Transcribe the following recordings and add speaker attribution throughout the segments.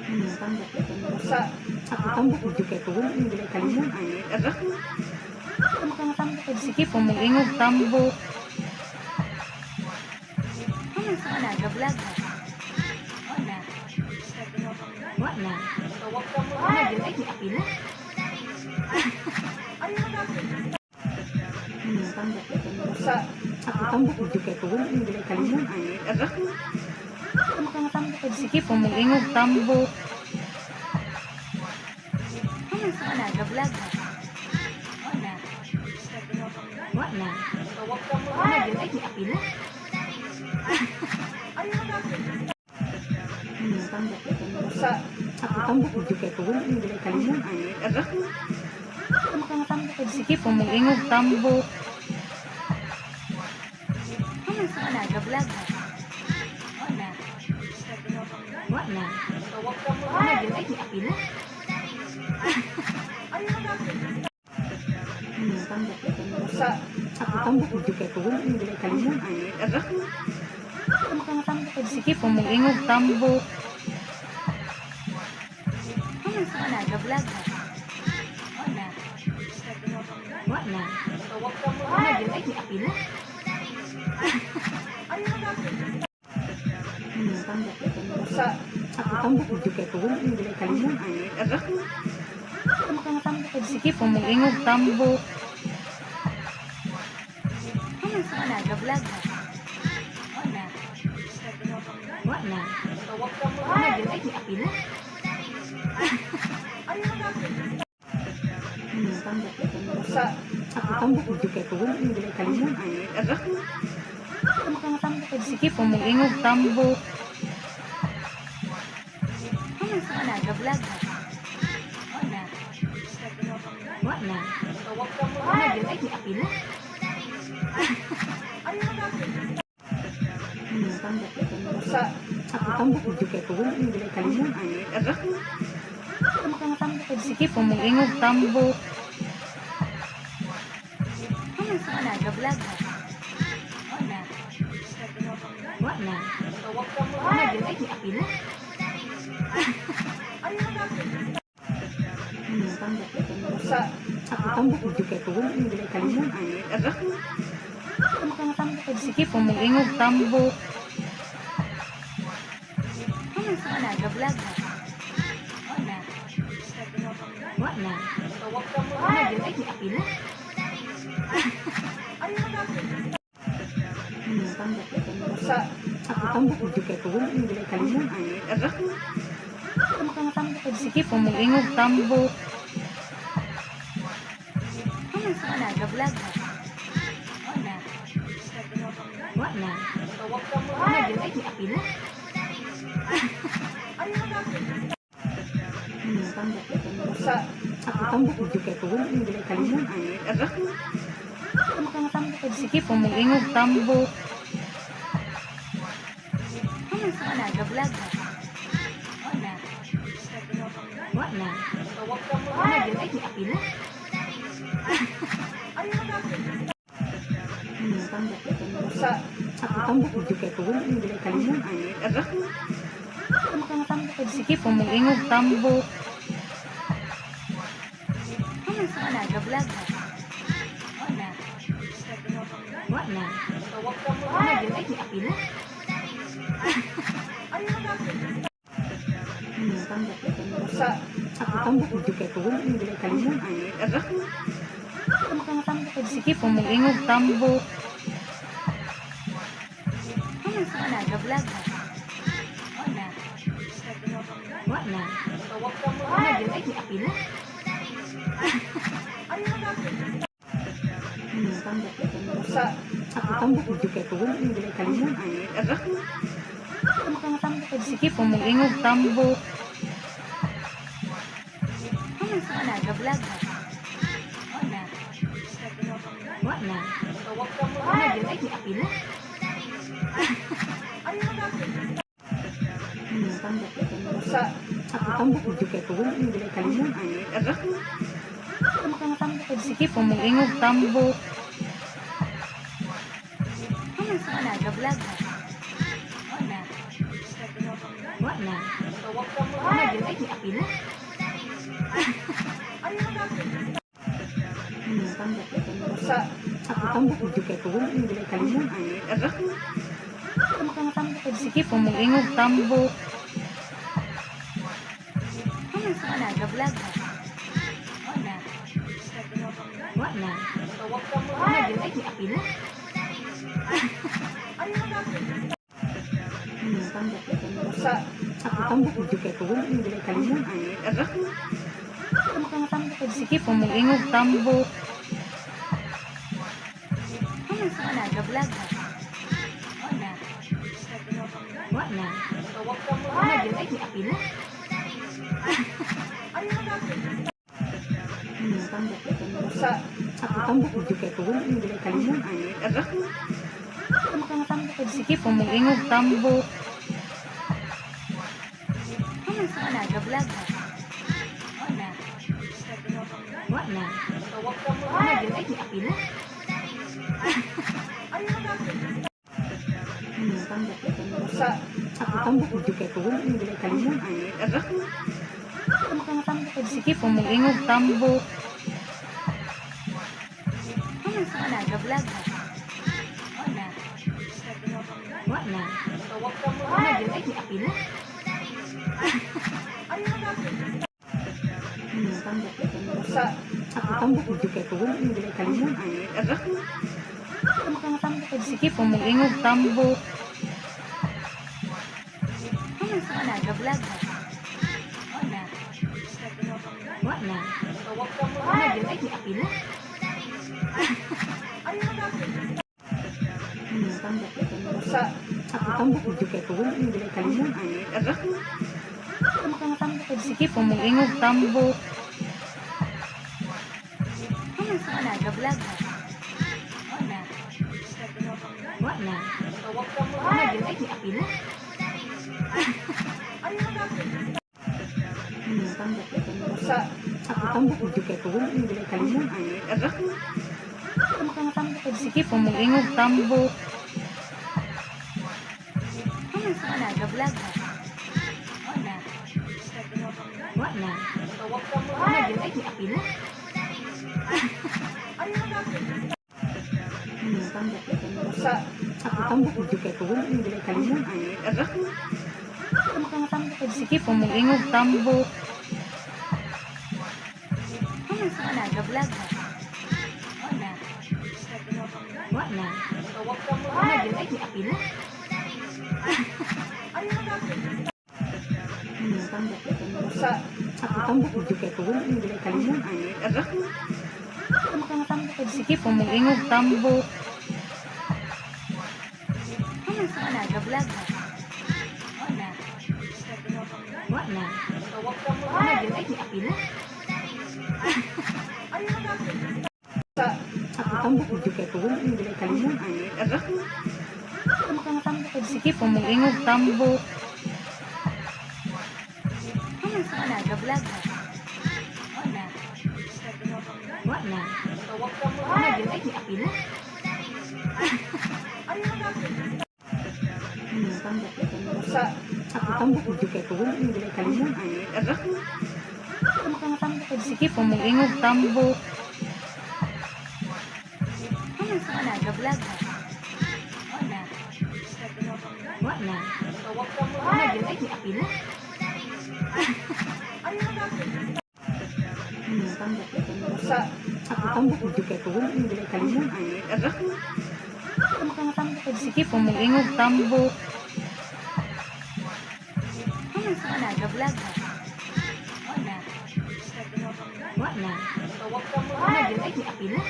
Speaker 1: Tambok ito. Ako tambok ito kay ko wala yung gulay kalimon.
Speaker 2: Sige po, mag-ingog tambok. Wala, ga-vlog ha. Wala. Wala. Wala, yun ay apila.
Speaker 1: Tambok ito. Ako tambok ito kay ko wala yung gulay kalimon.
Speaker 2: Sige po, mag-ingog tambok. Wala, ga-vlog ha. Wala. Wala. Wala, yun ay apila.
Speaker 1: Tambok ito. Ako tambok ito kay ko wala yung gulay kalimon.
Speaker 2: Sige po, mag-ingog tambok. Wala, ga-vlog ha. Wala. Wala. Wala, yun ay apila.
Speaker 1: Tambok ito. Ako tambok ito kay ko wala yung gulay kalimon.
Speaker 2: Sige po, mag-ingog tambok. Wala, ga-vlog ha. Wala. Wala. Wala, yun ay apila.
Speaker 1: Tambok ito. Ako tambok ito kay ko wala yung gulay kalimon.
Speaker 2: Sige po, mag-ingog tambok. Wala, ga-vlog ha. Wala. Wala. Wala, yun ay apila.
Speaker 1: Tambok ito. Ako tambok ito kay ko wala yung gulay kalimon.
Speaker 2: Sige po, mag-ingog tambok. Wala, ga-vlog ha. Wala. Wala. Wala, yun ay apila.
Speaker 1: Tambok ito. Ako tambok ito kay ko wala yung gulay kalimon.
Speaker 2: Sige po, mag-ingog tambok. Wala, ga-vlog ha. Wala. Wala. Wala, yun ay apila.
Speaker 1: Tambok ito. Ako tambok ito kay ko wala yung gulay kalimon.
Speaker 2: Sige po, mag-ingog tambok. Wala, ga-vlog ha. Wala. Wala. Wala, yun ay apila.
Speaker 1: Tambok ito. Ako tambok ito kay ko wala yung gulay kalimon.
Speaker 2: Sige po, mag-ingog tambok. Wala, ga-vlog ha. Wala. Wala. Wala, yun ay apila.
Speaker 1: Tambok ito. Ako tambok ito kay ko wala yung gulay kalimon.
Speaker 2: Sige po, mag-ingog tambok. Wala, ga-vlog ha. Wala. Wala. Wala, yun ay apila.
Speaker 1: Tambok ito. Ako tambok ito kay ko wala yung gulay kalimon.
Speaker 2: Sige po, mag-ingog tambok. Wala, ga-vlog ha. Wala. Wala. Wala, yun ay apila.
Speaker 1: Tambok ito. Ako tambok ito kay ko wala yung gulay kalimon.
Speaker 2: Sige po, mag-ingog tambok. Wala, ga-vlog ha. Wala. Wala. Wala, yun ay apila.
Speaker 1: Tambok ito. Ako tambok ito kay ko wala yung gulay kalimon.
Speaker 2: Sige po, mag-ingog tambok. Wala, ga-vlog ha. Wala. Wala. Wala, yun ay apila.
Speaker 1: Tambok ito. Ako tambok ito kay ko wala yung gulay kalimon.
Speaker 2: Sige po, mag-ingog tambok. Wala, ga-vlog ha. Wala. Wala. Wala, dili ni apila.
Speaker 1: Tambak ito. Ako tambak ito kaya ko wala yung kalimut.
Speaker 2: Sige po mag-ingog tambok. Wala ga-vlog ha. Wala.
Speaker 1: Wala.
Speaker 2: Wala dili ni apila.
Speaker 1: Tambak ito. Ako tambak ito kaya ko wala yung kalimut.
Speaker 2: Sige po mag-ingog tambok. Wala ga-vlog ha. Wala.
Speaker 1: Wala.
Speaker 2: Wala dili ni apila.
Speaker 1: Tambak ito. Ako tambak ito kaya ko wala yung kalimut.
Speaker 2: Sige po mag-ingog tambok. Wala ga-vlog ha. Wala.
Speaker 1: Wala.
Speaker 2: Wala dili ni apila.
Speaker 1: Tambak ito. Ako tambak ito kaya ko wala yung kalimut.
Speaker 2: Sige po mag-ingog tambok. Wala ga-vlog ha. Wala.
Speaker 1: Wala.
Speaker 2: Wala dili ni apila.
Speaker 1: Tambak ito. Ako tambak ito kaya ko wala yung kalimut.
Speaker 2: Sige po mag-ingog tambok. Wala ga-vlog ha. Wala.
Speaker 1: Wala.
Speaker 2: Wala dili ni apila.
Speaker 1: Tambak ito. Ako tambak ito kaya ko wala yung kalimut.
Speaker 2: Sige po mag-ingog tambok. Wala ga-vlog ha. Wala.
Speaker 1: Wala.
Speaker 2: Wala dili ni apila.
Speaker 1: Tambak ito. Ako tambak ito kaya ko wala yung kalimut.
Speaker 2: Sige po mag-ingog tambok. Wala ga-vlog ha. Wala.
Speaker 1: Wala.
Speaker 2: Wala dili ni apila.
Speaker 1: Tambak ito. Ako tambak ito kaya ko wala yung kalimut.
Speaker 2: Sige po mag-ingog tambok. Wala ga-vlog ha. Wala.
Speaker 1: Wala.
Speaker 2: Wala dili ni apila.
Speaker 1: Tambak ito. Ako tambak ito kaya ko wala yung kalimut.
Speaker 2: Sige po mag-ingog tambok. Wala ga-vlog ha. Wala.
Speaker 1: Wala.
Speaker 2: Wala dili ni apila.
Speaker 1: Ako tambak ito kaya ko wala yung kalimut.
Speaker 2: Sige po mag-ingog tambok. Wala ga-vlog ha. Wala.
Speaker 1: Wala.
Speaker 2: Wala dili ni apila.
Speaker 1: Tambak ito. Ako tambak ito kaya ko wala yung kalimut.
Speaker 2: Sige po mag-ingog tambok. Wala ga-vlog ha. Wala.
Speaker 1: Wala.
Speaker 2: Wala dili ni apila.
Speaker 1: Tambak ito. Ako tambak ito kaya ko wala yung kalimut.
Speaker 2: Sige po mag-ingog tambok. Wala ga-vlog ha. Wala.
Speaker 1: Wala.
Speaker 2: Wala dili ni apila.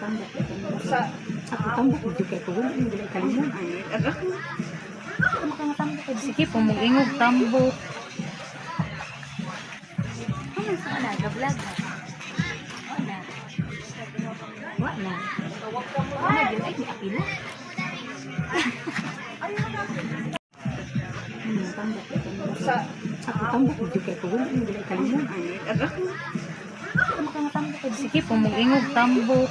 Speaker 1: Tambak ito. Ako tambak ito kaya ko wala yung kalimut.
Speaker 2: Sige po mag-ingog tambok. Wala ga-vlog ha. Wala.
Speaker 1: Wala.
Speaker 2: Wala dili ni apila.
Speaker 1: Tambak ito. Ako tambak ito kaya ko wala yung kalimut.
Speaker 2: Sige po mag-ingog tambok.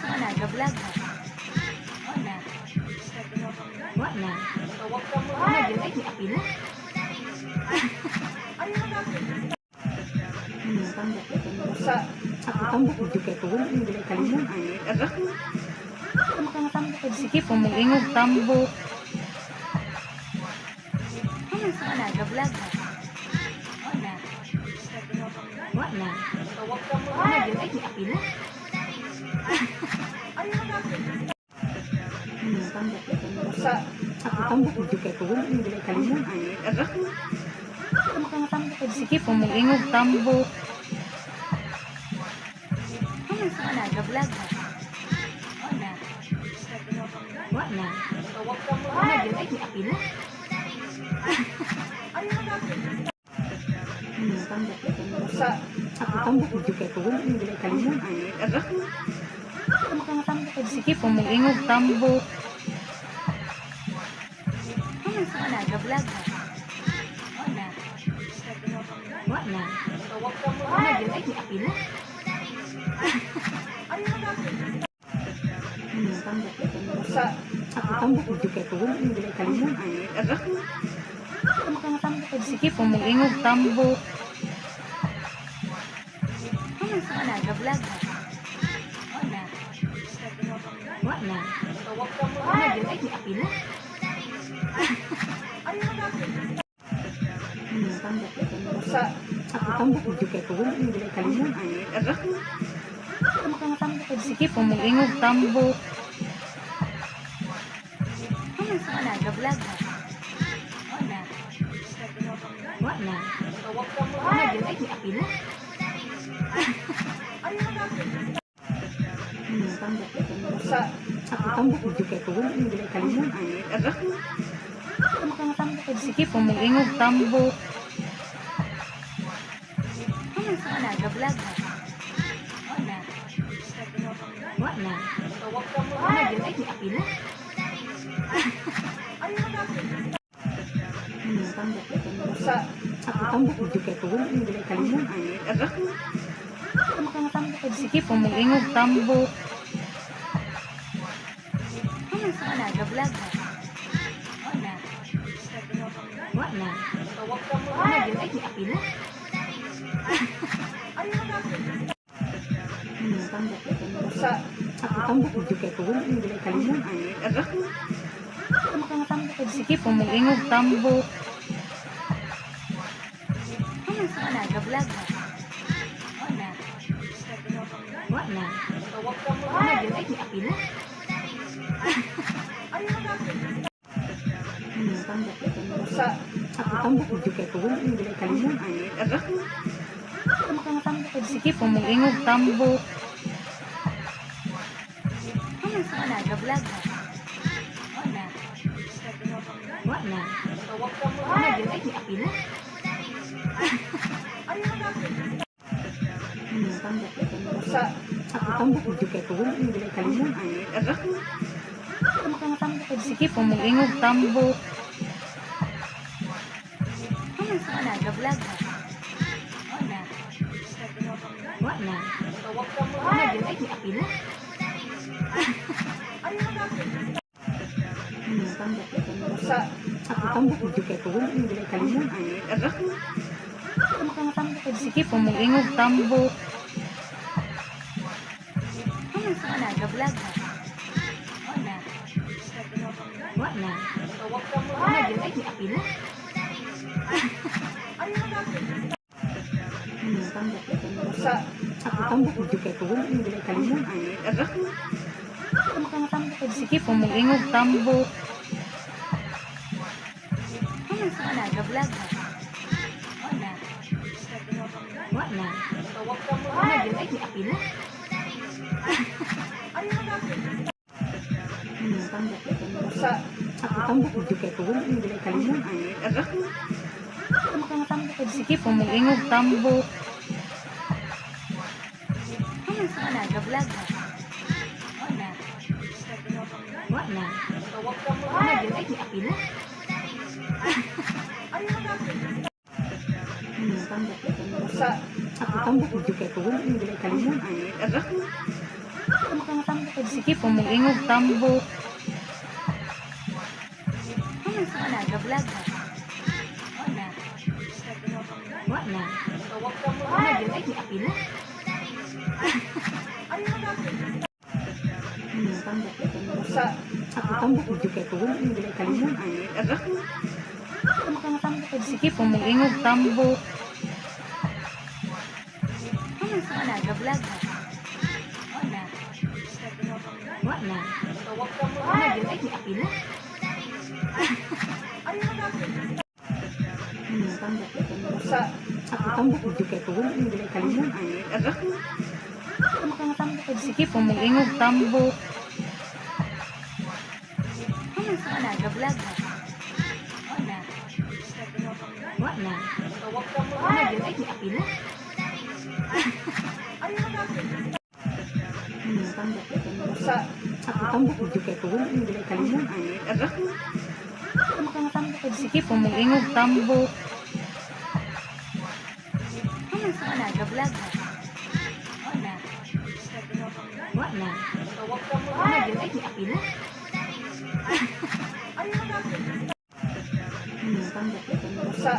Speaker 2: Wala ga-vlog ha. Wala. na. Ano yun? Ay, may apila.
Speaker 1: Tambak ito. Ako tambak ito kaya ko wala yung bilay kalimon.
Speaker 2: Sige po, mag-ingog tambok. Ano sa na? Gablag na. Wala. Wala. Ano yun? Ay, may apila.
Speaker 1: Tambak ito. Ako tambak ito kaya ko wala yung bilay kalimon.
Speaker 2: Sige po, mag-ingog tambok. Ano sa na? Gablag na. Wala. Wala. Ano yun? Ay, may apila.
Speaker 1: Tambak ito. Ako tambak ito kaya ko wala yung bilay kalimon.
Speaker 2: Sige po, mag-ingog tambok. Ano sa na? Gablag na. Wala. Wala. Ano yun? Ay, may apila.
Speaker 1: Tambak ito. Ako tambak ito kaya ko wala yung bilay kalimon.
Speaker 2: Sige po, mag-ingog tambok. Ano sa na? Gablag na. Wala. Wala. Ano yun? Ay, may apila.
Speaker 1: Tambak ito. Ako tambak ito kaya ko wala yung bilay kalimon.
Speaker 2: Sige po, mag-ingog tambok. Ano sa na? Gablag na. Wala. Wala. Ano yun? Ay, may apila.
Speaker 1: Tambak ito. Ako tambak ito kaya ko wala yung bilay kalimon.
Speaker 2: Sige po, mag-ingog tambok. Ano sa na? Gablag na. Wala. Wala. Ano yun? Ay, may apila.
Speaker 1: Tambak ito. Ako tambak ito kaya ko wala yung bilay kalimon.
Speaker 2: Sige po, mag-ingog tambok. Ano sa na? Gablag na. Wala. Wala. Ano yun? Ay, may apila.
Speaker 1: Tambak ito. Ako tambak ito kaya ko wala yung bilay kalimon.
Speaker 2: Sige po, mag-ingog tambok. Ano sa na? Gablag na. Wala. Wala. Ano yun? Ay, may apila.
Speaker 1: Tambak ito. Ako tambak ito kaya ko wala yung bilay kalimon.
Speaker 2: Sige po, mag-ingog tambok. Ano sa na? Gablag na. Wala. Wala. Ano yun? Ay, may apila.
Speaker 1: Tambak ito. Ako tambak ito kaya ko wala yung bilay kalimon.
Speaker 2: Sige po, mag-ingog tambok. Ano sa na? Gablag na. Wala. Wala. Ano yun? Ay, may apila.
Speaker 1: Tambak ito. Ako tambak ito kaya ko wala yung bilay kalimon.
Speaker 2: Sige po, mag-ingog tambok. Ano sa na? Gablag na. Wala. Wala. Ano yun? Ay, may apila.
Speaker 1: Tambak ito. Ako tambak ito kaya ko wala yung bilay kalimon.
Speaker 2: Sige po, mag-ingog tambok. Ano sa na? Gablag na. Wala. Wala. Ano yun? Ay, may apila.
Speaker 1: Tambak ito. Ako tambak ito kaya ko wala yung bilay kalimon.
Speaker 2: Sige po, mag-ingog tambok. Ano sa na? Gablag na. Wala. Wala. Ano yun? Ay, may apila.
Speaker 1: Tambak ito. Ako tambak ito kaya ko wala yung bilay kalimon.
Speaker 2: Sige po, mag-ingog tambok. nag-vlog ha. Wala. Wala. Wala din ay apila.
Speaker 1: Sa ako tambok juga ko hindi nila kalimutan.
Speaker 2: Sige po, mag-ingog tambok. Wala, nag-vlog ha. Wala. Wala. Wala din ay apila.
Speaker 1: Sa ako tambok juga ko hindi nila kalimutan.
Speaker 2: Sige po, mag-ingog tambok. Wala, nag-vlog ha. Wala. Wala. Wala din ay apila.
Speaker 1: Sa ako tambok juga ko hindi nila kalimutan.
Speaker 2: Sige po, mag-ingog tambok. Wala, nag-vlog ha. Wala. Wala. Wala din ay apila.
Speaker 1: Sa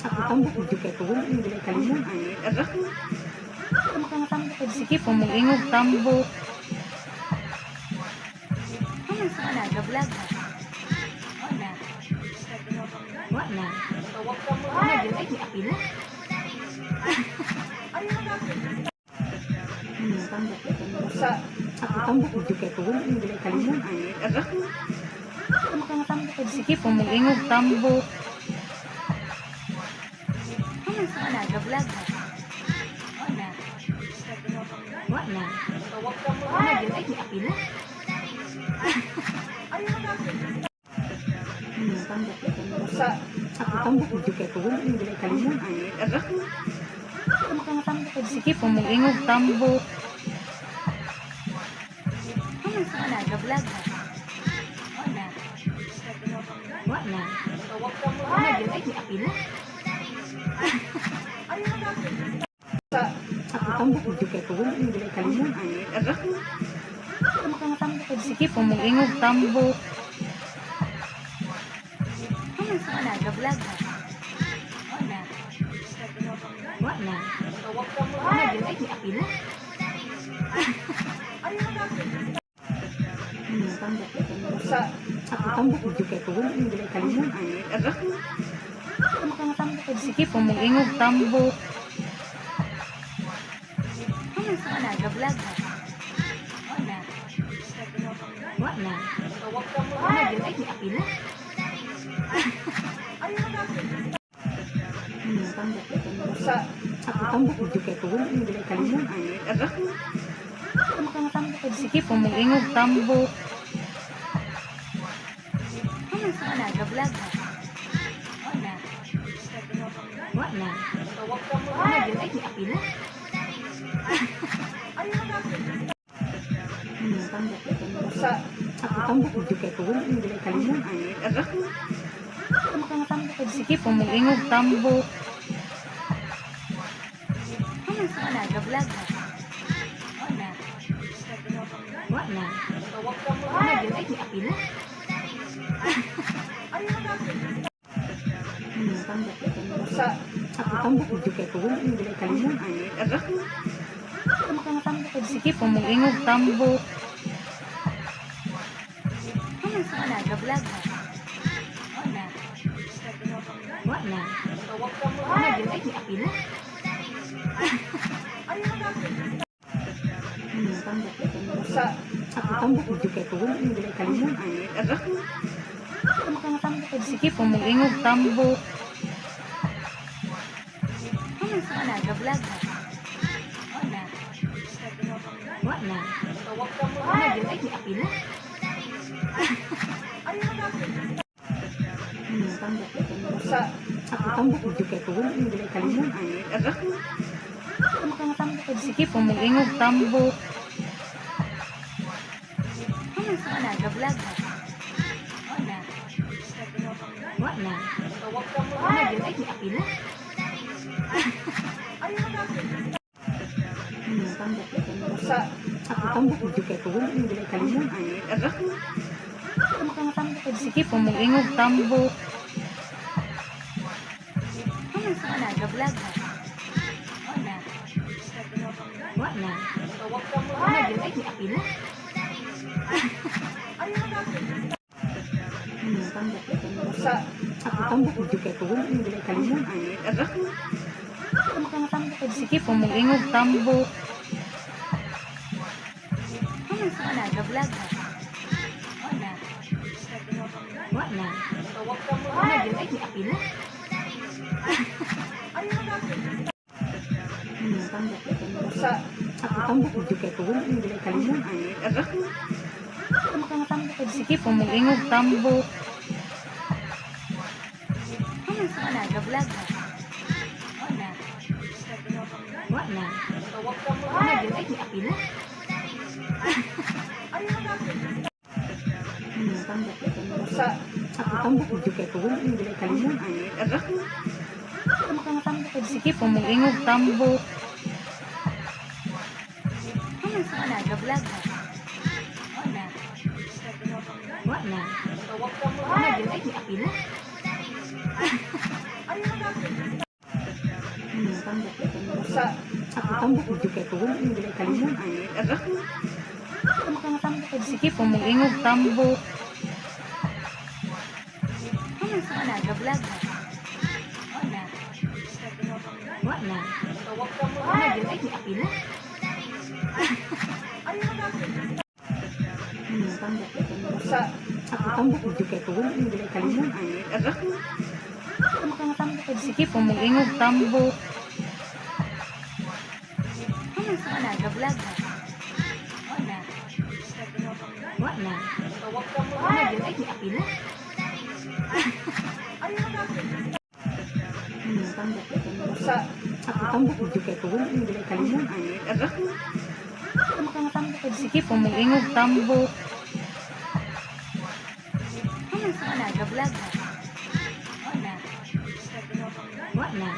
Speaker 1: ako tambok juga ko hindi nila kalimutan.
Speaker 2: Sige po, mag-ingog tambok. Wala, nag-vlog ha. Wala. Wala. Wala din ay apila.
Speaker 1: Sa ako tambok juga ko hindi nila kalimutan.
Speaker 2: Sige po, mag-ingog tambok. Wala, nag-vlog ha. Wala. Wala. Wala din ay apila.
Speaker 1: Sa ako tambok juga ko hindi nila kalimutan.
Speaker 2: Sige po, mag-ingog tambok. Wala, nag-vlog ha. Wala. Wala. Wala din ay apila.
Speaker 1: Sa ako tambok juga ko hindi nila kalimutan.
Speaker 2: Sige po, mag-ingog tambok. Wala, nag-vlog ha. Wala. Wala. Wala din ay apila.
Speaker 1: Sa ako tambok juga ko hindi nila kalimutan.
Speaker 2: Sige po, mag-ingog tambok. Wala, nag-vlog ha. Wala. Wala. Wala din ay apila.
Speaker 1: Sa ako tambok juga ko hindi nila kalimutan.
Speaker 2: Sige po, mag-ingog tambok. Wala, nag-vlog ha. Wala. Wala. Wala din ay apila.
Speaker 1: Sa ako tambok juga ko hindi nila kalimutan.
Speaker 2: Sige po, mag-ingog tambok. Wala, nag-vlog ha. Wala. Wala. Wala din ay apila.
Speaker 1: Sa ako tambok juga ko hindi nila kalimutan.
Speaker 2: Sige po, mag-ingog tambok. Wala, nag-vlog ha. Wala. Wala. Wala din ay apila.
Speaker 1: Sa ako tambok juga ko hindi nila kalimutan.
Speaker 2: Sige po, mag-ingog tambok. Wala, nag-vlog ha. Wala. Wala. Wala din ay apila.
Speaker 1: Sa ako tambok juga ko hindi nila kalimutan.
Speaker 2: Sige po, mag-ingog tambok. Wala, nag-vlog ha. Wala. Wala. Wala din ay apila.
Speaker 1: Sa ako tambok juga ko hindi nila kalimutan.
Speaker 2: Sige po, mag-ingog tambok. nag-vlog na. Wala. Wala. Wala din ay apila.
Speaker 1: Tambok juga ko hindi kalimon.
Speaker 2: Sige po, mag-ingog tambok. Wala, nag-vlog na. Wala. Wala. Wala din ay apila.
Speaker 1: Tambok juga ko hindi kalimon.
Speaker 2: Sige po, mag-ingog tambok. Wala, nag-vlog na. Wala. Wala. Wala din ay apila.
Speaker 1: Tambok juga ko hindi kalimon.
Speaker 2: Sige po, mag-ingog tambok. Wala, nag-vlog na. Wala. Wala. Wala din ay apila.
Speaker 1: Tambok juga ko hindi kalimon.
Speaker 2: Sige po, mag-ingog tambok. Wala, nag-vlog na. Wala. Wala. Wala din ay apila.
Speaker 1: Tambok juga ko hindi kalimon.
Speaker 2: Sige po, mag-ingog tambok. Wala, nag-vlog na. Wala. Wala. Wala din ay apila.
Speaker 1: Tambok juga ko hindi kalimon.
Speaker 2: Sige po, mag-ingog tambok. Wala, nag-vlog na. Wala. Wala.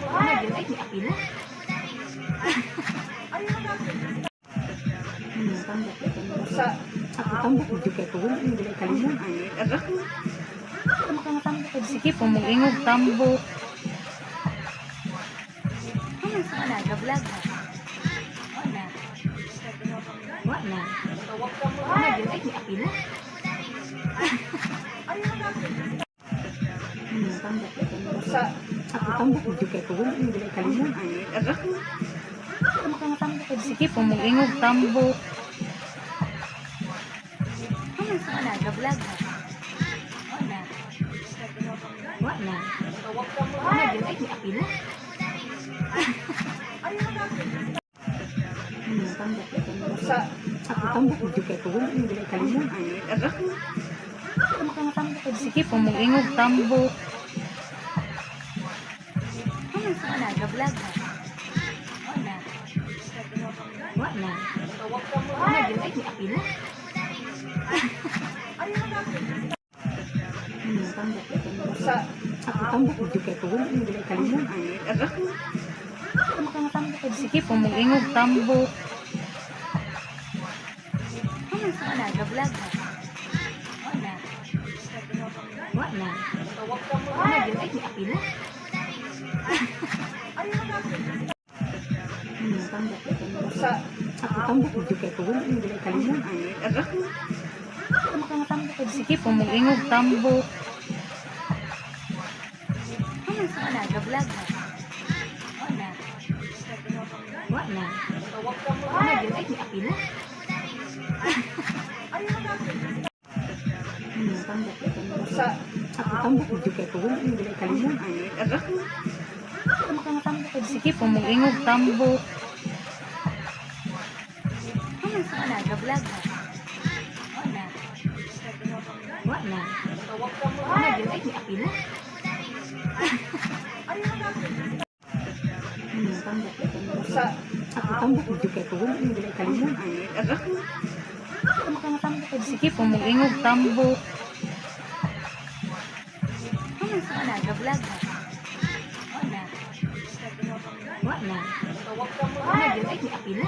Speaker 2: Wala din ay apila.
Speaker 1: Tambok juga ko hindi kalimon.
Speaker 2: Sige po, mag-ingog tambok. Wala, nag-vlog na. Wala. Wala. Wala din ay apila.
Speaker 1: Tambok juga ko hindi kalimon.
Speaker 2: Sige po, mag-ingog tambok. Wala, nag-vlog na. Wala. Wala. Wala din ay apila.
Speaker 1: Tambok juga ko hindi kalimon.
Speaker 2: Sige po, mag-ingog tambok. Wala, nag-vlog na. Wala. Wala. Wala din ay apila.
Speaker 1: Tambok juga ko hindi kalimon.
Speaker 2: Sige po, mag-ingog tambok. Wala, nag-vlog na. Wala. Wala. Wala din ay apila.
Speaker 1: Tambok juga ko hindi kalimon.
Speaker 2: Sige po, mag-ingog tambok. Wala, nag-vlog na. Wala. Wala. Wala din ay apila.
Speaker 1: Tambok juga ko hindi kalimon.
Speaker 2: Sige po, mag-ingog tambok. Wala, nag-vlog na. Wala. Wala. Wala din ay apila.
Speaker 1: Tambok juga ko hindi kalimon.
Speaker 2: Sige po, mag-ingog tambok. Wala, nag-vlog na. Wala. Wala. Wala din ay apila.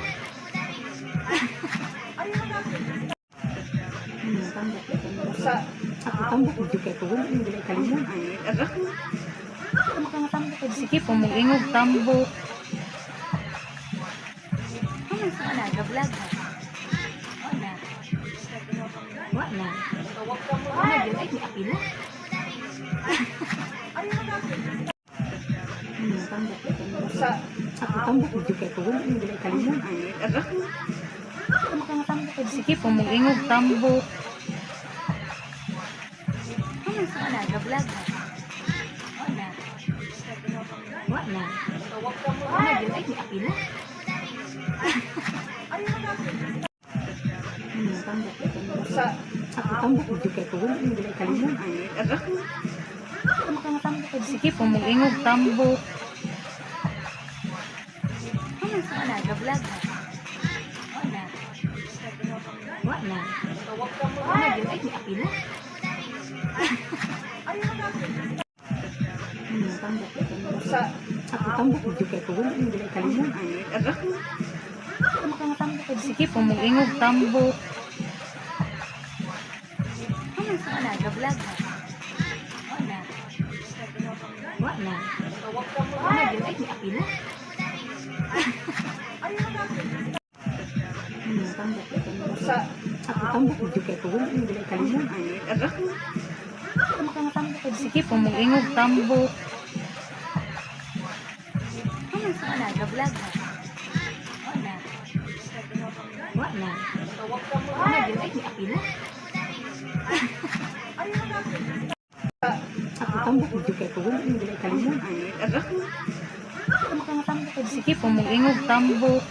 Speaker 1: Tambok juga ko hindi kalimon.
Speaker 2: Sige po, mag-ingog tambok. Wala, ga-vlog na. Wala. Wala. Wala, yun ay apila.
Speaker 1: Tambak ito. Ako tambak juga ko. Hindi na kalimon.
Speaker 2: Sige po, mag-ingog tambok. Wala, ga-vlog na. Wala. Wala. Wala, yun ay apila.
Speaker 1: Tambak ito. Ako tambak juga ko. Hindi na kalimon.
Speaker 2: Sige po, mag-ingog tambok. Wala, ga-vlog na. Wala. Wala. Wala, yun ay apila.
Speaker 1: Tambak ito. Ako tambak juga ko. Hindi na kalimon.
Speaker 2: Sige po, mag-ingog tambok. Wala, ga-vlog na. Wala. Wala. Wala, yun ay apila.
Speaker 1: Tambak ito. Ako tambak juga ko. Hindi na kalimon.
Speaker 2: Sige po, mag-ingog tambok. Wala, ga-vlog na. Wala. Wala. Wala, yun ay apila.
Speaker 1: Ako tambak juga ko. Hindi na kalimon.
Speaker 2: Sige po, mag-ingog tambok.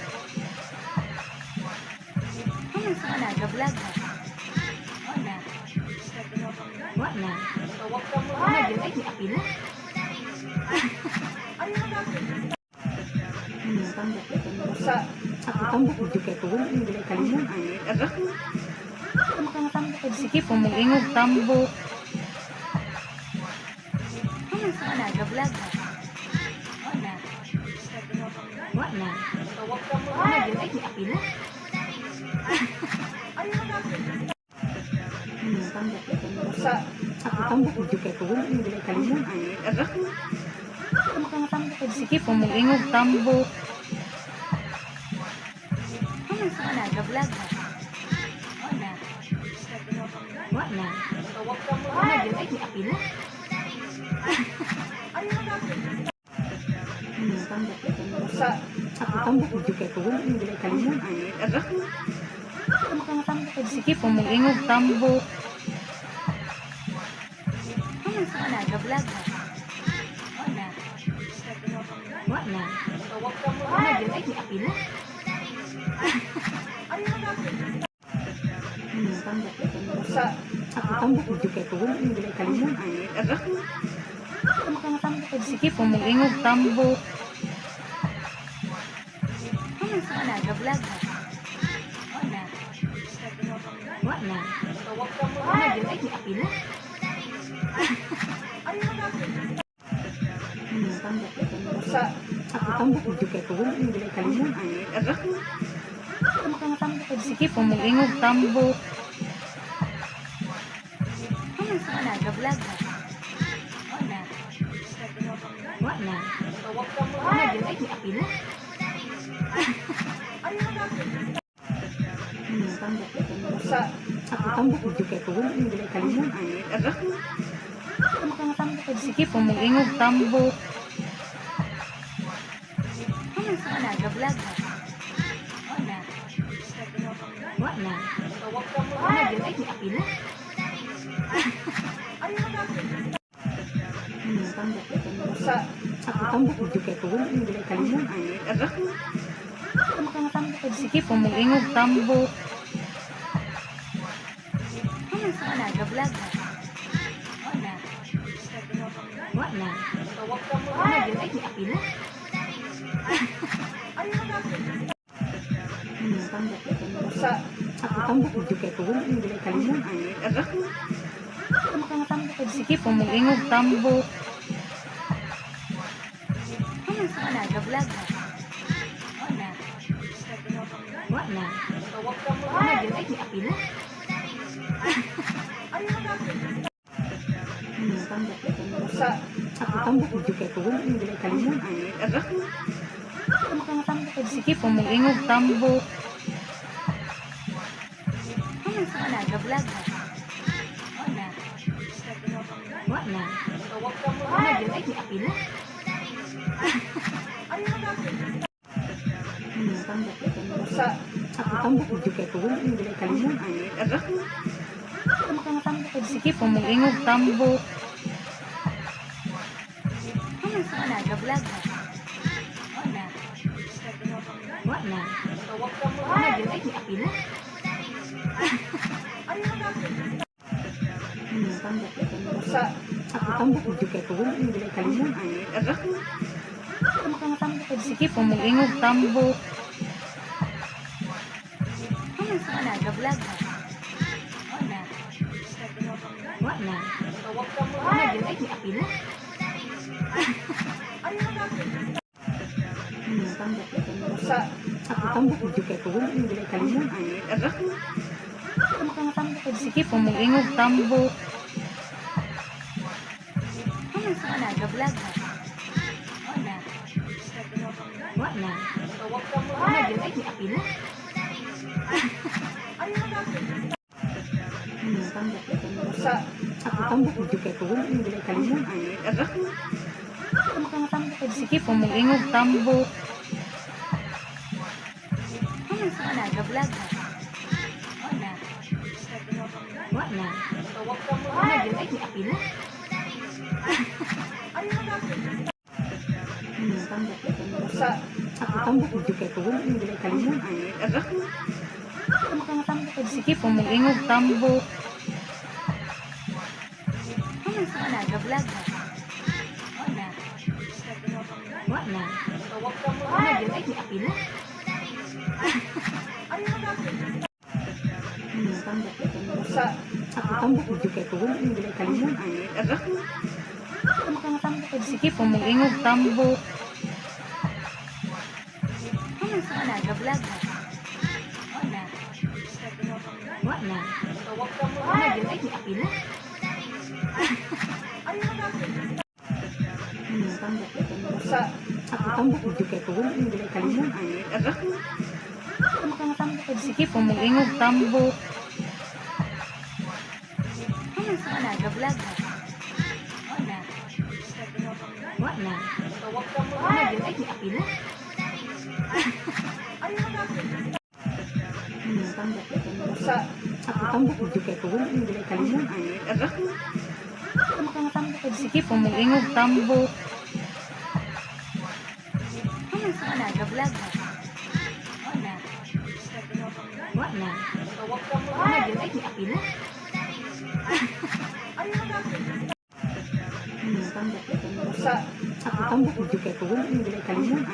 Speaker 2: Wala, ga-vlog na. Wala. Wala. Wala, yun ay apila.
Speaker 1: Tambak ito. Ako tambak juga ko. Hindi na kalimon.
Speaker 2: Sige po, mag-ingog tambok. Wala, ga-vlog na. Wala. Wala. Wala, yun ay apila.
Speaker 1: Tambak ito. Ako tambak juga ko. Hindi na kalimon.
Speaker 2: Sige po, mag-ingog tambok. Wala, ga-vlog na. Wala. Wala. Wala, yun ay apila.
Speaker 1: Tambak ito. Ako tambak juga ko. Hindi na kalimon.
Speaker 2: Sige po, mag-ingog tambok. Wala, ga-vlog na. Wala. Wala. Wala, yun ay apila.
Speaker 1: Tambak ito. Ako tambak juga ko. Hindi na kalimon.
Speaker 2: Sige po, mag-ingog tambok. Wala, ga-vlog na. Wala. Wala. Wala, yun ay apila.
Speaker 1: Tambak ito. Ako tambak juga ko. Hindi na kalimon.
Speaker 2: Sige po, mag-ingog tambok. Wala, ga-vlog na. Wala. Wala. Wala, yun ay apila.
Speaker 1: Tambak ito. Ako tambak juga ko. Hindi na kalimon.
Speaker 2: Sige po, mag-ingog tambok. Wala, ga-vlog na. Wala. Wala. Wala, yun ay apila.
Speaker 1: Tambak ito. Ako tambak juga ko. Hindi na kalimon.
Speaker 2: Sige po, mag-ingog tambok. Wala, ga-vlog na. Wala. Wala. Wala, yun ay apila.
Speaker 1: Tambak ito. Ako tambak juga ko. Hindi na kalimon.
Speaker 2: Sige po, mag-ingog tambok. Wala, ga-vlog na. Wala. Wala. Wala, yun ay apila.
Speaker 1: Tambak ito. Ako tambok juga ko wala yung gilay kalimon.
Speaker 2: Sige po, mag-ingog tambok. Wala, ga-vlog na. Wala. Wala. Wala, yun ay apila.
Speaker 1: Tambok sa tambok juga ko wala yung gilay kalimon.
Speaker 2: Sige po, mag-ingog tambok. Wala, ga-vlog na. Wala. Wala. Wala, yun ay apila.
Speaker 1: Tambok sa tambok juga ko wala yung gilay kalimon.
Speaker 2: Sige po, mag-ingog tambok. Wala, ga-vlog na. Wala. Wala. Wala, yun ay apila.
Speaker 1: Sa tambok juga ko wala yung gilay kalimon.
Speaker 2: Sige po, mag-ingog tambok. Wala, ga-vlog na. Wala. Wala. Wala, yun ay apila.
Speaker 1: Sa tambok juga ko wala yung gilay kalimon.
Speaker 2: Sige po, mag-ingog tambok. Wala, ga-vlog na. Wala. Wala. Wala, yun ay apila.
Speaker 1: Sa tambok juga ko wala yung gilay kalimon.
Speaker 2: Sige po, mag-ingog tambok. Wala, ga-vlog na. Wala. Wala. Wala, yun ay apila.
Speaker 1: Sa tambok juga ko wala yung gilay kalimon.
Speaker 2: Sige po, mag-ingog tambok. Wala, ga-vlog na. Wala. Wala. Wala, yun ay apila.
Speaker 1: Sa tambok juga ko wala yung gilay kalimon.
Speaker 2: Sige po, mag-ingog tambok. Wala, ga-vlog na. Wala. Wala. Wala, yun ay apila.
Speaker 1: Sa tambok juga ko wala yung gilay kalimon.
Speaker 2: Sige po, mag-ingog tambok. Wala, ga-vlog na. Wala. Wala. Wala, yun ay apila.
Speaker 1: Sa tambok juga ko wala yung gilay kalimon.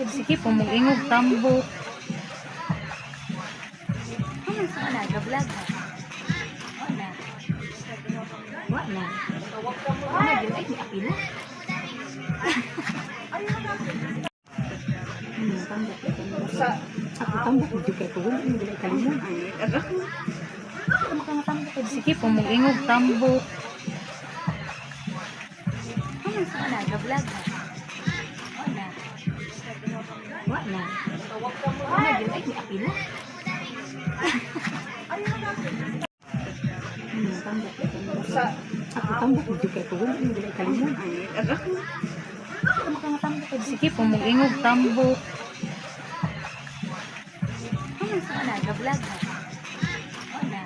Speaker 2: Sige po, mag-ingog tambok. Wala, ga-vlog na. Wala. Wala. Wala, yun ay apila.
Speaker 1: Sa tambok juga ko wala yung gilay kalimon.
Speaker 2: Sige po, mag-ingog tambok. Wala, ga-vlog na. Wala. Wala. Wala, yun ay apila.
Speaker 1: Sa tambok juga ko wala yung gilay kalimon.
Speaker 2: Sige po, mag-ingog tambok. Wala, ga-vlog na. Wala.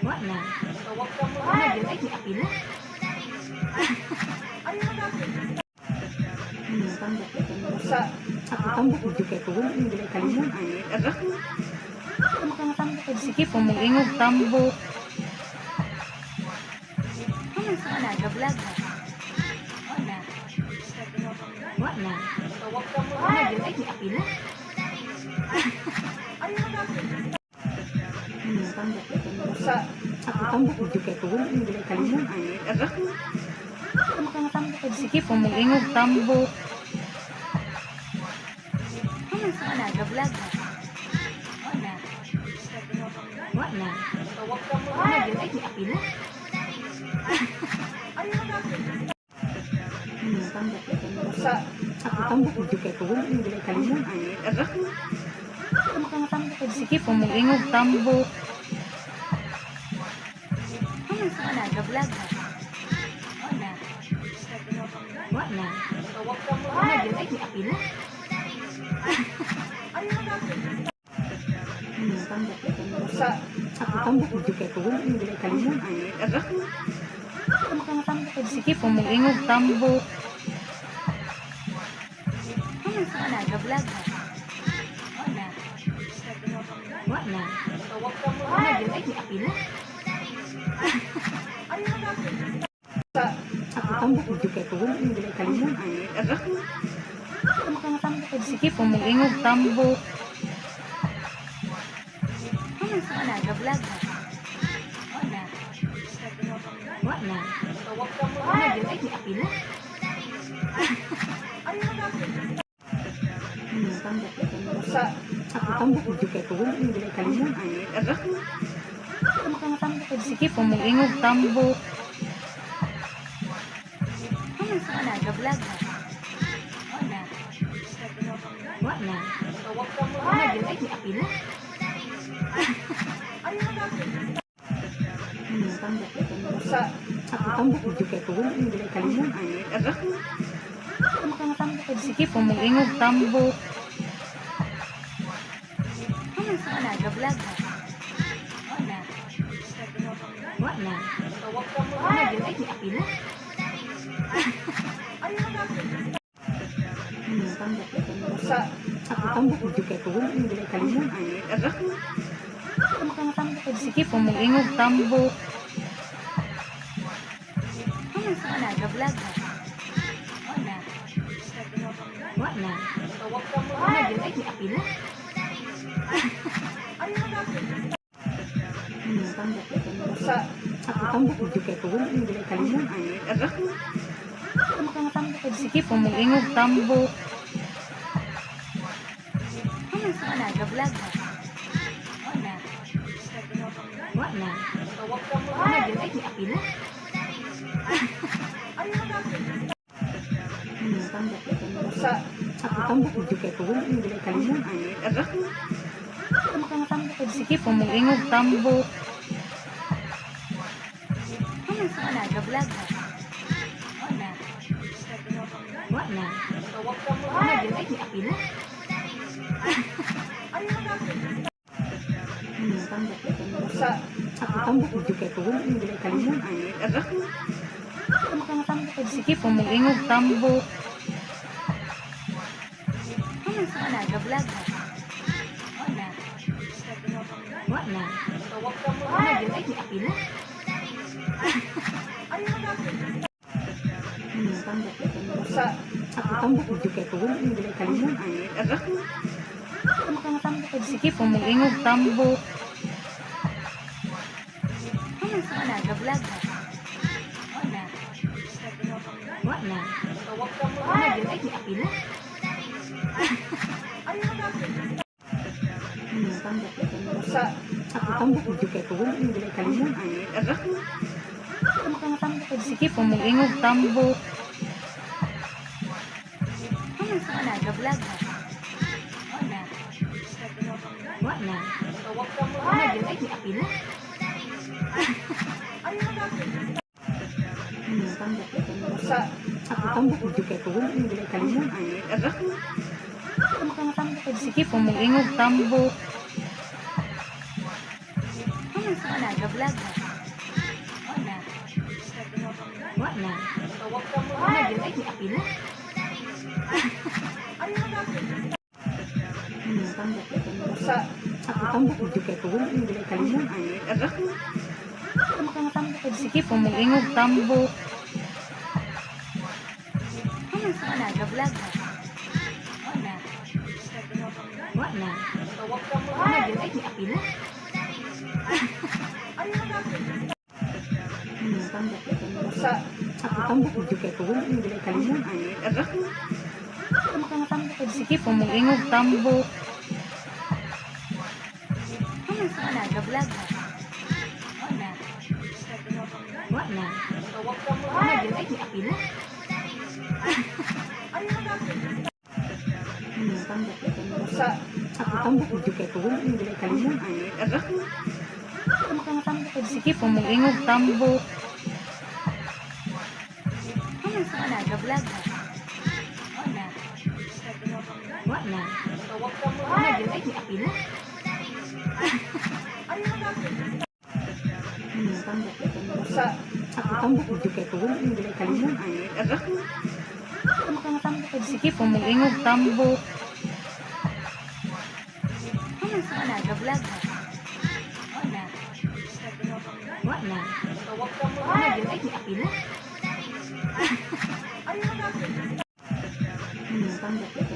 Speaker 2: Wala. Wala, yun ay apila.
Speaker 1: Sa tambok juga ko wala yung gilay kalimon.
Speaker 2: Sige po, mag-ingog tambok. Wala, ga-vlog na. Wala. Wala. Wala, yun ay apila.
Speaker 1: Sa tambok juga ko wala yung gilay kalimon.
Speaker 2: Sige po, mag-ingog tambok. Wala, ga-vlog na. Wala. Wala. Wala, yun ay apila.
Speaker 1: Tambak ito. Ako tambak mo juga ko. Hindi nila kalimon.
Speaker 2: Sige po, mag-ingog tambo. Wala, ga-vlog na. Wala. Wala. Wala, yun ay apila.
Speaker 1: Tambak ito. Ako tambak mo juga ko. Hindi nila kalimon.
Speaker 2: Sige po, mag-ingog tambo. Wala, ga-vlog na. Wala. Wala. Wala, yun ay apila.
Speaker 1: Ako tambak mo juga ko. Hindi nila kalimon.
Speaker 2: Sige po, mag-ingog tambo. Wala, ga-vlog na. Wala. Wala. Wala, yun ay apila.
Speaker 1: Tambak ito. Ako tambak mo juga ko. Hindi nila kalimon.
Speaker 2: Sige po, mag-ingog tambo. Wala, ga-vlog na. Wala. Wala. Wala, yun ay apila.
Speaker 1: Tambak ito. Ako tambak mo juga ko. Hindi nila kalimon.
Speaker 2: Sige po, mag-ingog tambo. Wala, ga-vlog na. Wala. Wala. Wala, yun ay apila.
Speaker 1: Tambak ito. Ako tambak mo juga ko. Hindi nila kalimon.
Speaker 2: Sige po, mag-ingog tambo. Wala, ga-vlog na. Wala. Wala. Wala, yun ay apila.
Speaker 1: Tambak ito. Ako tambak mo juga ko. Hindi nila kalimon.
Speaker 2: Sige po, mag-ingog tambo. Wala, ga-vlog na. Wala. Wala. Wala, yun ay apila.
Speaker 1: Tambak ito. Ako tambak mo juga ko. Hindi nila kalimon.
Speaker 2: Sige po, mag-ingog tambo. Wala, ga-vlog na. Wala. Wala. Wala, yun ay apila.
Speaker 1: Tambak ito. Ako tambak mo juga ko. Hindi nila kalimon.
Speaker 2: Sige po, mag-ingog tambo. Wala, ga-vlog na. Wala. Wala. Wala, yun ay apila.
Speaker 1: Tambak ito. Ako tambak mo juga ko. Hindi nila kalimon.
Speaker 2: Sige po, mag-ingog tambo. Wala, ga-vlog na. Wala. Wala. Wala, yun ay apila.
Speaker 1: Tambak ito. Ako tambak mo juga ko. Hindi nila kalimon.
Speaker 2: Sige po, mag-ingog tambo. Wala, ga-vlog na. Wala. Wala. Wala, yun ay apila.
Speaker 1: Tambak ito. Ako tambak mo juga ko. Hindi nila kalimon.
Speaker 2: Sige po, mag-ingog tambo. Wala, ga-vlog na. Wala. Wala. Wala, yun ay apila.
Speaker 1: Tambak ito. Ako tambak mo juga ko. Hindi nila kalimon.
Speaker 2: Sige po, mag-ingog tambo. Wala, ga-vlog na. Wala. Wala. Wala, yun ay apila.
Speaker 1: Tambak ito. Ako tambak mo juga ko. Hindi nila kalimon.
Speaker 2: Sige po, mag-ingog tambo. Wala, ga-vlog na. Wala. Wala. Ano yun ay apil?
Speaker 1: Tambak ito. Ako tambak ito kaya ko wala yung bilay kalimo.
Speaker 2: Sige po, mag-ingog tambok. Ano sa nag-vlog na? Wala. Wala. Ano yun ay apil?
Speaker 1: Tambak ito. Ako tambak ito kaya ko wala yung bilay kalimo.
Speaker 2: Sige po, mag-ingog tambok. Ano sa nag-vlog na? Wala. Wala. Ano yun ay apil?
Speaker 1: Tambak ito.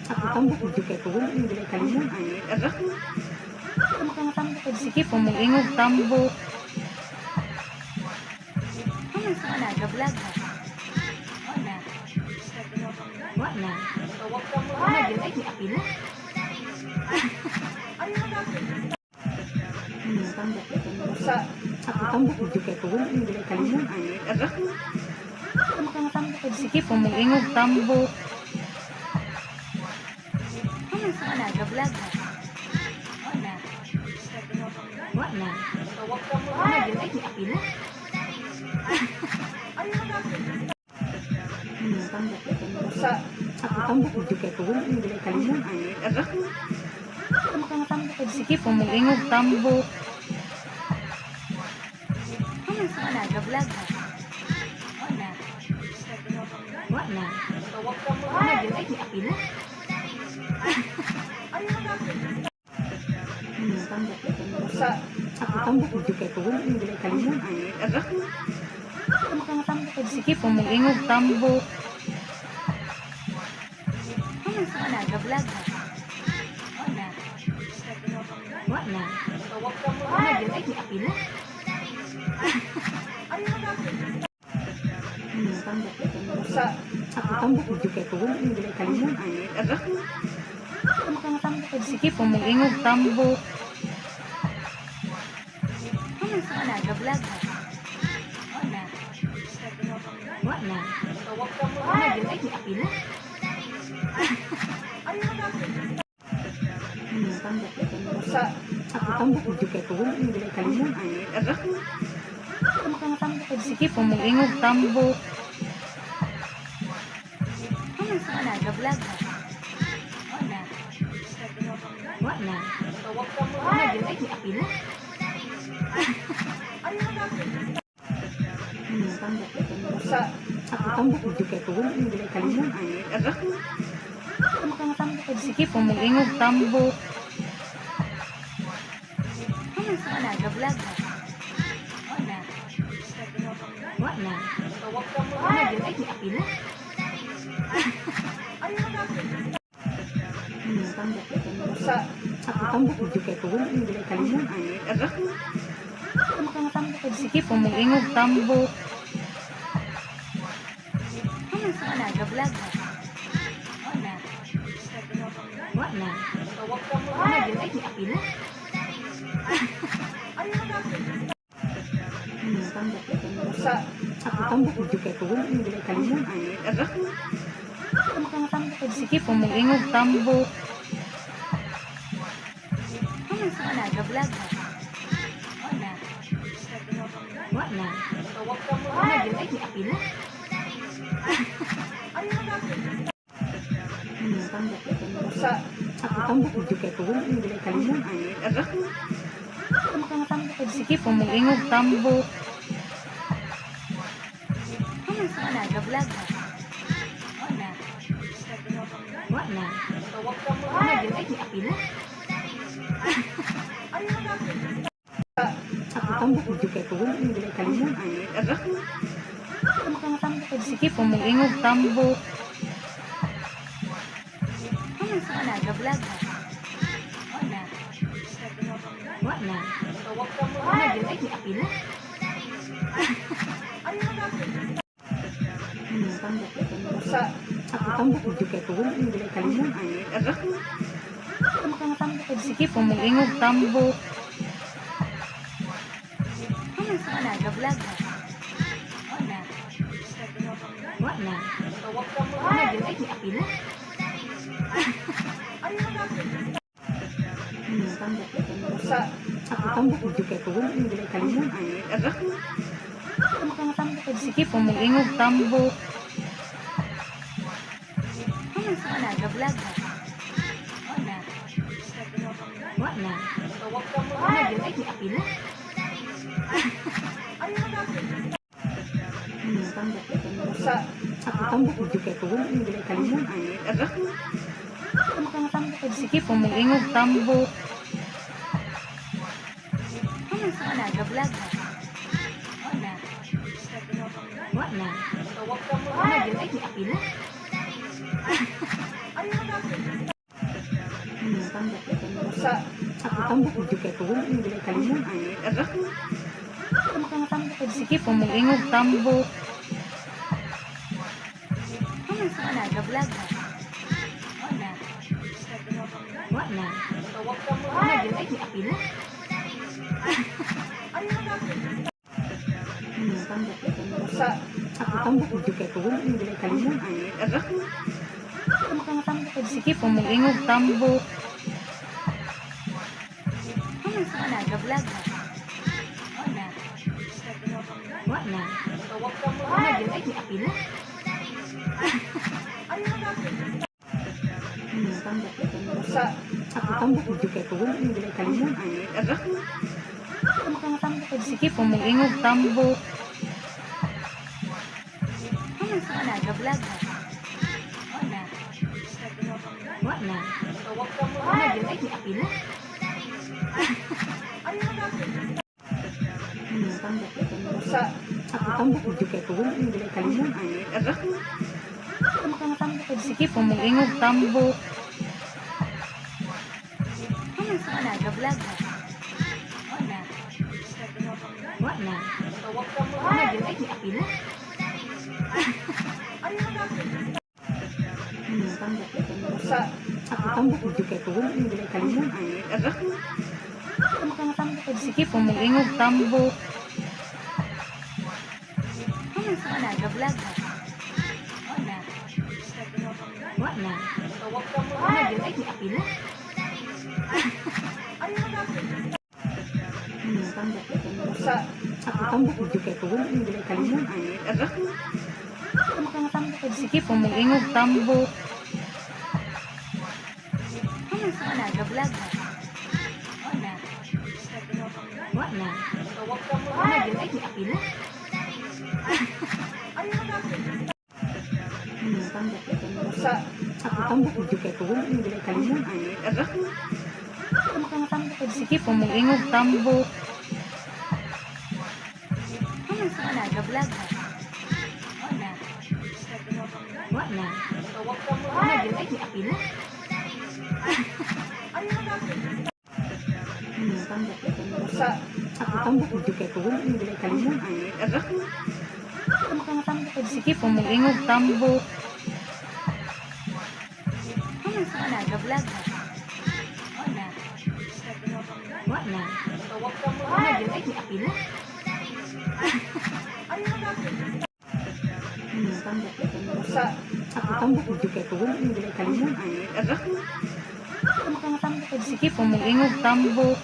Speaker 1: Ako tambak ito kaya ko wala yung bilay kalimo.
Speaker 2: Sige po, mag-ingog tambok. Ano sa nag-vlog na? Wala. Wala. Ano yun ay apil?
Speaker 1: Tambak ito. Ako tambak ito kaya ko wala yung bilay kalimo.
Speaker 2: Sige po, mag-ingog tambok. Ano sa nag-vlog na? Wala. Wala. Ano yun ay apil?
Speaker 1: Tambak ito. Ako tambak ito kaya ko wala yung bilay kalimo.
Speaker 2: Sige po, mag-ingog tambok. Ano sa nag-vlog na? Wala. Wala. Ano yun ay apil?
Speaker 1: Tambak ito. Ako tambak ito kaya ko wala yung bilay kalimo.
Speaker 2: Sige po, mag-ingog tambok. Ano sa nag-vlog na? Wala. Wala. Ano yun ay apil?
Speaker 1: Tambak ito. Ako tambak ito kaya ko wala yung bilay kalimo.
Speaker 2: Sige po, mag-ingog tambok. Ano sa nag-vlog na? Wala. Wala. Ano yun ay apil?
Speaker 1: Tambak ito. Ako tambak ito kaya ko wala yung bilay kalimo.
Speaker 2: Sige po, mag-ingog tambok. Ano sa nag-vlog na? Wala. Wala. Ano yun ay apil?
Speaker 1: Tambak ito. Ako tambak ito kaya ko wala yung bilay kalimo.
Speaker 2: Sige po, mag-ingog tambok. Ano sa nag-vlog na? Wala. Wala. Ano yun ay apil?
Speaker 1: Tambak ito. Ako tambak ito kaya ko wala yung bilay kalimo.
Speaker 2: Sige po, mag-ingog tambok. Ano sa nag-vlog na? Wala. Wala. Ano yun ay apil?
Speaker 1: Tambak ito. Ako tambak ito kaya ko wala yung bilay kalimo.
Speaker 2: Sige po, mag-ingog tambok. Ano sa nag-vlog na? Wala. Wala. Ano yun ay apil?
Speaker 1: Tambak ito. Ako tambak ito kaya ko wala yung bilay kalimo.
Speaker 2: Sige po, mag-ingog tambok. Ano sa nag-vlog na? Wala. Wala. Ano yun ay apil?
Speaker 1: Ako tambak ito kaya ko wala yung bilay kalimo.
Speaker 2: Sige po, mag-ingog tambok. Ano sa nag-vlog na? Wala. Wala. Ano yun ay apil?
Speaker 1: Tambak ito. Ako tambak ito kaya ko wala yung bilay kalimo.
Speaker 2: Sige po, mag-ingog tambok. Ano sa nag-vlog na?
Speaker 1: na.
Speaker 2: Wala din ay apila.
Speaker 1: Tambok. Ako tambok mo juga ko. Hindi nila kalimon.
Speaker 2: Sige, pumag-ingog tambok. Wala, ga-vlog na. Wala.
Speaker 1: Wala.
Speaker 2: Wala din ay apila.
Speaker 1: Tambok. Ako tambok mo juga ko. Hindi nila kalimon.
Speaker 2: Sige, pumag-ingog tambok. Wala, ga-vlog na. Wala.
Speaker 1: Wala.
Speaker 2: Wala din ay apila.
Speaker 1: Tambok. Ako tambok mo juga ko. Hindi nila kalimon.
Speaker 2: Sige, pumag-ingog tambok. Wala, ga-vlog na. Wala.
Speaker 1: Wala.
Speaker 2: Wala din ay apila.
Speaker 1: Tambok. Ako tambok mo juga ko. Hindi nila kalimon.
Speaker 2: Sige, pumag-ingog tambok. Wala, ga-vlog na. Wala.
Speaker 1: Wala.
Speaker 2: Wala din ay apila.
Speaker 1: Tambok. Ako tambok mo juga ko. Hindi nila kalimon.
Speaker 2: Sige, pumag-ingog tambok. Wala, ga-vlog na. Wala.
Speaker 1: Wala.
Speaker 2: Wala din ay apila.
Speaker 1: Tambok. Ako tambok mo juga ko. Hindi nila kalimon.
Speaker 2: Sige, pumag-ingog tambok. Wala, ga-vlog na. Wala.
Speaker 1: Wala.
Speaker 2: Wala din ay apila.
Speaker 1: Tambok. Ako tambok mo juga ko. Hindi nila kalimon.
Speaker 2: Sige, pumag-ingog tambok. Wala, ga-vlog na. Wala.
Speaker 1: Wala.
Speaker 2: Wala din ay apila.
Speaker 1: Tambok. Ako tambok mo juga ko. Hindi nila kalimon.
Speaker 2: Sige, pumag-ingog tambok. Wala, ga-vlog na. Wala.
Speaker 1: Wala.
Speaker 2: Wala din ay apila.
Speaker 1: Tambok. Ako tambok mo juga ko. Hindi nila kalimon.
Speaker 2: Sige, pumag-ingog tambok. Wala, ga-vlog na. Wala.
Speaker 1: Wala.
Speaker 2: Wala din ay apila.
Speaker 1: Tambok. Ako tambok mo juga ko. Hindi nila kalimon.
Speaker 2: Sige, pumag-ingog tambok. Wala, ga-vlog na. Wala.
Speaker 1: Wala.
Speaker 2: Wala din ay apila.
Speaker 1: Tambok. Ako tambok mo juga ko. Hindi nila kalimon.
Speaker 2: Sige, pumag-ingog tambok.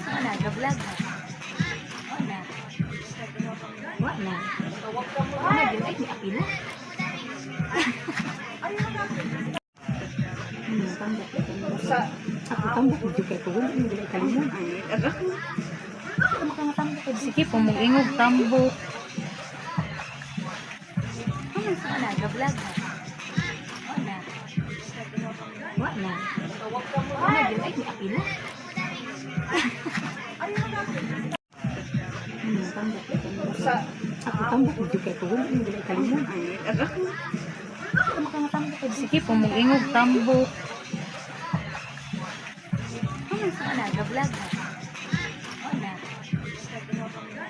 Speaker 2: Wala, ga-vlog na. Wala.
Speaker 1: Wala.
Speaker 2: Wala din ay apila.
Speaker 1: Tambok. Ako tambok mo juga ko. Hindi nila kalimon.
Speaker 2: Sige, pumag-ingog tambok. Wala, ga-vlog na. Wala.
Speaker 1: Wala.
Speaker 2: Wala din ay apila.
Speaker 1: Tambok. Ako tambok mo juga ko. Hindi nila kalimon.
Speaker 2: Sige, pumag-ingog tambok. Wala, ga-vlog na. Wala.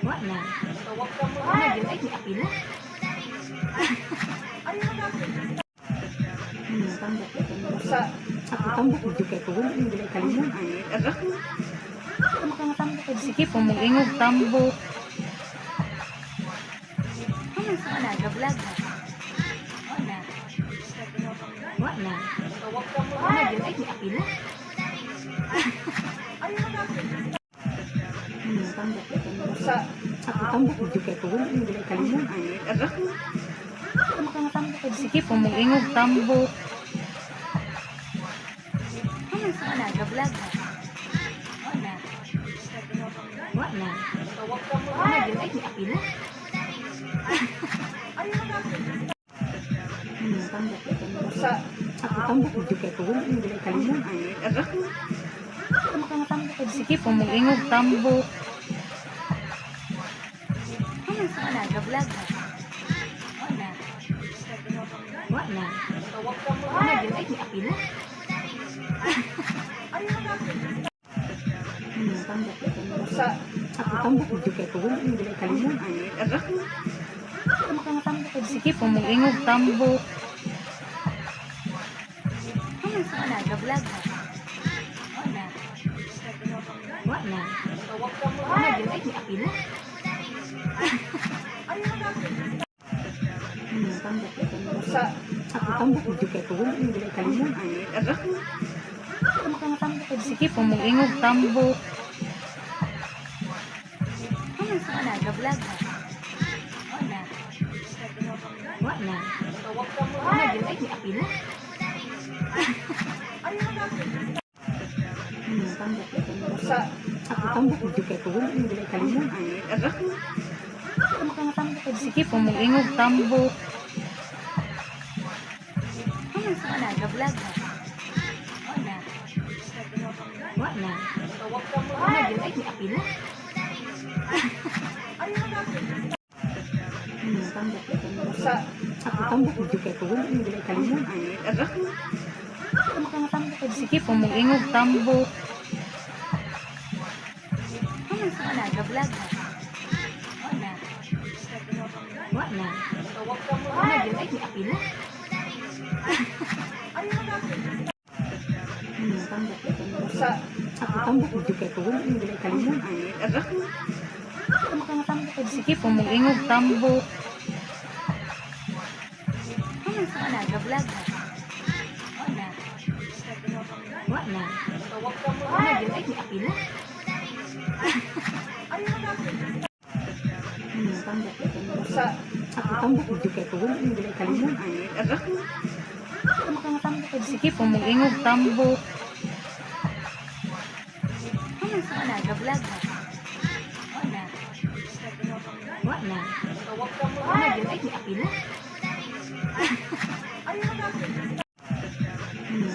Speaker 1: Wala.
Speaker 2: Wala din ay apila.
Speaker 1: Tambok. Ako tambok mo juga ko. Hindi nila kalimon.
Speaker 2: Sige, pumag-ingog tambok. nag-vlog na. Wala. Wala. Wala din ay apila.
Speaker 1: Tambak ito. Sa ako tambak juga ko wala yung gulay kalimon.
Speaker 2: Sige, pumungingog tambok. Wala, nag-vlog na. Wala. Wala. Wala din ay apila.
Speaker 1: Tambak ito. Sa ako tambak juga ko wala yung gulay kalimon.
Speaker 2: Sige, pumungingog tambok. Wala, nag-vlog na. Wala. Wala. Wala din ay apila.
Speaker 1: Tambak ito. Sa ako tambak juga ko wala yung gulay kalimon.
Speaker 2: Sige, pumungingog tambok. Wala, nag-vlog na. Wala. Wala. Wala din ay apila.
Speaker 1: Tambak ito. Sa ako tambak juga ko wala yung gulay kalimon.
Speaker 2: Sige, pumungingog tambok. Wala, nag-vlog na. Wala. Wala. Wala din ay apila.
Speaker 1: Tambak ito. Sa ako tambak juga ko wala yung gulay kalimon.
Speaker 2: Sige, pumungingog tambok. Wala, nag-vlog na. Wala. Wala. Wala din ay apila.
Speaker 1: Tambak ito. Sa ako tambak juga ko wala yung gulay kalimon.
Speaker 2: Sige, pumungingog tambok. Wala, nag-vlog na. Wala. Wala. Wala din ay apila.
Speaker 1: Tambak ito. Sa ako tambak juga ko wala yung gulay kalimon.
Speaker 2: Sige, pumungingog tambok. Wala, nag-vlog na. Wala. Wala. Wala din ay apila.
Speaker 1: Tambak ito. Sa ako tambak juga ko wala yung gulay kalimon.
Speaker 2: Sige, pumungingog tambok. Wala, nag-vlog na. Wala. Wala. Wala din ay apila.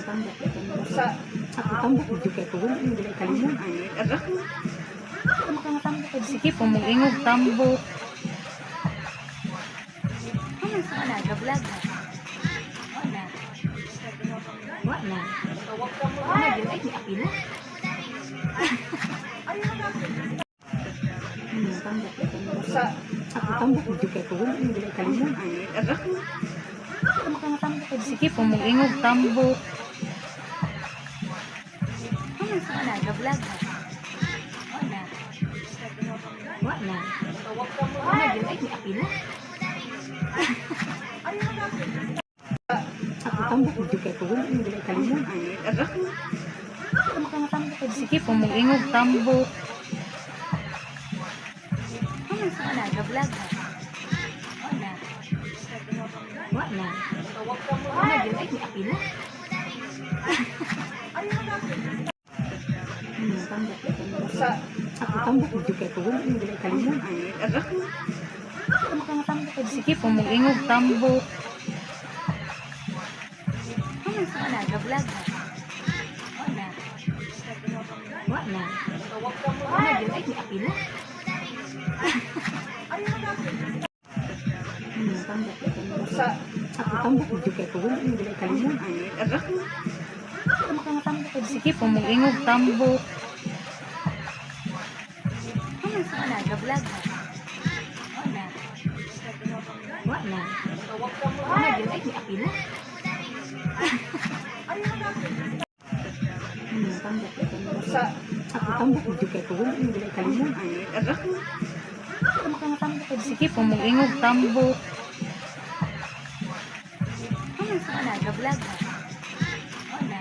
Speaker 1: Tambak ito. Sa ako tambak juga ko wala yung gulay kalimon.
Speaker 2: Sige, pumungingog tambok. Wala, nag-vlog na. Wala. Wala. Wala din ay apila.
Speaker 1: Tambak ito. Sa ako tambak juga ko wala yung gulay kalimon.
Speaker 2: Sige, pumungingog tambok. Wala, nag-vlog na. Wala. Wala. Wala din ay apila.
Speaker 1: Ako tambak juga ko wala yung gulay kalimon.
Speaker 2: Sige, pumungingog tambok. Wala, nag-vlog na. Wala. Wala. Wala din ay apila.
Speaker 1: Tambak ito. Sa ako tambak juga ko wala yung gulay kalimon.
Speaker 2: Sige, pumungingog tambok. Wala, nag-vlog na. Wala. Wala. Wala din ay apila.
Speaker 1: Tambak ito. Sa ako tambak juga ko wala yung gulay kalimon.
Speaker 2: Sige, pumungingog tambok. Wala, nag-vlog na. Wala. Wala. Wala din ay apila.
Speaker 1: Tambak ito. Sa ako tambak juga ko wala yung gulay kalimon.
Speaker 2: Sige, pumungingog tambok. Wala, ga-vlog na. Wala.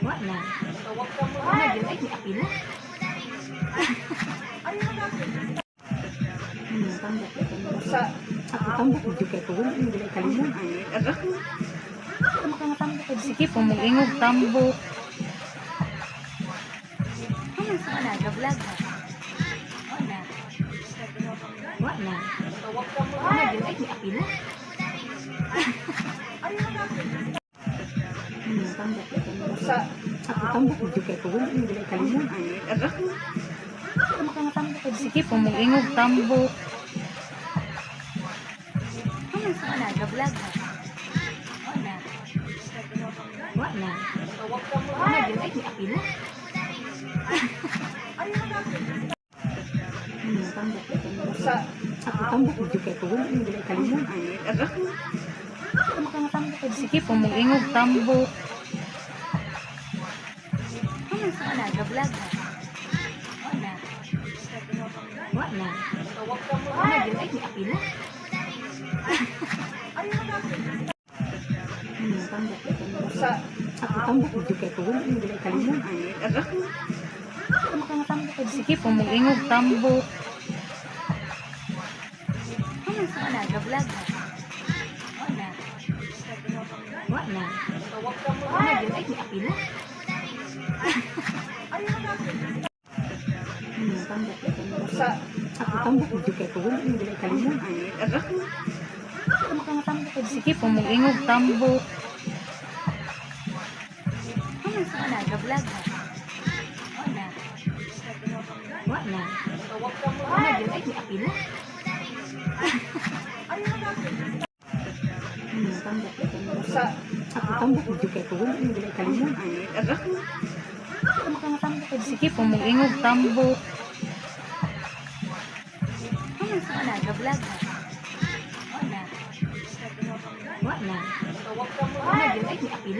Speaker 2: Wala. Wala, yun ay apil.
Speaker 1: Tambak mo juga ko. Hindi nila kalimon.
Speaker 2: Sige, pumugingog tambok. Wala, ga-vlog na. Wala. Wala. Wala, yun ay apil.
Speaker 1: Tambak mo juga ko. Hindi nila kalimon.
Speaker 2: Sige, pumugingog tambok. Wala, ga-vlog na. Wala. Wala. Wala, yun ay apil.
Speaker 1: Tambak mo juga ko. Hindi nila kalimon.
Speaker 2: Sige, pumugingog tambok. Wala, ga-vlog na. Wala. Wala. Wala, yun ay apil.
Speaker 1: Tambak mo juga ko. Hindi nila kalimon.
Speaker 2: Sige, pumugingog tambok. Wala, ga-vlog na. Wala. Wala. Wala, yun ay apil.
Speaker 1: Tambak mo juga ko. Hindi nila kalimon.
Speaker 2: Sige, pumugingog tambok. Wala, ga-vlog na. Wala. Wala. Wala, yun ay apil.
Speaker 1: Tambak mo juga ko. Hindi nila kalimon.
Speaker 2: Sige, pumugingog tambok. Wala, ga-vlog na. Wala. Wala. Wala, yun ay apil.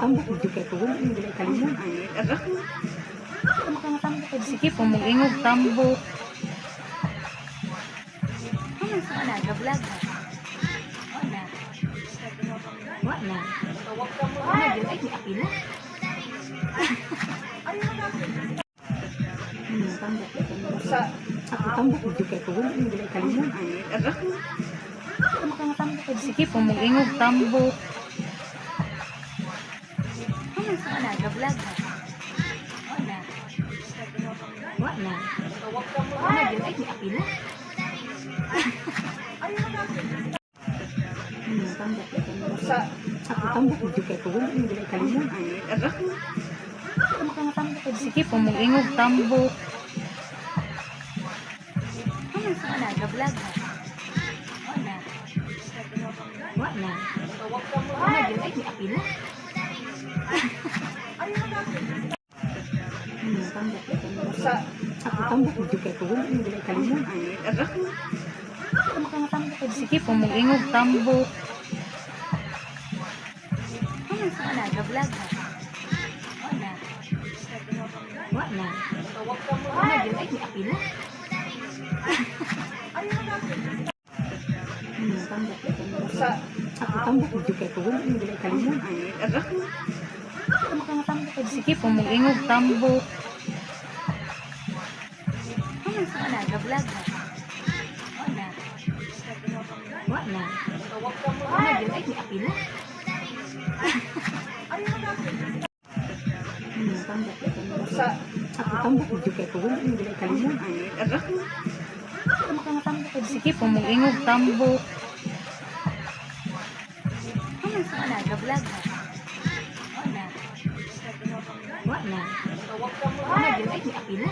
Speaker 1: Tambak mo juga ko. Hindi nila kalimon.
Speaker 2: Sige, pumugingog tambok. Wala, ga-vlog na. Wala. Wala. Wala, yun ay apil.
Speaker 1: Tambak mo juga ko. Hindi nila kalimon.
Speaker 2: Sige, pumugingog tambok. Wala, ga-vlog na. Wala. Wala. Wala, yun ay apil.
Speaker 1: Tambak mo juga ko. Hindi nila kalimon.
Speaker 2: Sige, pumugingog tambok. Wala, ga-vlog na. Wala. Wala. Wala, yun ay apil.
Speaker 1: Tambak mo juga ko. Hindi nila kalimon.
Speaker 2: Sige, pumugingog tambok. Wala, ga-vlog na. Wala. Wala. Wala, yun ay apil.
Speaker 1: Tambak mo juga ko. Hindi nila kalimon.
Speaker 2: Sige, pumugingog tambok. Wala, ga-vlog na. Wala. Wala. Wala, yun ay apil.
Speaker 1: Tambak mo juga ko. Hindi nila kalimon.
Speaker 2: Sige, pumugingog tambok. Wala, ga-vlog na. Wala. Wala. Wala, yun ay apil.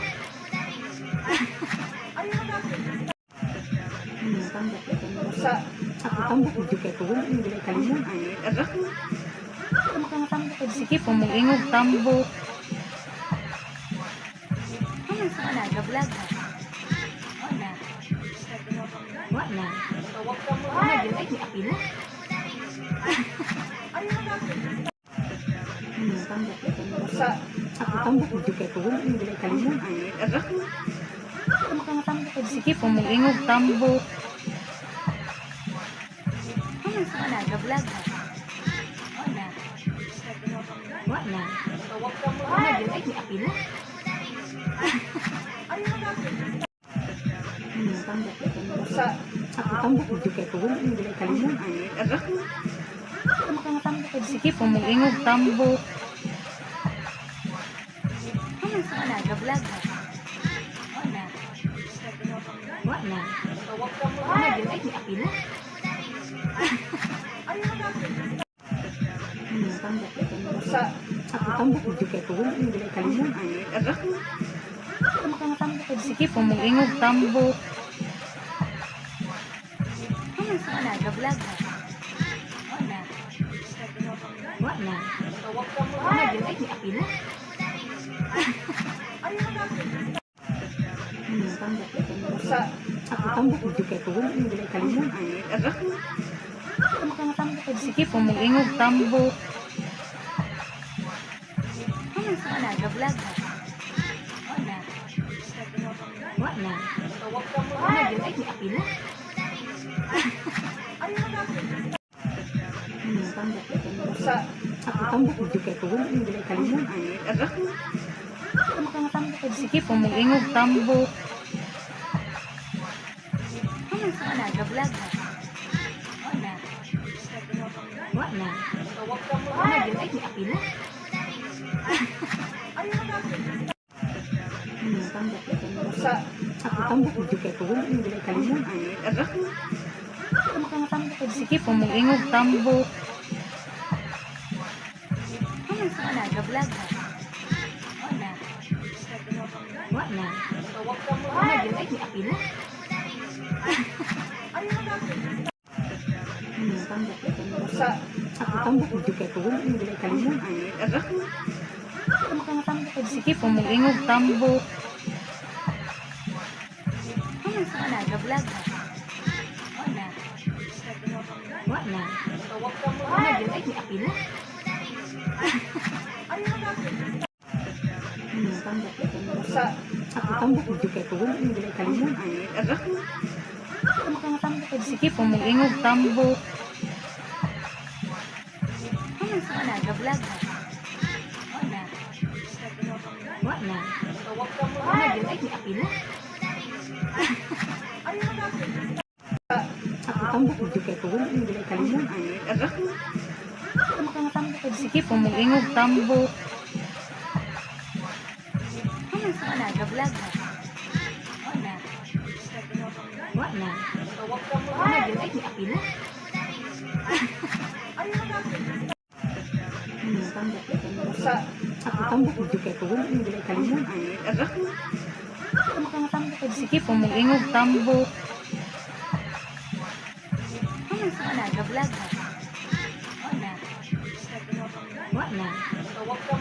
Speaker 1: Tambak mo juga ko. Hindi nila kalimon.
Speaker 2: Sige, pumugingog tambok. Wala, ga-vlog na. Wala. Wala. Wala, yun ay apil.
Speaker 1: Tambak mo juga ko. Hindi nila kalimon.
Speaker 2: Sige po, mag-ingog tambok. Wala, ga-vlog na. Wala. Wala. Wala, yun ay apila.
Speaker 1: Tambok juga ko wala yung gulay kalimon.
Speaker 2: Sige po, mag-ingog tambok. Wala, ga-vlog na. Wala. Wala. Wala, yun ay apila.
Speaker 1: Tambok juga ko wala yung gulay kalimon.
Speaker 2: Sige po, mag-ingog tambok. Wala, ga-vlog na. Wala. Wala. Wala, yun ay apila.
Speaker 1: Tambok juga ko wala yung gulay kalimon.
Speaker 2: Sige po, mag-ingog tambok. Wala, ga-vlog na. Wala. Wala. Wala, yun ay apila.
Speaker 1: Tambok juga ko wala yung gulay kalimon.
Speaker 2: Sige po, mag-ingog tambok. Wala, ga-vlog na. Wala. Wala. Wala, yun ay apila.
Speaker 1: Tambok juga ko wala yung gulay kalimon.
Speaker 2: Sige po, mag-ingog tambok. Wala, ga-vlog na. Wala. Wala. Wala, yun ay apila.
Speaker 1: Tambok juga ko wala yung gulay kalimon.
Speaker 2: Sige po, mag-ingog tambok. Wala, ga-vlog na. Wala. Wala. Wala, yun ay apila.
Speaker 1: Tambok juga ko wala yung gulay kalimon.
Speaker 2: Sige po, mag-ingog tambok. Wala, ga-vlog na. Wala. Wala. Wala, yun ay apila.
Speaker 1: Tambok juga ko wala yung gulay kalimon.
Speaker 2: Sige po, mag-ingog tambok. Wala, ga-vlog na. Wala. Wala. Wala, yun ay apila.
Speaker 1: Tambok juga ko wala yung gulay kalimon.
Speaker 2: Sige po, mag-ingog tambok. Wala, ga-vlog na. Wala. Wala.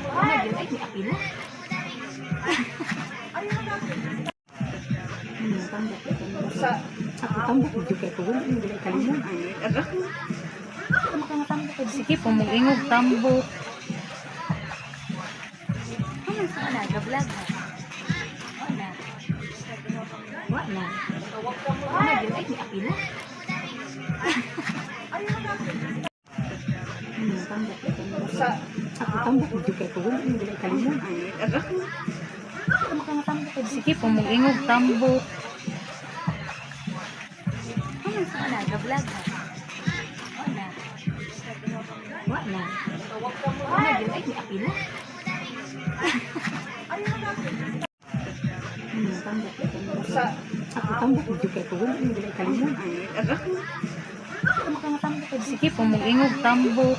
Speaker 2: Wala, yun ay apila.
Speaker 1: Tambok juga ko wala yung gulay kalimon.
Speaker 2: Sige po, mag-ingog tambok. Wala, ga-vlog na. Wala. Wala. Wala, yun ay apila.
Speaker 1: Tambok juga ko wala yung gulay kalimon.
Speaker 2: Sige po, mag-ingog tambok. Wala, ga-vlog na. Wala. Wala. Wala, yun ay apila.
Speaker 1: Tambok juga ko wala yung gulay kalimon.
Speaker 2: Sige po, mag-ingog tambok.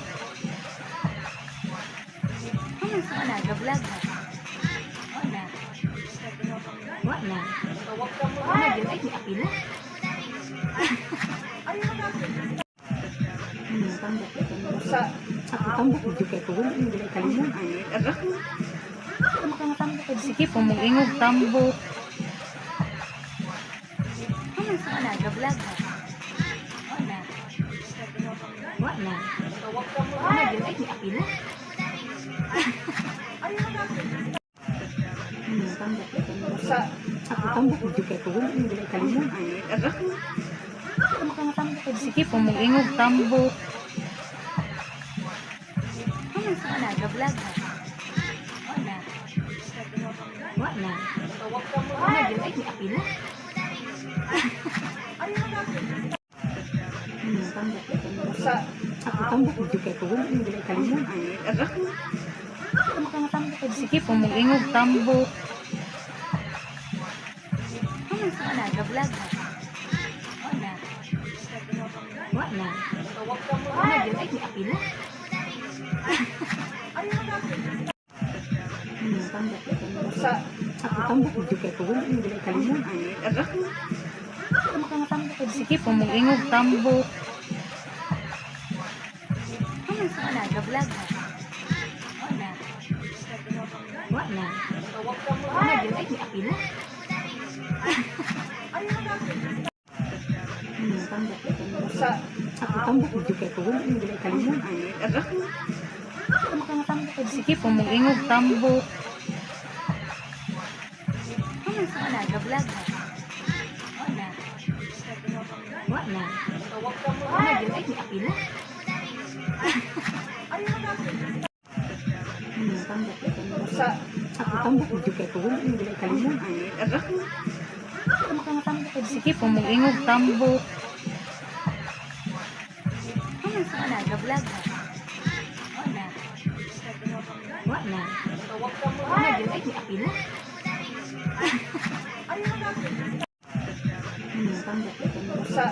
Speaker 2: Wala, ga-vlog na. Wala. Wala. Wala, yun ay apila.
Speaker 1: Tambok juga ko wala yung gulay kalimon.
Speaker 2: Sige po, mag-ingog tambok. Wala, ga-vlog na. Wala. Wala. Wala, yun ay apila.
Speaker 1: Ako tambok juga ko wala nang kalimon.
Speaker 2: Sige po, mag-ingog tambok. Wala, ga-vlog na. Wala. Wala. Wala, yun ay apila.
Speaker 1: Tambok ko. Ako tambok juga ko wala nang kalimon.
Speaker 2: Sige po, mag-ingog tambok. Wala, ga-vlog na. Wala. Wala. Wala, yun ay apila.
Speaker 1: Tambok ko. Ako tambok juga ko wala nang kalimon.
Speaker 2: Sige po, mag-ingog tambok. Wala, ga-vlog na. Wala. Wala. Wala, yun ay apila.
Speaker 1: Tambok ko. Ako tambok juga ko wala nang kalimon.
Speaker 2: Sige po, mag-ingog tambok. Wala, ga-vlog na. Wala. Wala. Wala, yun ay apila.
Speaker 1: Tambok ko. Ako tambok juga ko wala nang kalimon.
Speaker 2: Sige po, mag-ingog tambok. Wala, ga-vlog na. Wala. Wala. Wala, yun ay apila.
Speaker 1: Tambok ko.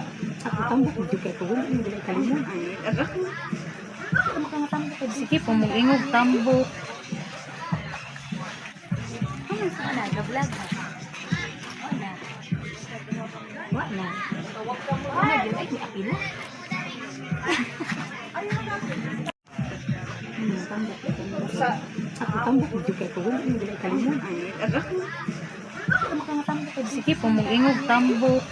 Speaker 1: Ako tambok juga ko wala nang kalimon.
Speaker 2: Sige po, mag-ingog tambok. Wala, ga-vlog na. Wala. Wala. Wala, yun ay apila.
Speaker 1: Tambok ko. Ako tambok juga ko wala nang kalimon.
Speaker 2: Sige po, mag-ingog tambok.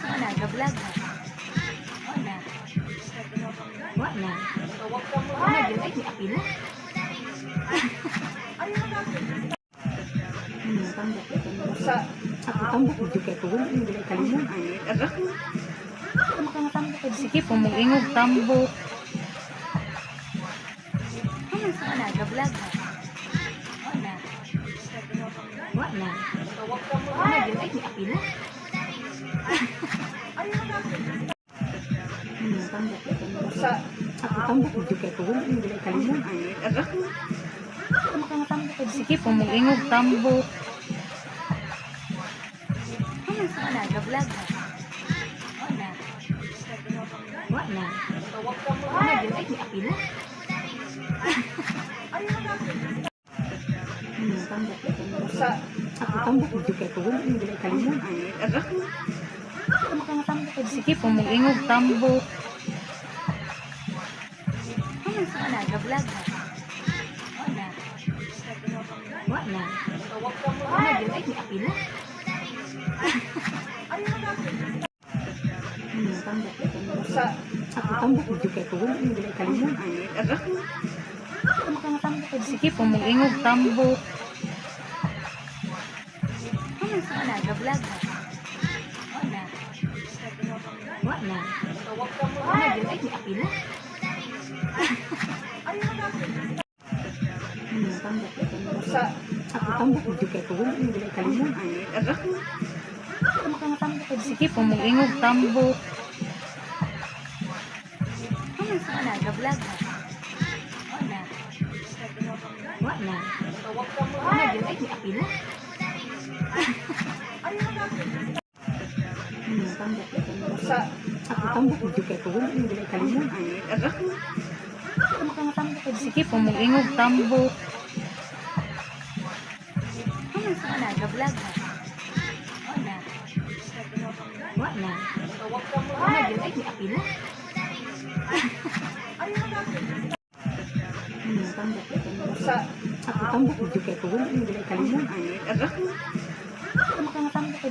Speaker 2: Wala, ga-vlog na. Wala. Wala. Wala, yun ay apila.
Speaker 1: Tambok ko. Ako tambok juga ko wala nang kalimon.
Speaker 2: Sige po, mag-ingog tambok. Wala, ga-vlog na. Wala. Wala. Wala, yun ay apila.
Speaker 1: Tambok ko. Ako tambok juga ko wala nang kalimon.
Speaker 2: Sige po, mag-ingog tambok. Wala, ga-vlog na. Wala. Wala. Wala, yun ay apila.
Speaker 1: Tambok ko. Ako tambok juga ko wala nang kalimon.
Speaker 2: Sige po, mag-ingog tambok. Wala, ga-vlog na. Wala. Wala. Wala, yun ay apila.
Speaker 1: Tambok ko. Ako tambok juga ko wala nang kalimon.
Speaker 2: Sige po, mag-ingog tambok. Wala, ga-vlog na. Wala. Wala. Wala, yun ay apila.
Speaker 1: Tambok ko. Ako tambok juga ko wala nang kalimon.
Speaker 2: Sige po, mag-ingog tambok. Wala, ga-vlog na. Wala. Wala. Wala, yun ay apila.
Speaker 1: Tambok ko. Ako tambok juga ko wala nang kalimon.
Speaker 2: Sige po, mag-ingog tambok. Wala, ga-vlog na. Wala. Wala. Wala, yun ay apila.
Speaker 1: Tambok ko. Ako tambok juga ko wala nang kalimon.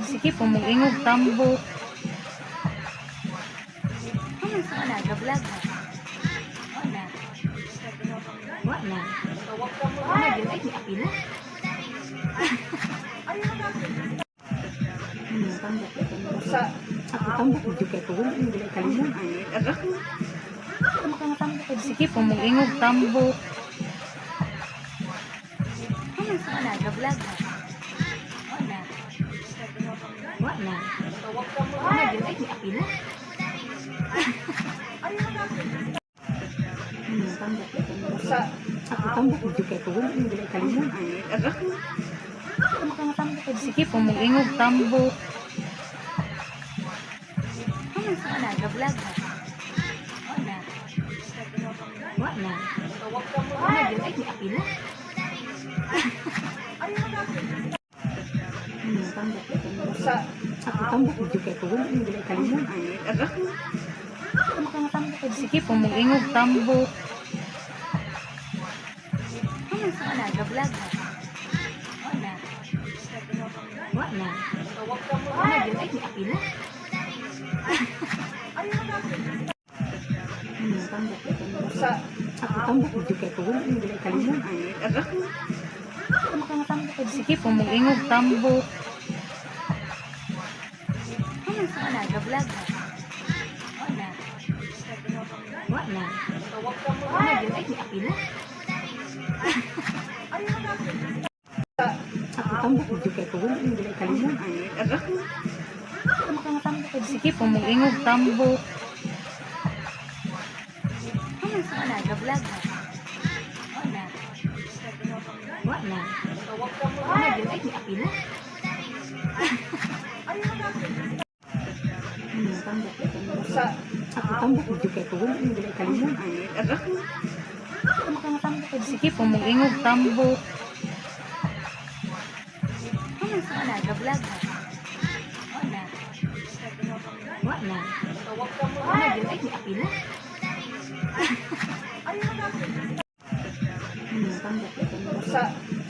Speaker 2: Sige po, mag-ingog tambok. Wala, ga-vlog na. Wala. Wala. Wala, yun ay apila.
Speaker 1: Tambak ito. Sa ako tambak mo juga ko wala mo gila kalimon.
Speaker 2: Sige po, mag-ingog tambo. Wala, ga-vlog na. Wala. Wala. Wala, yun ay apila.
Speaker 1: Tambak ito. Sa ako tambak mo juga ko wala mo gila kalimon.
Speaker 2: Sige po, mag-ingog tambo. Wala, ga-vlog na. Wala. Wala. Wala, yun ay apila.
Speaker 1: Tambak ito. Sa ako tambak mo juga ko wala mo gila kalimon.
Speaker 2: Sige po, mag-ingog tambo. Wala, ga-vlog na. Wala. Wala. Wala, yun ay apila.
Speaker 1: Tambak ito. Sa ako tambak mo juga ko wala mo gila kalimon.
Speaker 2: Sige po, mag-ingog tambo. Wala, ga-vlog na. Wala. Wala. Wala, yun ay apila.
Speaker 1: Ako tambak mo juga ko wala mo gila kalimon.
Speaker 2: Sige po, mag-ingog tambo. Wala, ga-vlog na. Wala. Wala. Wala, yun ay apila.
Speaker 1: Tambak ito. Sa ako tambak mo juga ko wala mo gila kalimon.
Speaker 2: Sige po, mag-ingog tambo. Wala, ga-vlog na. Wala. Wala. Wala, yun ay apila.
Speaker 1: Tambak ito. Sa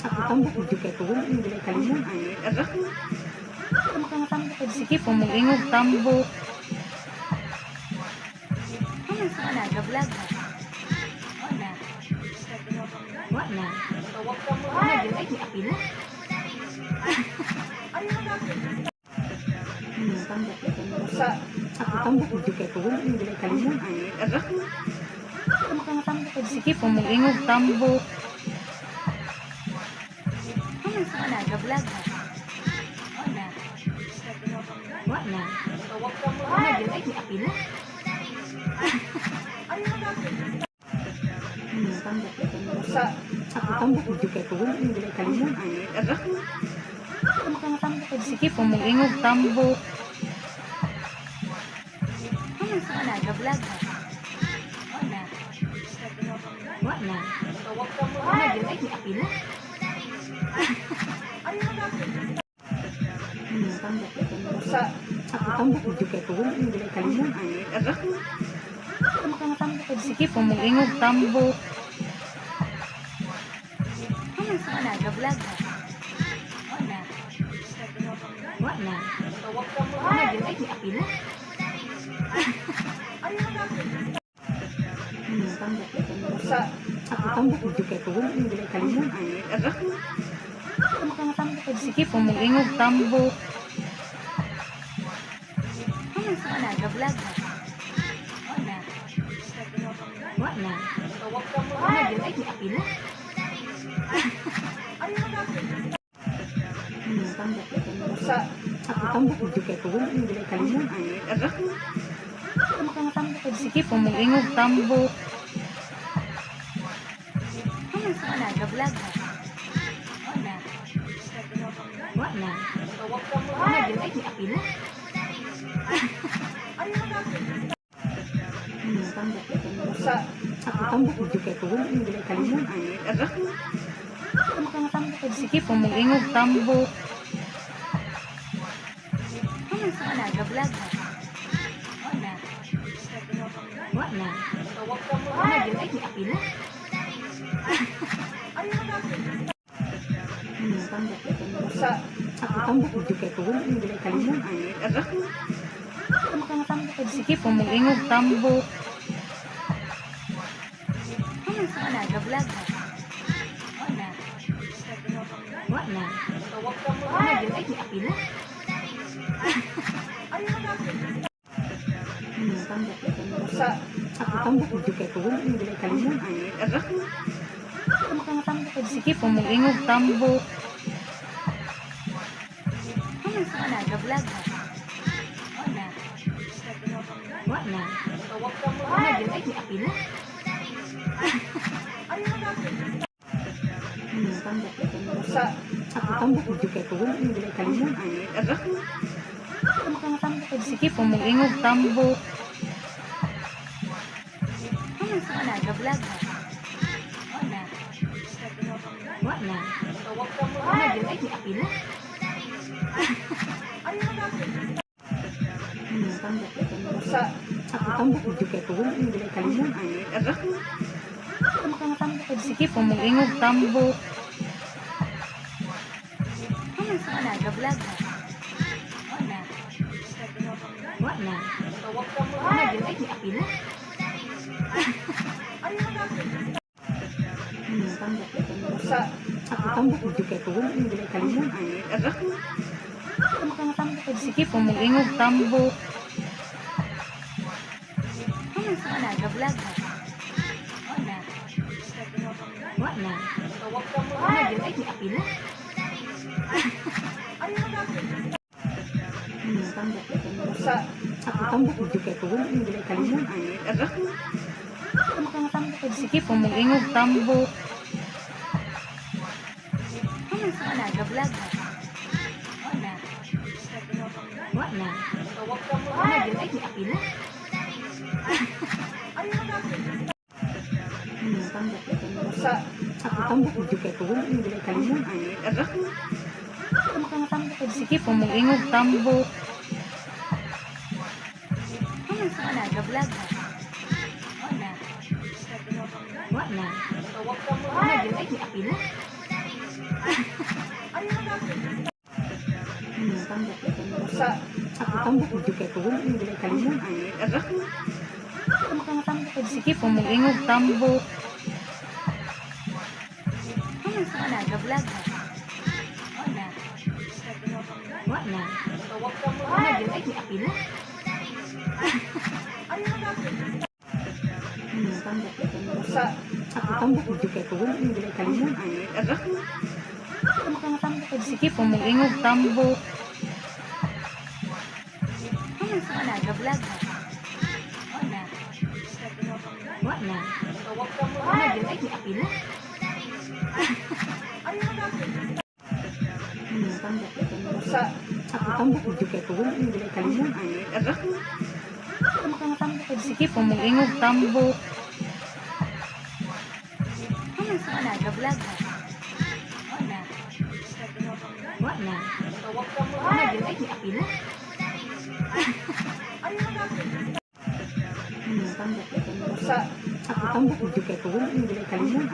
Speaker 1: ako tambak mo juga ko wala mo gila kalimon.
Speaker 2: Sige po, mag-ingog tambo. Wala, ga-vlog na. Wala. Wala. Wala, yun ay apila.
Speaker 1: Tambak ito. Sa ako tambak mo juga ko wala mo gila kalimon.
Speaker 2: Sige po, mag-ingog tambo. Wala, ga-vlog na. Wala. Wala. Wala, yun ay apila.
Speaker 1: Tambak ito. Sa ako tambak mo juga ko wala mo gila kalimon.
Speaker 2: Sige po, mag-ingog tambo. Wala, ga-vlog na. Wala. Wala. Wala, yun ay apila.
Speaker 1: Tambak ito. Sa ako tambak mo juga ko wala mo gila kalimon.
Speaker 2: Sige po, mag-ingog tambo. Wala, ga-vlog na. Wala. Wala. Wala, yun ay apila.
Speaker 1: Tambak ito. Sa ako tambak mo juga ko wala mo gila kalimon.
Speaker 2: Sige po, mag-ingog tambo. Wala, ga-vlog na. Wala. Wala. Wala, yun ay apila.
Speaker 1: Tambak ito. Sa ako tambak mo juga ko wala mo gila kalimon.
Speaker 2: Sige po, mag-ingog tambo. Wala, ga-vlog na. Wala. Wala. Wala, yun ay apila.
Speaker 1: Tambak ito. Sa ako tambak mo juga ko wala mo gila kalimon.
Speaker 2: Sige po, mag-ingog tambo. Wala, ga-vlog na. Wala. Wala. Wala, yun ay apila.
Speaker 1: Tambak ito. Sa ako tambak mo juga ko wala mo gila kalimon.
Speaker 2: Sige po, mag-ingog tambo. Wala, ga-vlog na. Wala. Wala. Ay, may apila.
Speaker 1: Tambak. Ako tambak juga ko wala yung gulay kalimon.
Speaker 2: Sige, pumulingog tambok. Wala, nag-vlog ha. Wala. Wala. Wala, yun ay may apila.
Speaker 1: Tambak. Ako tambak juga ko wala yung gulay kalimon.
Speaker 2: Sige, pumulingog tambok. Wala, nag-vlog ha. Wala. Wala. Wala, yun ay may apila.
Speaker 1: Tambak. Ako tambak juga ko wala yung gulay kalimon.
Speaker 2: Sige, pumulingog tambok. Wala, nag-vlog ha. Wala. Wala. Wala, yun ay may apila.
Speaker 1: Tambak. Ako tambak juga ko wala yung gulay kalimon.
Speaker 2: Sige, pumulingog tambok. Wala, nag-vlog ha. Wala. Wala. Wala, yun ay may apila.
Speaker 1: Tambak. Ako tambak juga ko wala yung gulay kalimon.
Speaker 2: Sige, pumulingog tambok. Wala, nag-vlog ha. Wala. Wala. Wala, yun ay may apila.
Speaker 1: Tambak. Ako tambak juga ko wala yung gulay kalimon.
Speaker 2: Sige, pumulingog tambok. Wala, nag-vlog ha. Wala. Wala. Wala, yun ay may apila.
Speaker 1: Tambak. Ako tambak juga ko wala yung gulay kalimon.
Speaker 2: Sige, pumulingog tambok. Wala, nag-vlog ha. Wala. Wala. Wala, yun ay may apila.
Speaker 1: Tambak. Ako tambak juga ko wala yung gulay kalimon.
Speaker 2: Sige, pumulingog tambok. Wala, nag-vlog ha. Wala. Wala. Wala, yun ay may apila.
Speaker 1: Tambak. Ako tambak juga ko wala yung gulay kalimon.
Speaker 2: Sige, pumulingog tambok. Wala, nag-vlog ha. Wala. Wala. Wala, yun ay may apila.
Speaker 1: Tambak. Ako tambak juga ko wala yung gulay kalimon.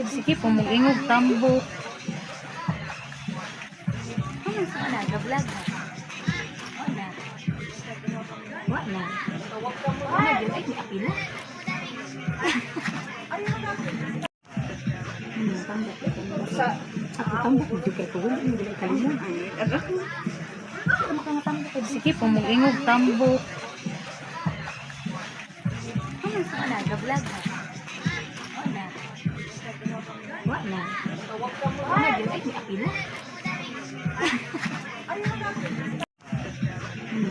Speaker 2: Sige, pumulingog tambok. Wala, nag-vlog ha. Wala. Wala. Wala, yun ay may apila.
Speaker 1: Tambak. Ako tambak juga ko wala yung gulay kalimon.
Speaker 2: Sige, pumulingog tambok. Wala, nag-vlog ha. Wala. Wala. Wala, yun ay may apila.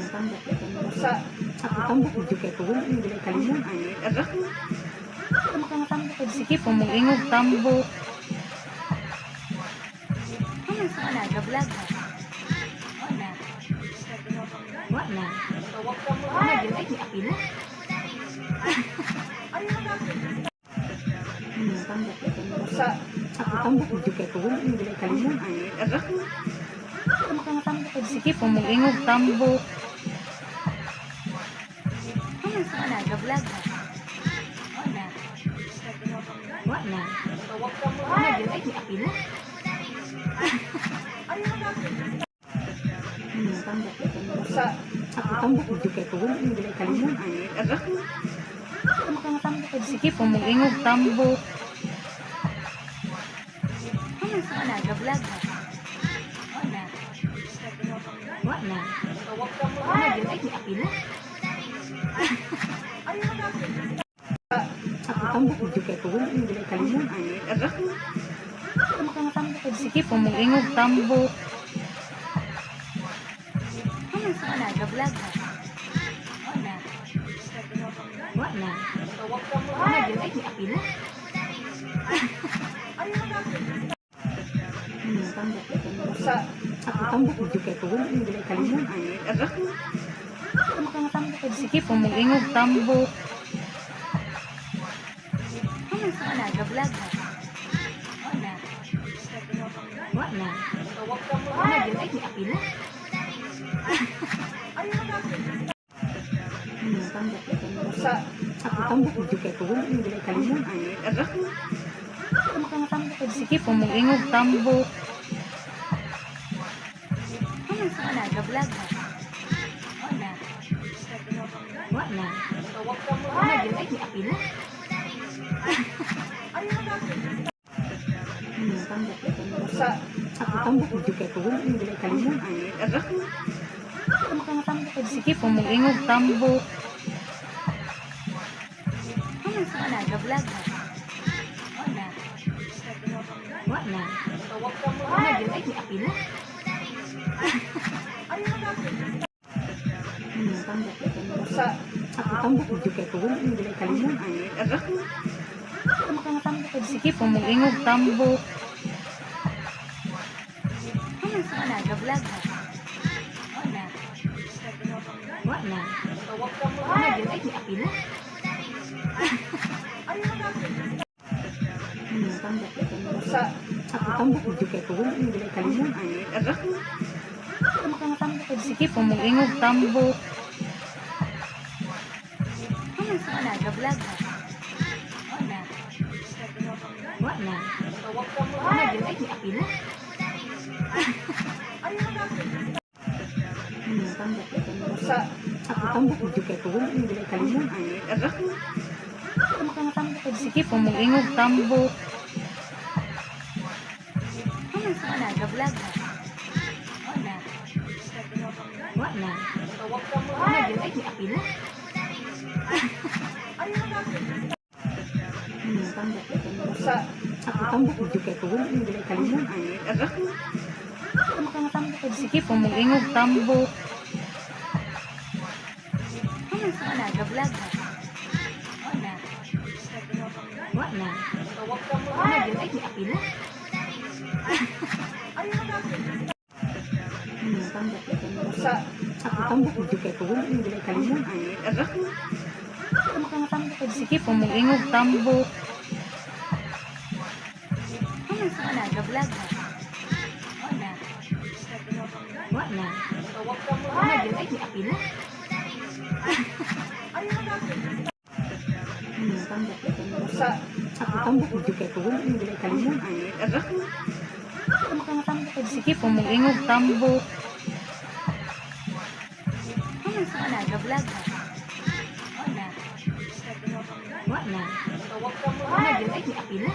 Speaker 1: Tambak. Ako tambak juga ko wala yung gulay kalimon.
Speaker 2: Sige, pumulingog tambok. Wala, nag-vlog ha. Wala. Wala. Wala, yun ay may apila.
Speaker 1: Tambak. Ako tambak juga ko wala yung gulay kalimon.
Speaker 2: Sige, pumulingog tambok. Wala, nag-vlog ha. Wala. Wala. Wala, yun ay may apila.
Speaker 1: Tambak. Ako tambak juga ko wala yung gulay kalimon.
Speaker 2: Sige, pumulingog tambok. Wala, nag-vlog ha. ay may apila.
Speaker 1: Ako tambok mo juga ko wala yung bilay kalimon.
Speaker 2: Ano ka nga tambok ko? Sige po, mag-ingog tambok. Ano sa ka nag-vlog ha? Wala. Wala. Wala yun ay may apila.
Speaker 1: Tambok ko tambok. Ako tambok mo juga ko wala yung bilay kalimon.
Speaker 2: Ano ka nga tambok ko? Sige po, mag-ingog tambok. Ano sa ka nag-vlog ha? Wala. Wala. Wala yun ay may apila.
Speaker 1: Tambok ko tambok. Ako tambok mo juga ko wala yung bilay kalimon.
Speaker 2: Ano ka nga tambok ko? Sige po, mag-ingog tambok. Ano sa ka nag-vlog ha? Wala. Wala. Wala yun ay may apila.
Speaker 1: Tambok ko tambok. Ako tambok mo juga ko wala yung bilay kalimon.
Speaker 2: Ano ka nga tambok ko? Sige po, mag-ingog tambok. Ano sa ka nag-vlog ha? Wala. Wala. Wala yun ay may apila.
Speaker 1: Tambok ko tambok. Ako tambok mo juga ko wala yung bilay kalimon.
Speaker 2: Ano ka nga tambok ko? Sige po, mag-ingog tambok. Ano sa ka nag-vlog ha? Wala. Wala. Wala yun ay may apila.
Speaker 1: Tambok ko tambok. Ako tambok mo juga ko wala yung bilay kalimon.
Speaker 2: Ano ka nga tambok ko? Sige po, mag-ingog tambok. Ano sa ka nag-vlog ha? Wala. Wala. Wala yun ay may apila.
Speaker 1: Tambok ko tambok. Ako tambok mo juga ko wala yung bilay kalimon.
Speaker 2: Ano ka nga tambok ko? Sige po, mag-ingog tambok. Ano sa ka nag-vlog ha? Wala. Wala. Wala yun ay may apila.
Speaker 1: Tambok ko tambok. Ako tambok mo juga ko wala yung bilay kalimon.
Speaker 2: Ano ka nga tambok ko? Sige po, mag-ingog tambok. Ano sa ka nag-vlog ha? Wala. Wala. Wala yun ay may apila.
Speaker 1: Tambok ko tambok. Ako tambok mo juga ko wala yung bilay kalimon.
Speaker 2: Ano ka nga tambok ko? Sige po, mag-ingog tambok. Ano sa ka nag-vlog ha? Wala. Wala. Wala yun ay may apila.
Speaker 1: Tambok ko tambok. Ako tambok mo juga ko wala yung bilay kalimon.
Speaker 2: Ano ka nga tambok ko? Sige po, mag-ingog tambok. Ano sa ka nag-vlog ha? Wala. Wala. Wala yun ay may apila.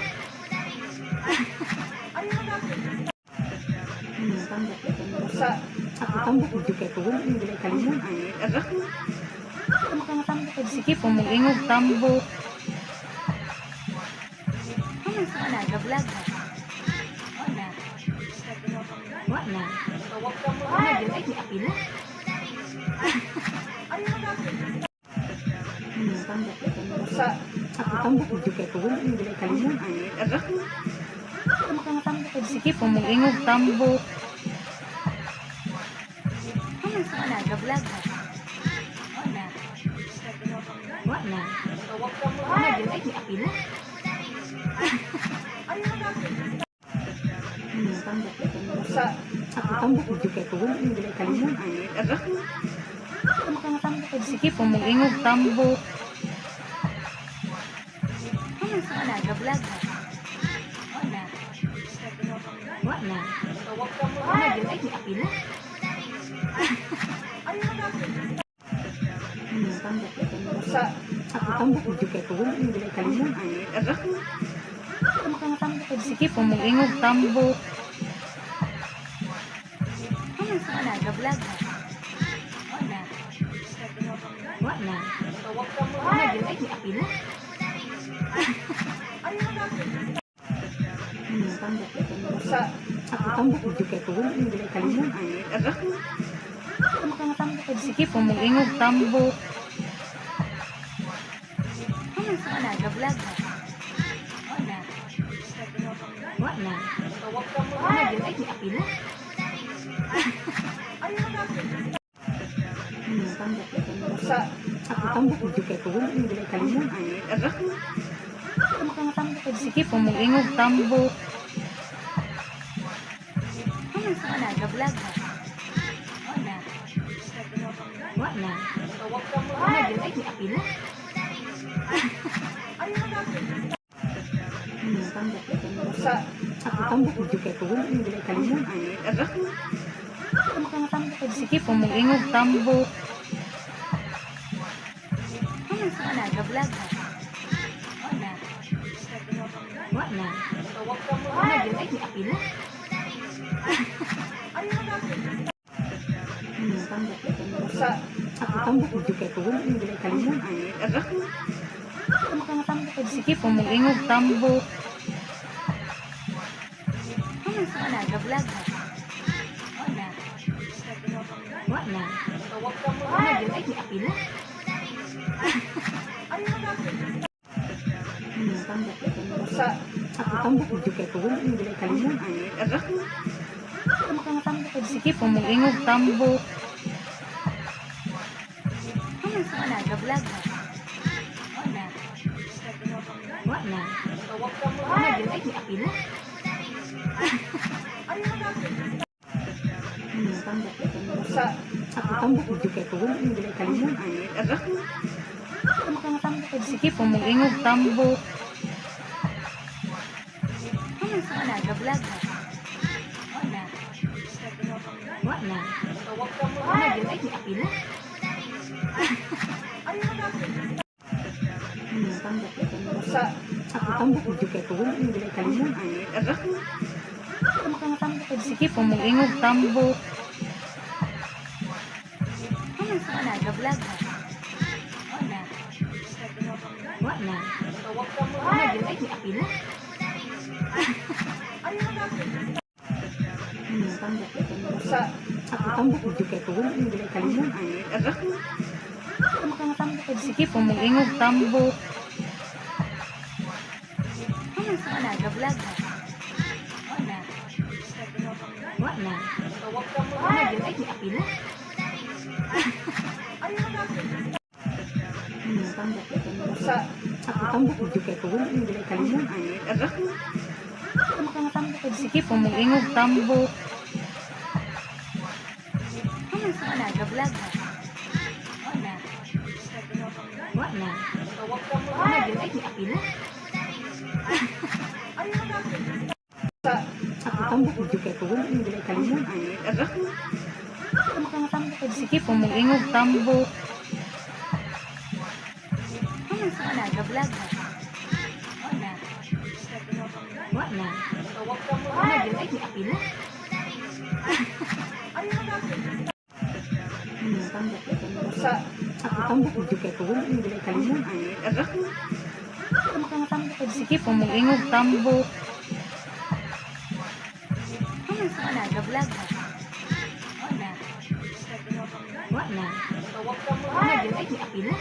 Speaker 1: Tambok ko tambok. Ako tambok mo juga ko wala yung bilay kalimon.
Speaker 2: Ano ka nga tambok ko? Sige po, mag-ingog tambok. Ano sa ka nag-vlog ha? Wala. Wala. Wala yun ay may apila.
Speaker 1: Tambok ko tambok. Ako tambok mo juga ko wala yung bilay kalimon.
Speaker 2: Ano ka nga tambok ko? Sige po, mag-ingog tambok. Ano sa ka nag-vlog ha? Wala. Wala. Wala yun ay may apila.
Speaker 1: Tambok ko tambok. Ako tambok mo juga ko wala yung bilay kalimon.
Speaker 2: Ano ka nga tambok ko? Sige po, mag-ingog tambok. Ano sa ka nag-vlog ha? Wala. Wala. Wala yun ay may apila.
Speaker 1: Tambok ko tambok. Ako tambok mo juga ko wala yung bilay kalimon.
Speaker 2: Ano ka nga tambok ko? Sige po, mag-ingog tambok. Ano sa ka nag-vlog ha? Wala. Ano yun? Ay, apila.
Speaker 1: Tambak ito. Ako tambak ito kaya ko hindi nila kalimon.
Speaker 2: Sige po, mag-ingog tambok. Ano, nag-vlog na. Wala. Wala. Ano yun? Ay, apila.
Speaker 1: Tambak ito. Ako tambak ito kaya ko hindi nila kalimon.
Speaker 2: Sige po, mag-ingog tambok. Ano, nag-vlog na. Wala. Wala. Ano yun? Ay, apila.
Speaker 1: Tambak ito. Ako tambak ito kaya ko hindi nila kalimon.
Speaker 2: Sige po, mag-ingog tambok. Ano, nag-vlog na. Wala. Wala. Ano yun? Ay, apila.
Speaker 1: Tambak ito. Ako tambak ito kaya ko hindi nila kalimon.
Speaker 2: Sige po, mag-ingog tambok. Ano, nag-vlog na. Wala. Wala. Ano yun? Ay, apila.
Speaker 1: Tambak ito. Ako tambak ito kaya ko hindi nila kalimon.
Speaker 2: Sige po, mag-ingog tambok. Ano, nag-vlog na. Wala. Wala. Ano yun? Ay, apila.
Speaker 1: Tambak ito. Ako tambak ito kaya ko hindi nila kalimon.
Speaker 2: Sige po, mag-ingog tambok. Ano, nag-vlog na. Wala. Wala. Ano yun? Ay, apila.
Speaker 1: Tambak ito. Ako tambak ito kaya ko hindi nila kalimon.
Speaker 2: Sige po, mag-ingog tambok. Ano, nag-vlog na. Wala. Wala. Ano yun? Ay, apila.
Speaker 1: Tambak ito. Ako tambak ito kaya ko hindi nila kalimon.
Speaker 2: Sige po, mag-ingog tambok. Ano, nag-vlog na. Wala. Wala. Ano yun? Ay, apila.
Speaker 1: Tambak ito. Ako tambak ito kaya ko hindi nila kalimon.
Speaker 2: Sige po, mag-ingog tambok. Ano, nag-vlog na. Wala. Wala. Ano yun? Ay, apila.
Speaker 1: Ako tambak ito kaya ko hindi nila kalimon.
Speaker 2: Sige po, mag-ingog tambok. Ano, nag-vlog na. Wala. Wala. Ano yun? Ay, apila.
Speaker 1: Tambak ito. Ako tambak ito kaya ko hindi nila kalimon.
Speaker 2: Sige po, mag-ingog tambok. Ano, nag-vlog na. Wala. Wala. Ano yun? Ay, apila.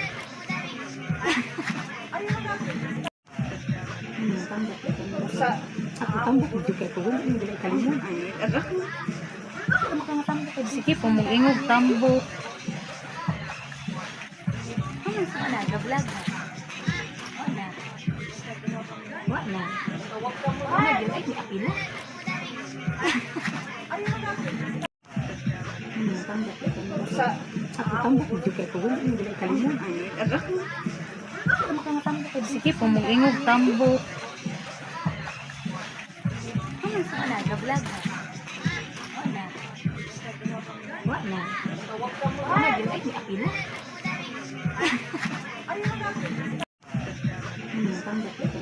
Speaker 1: Tambak ito. Ako tambak ito kaya ko hindi nila kalimon.
Speaker 2: Sige po, mag-ingog tambok. Ano, nag-vlog na. Wala. Wala. Ano yun? Ay, apila.
Speaker 1: Tambak ito. Ako tambak ito kaya ko hindi nila kalimon.
Speaker 2: Sige po, mag-ingog tambok. Ano, nag-vlog na. Wala. Wala. Ano yun? Ay, apila.
Speaker 1: Tambak ito.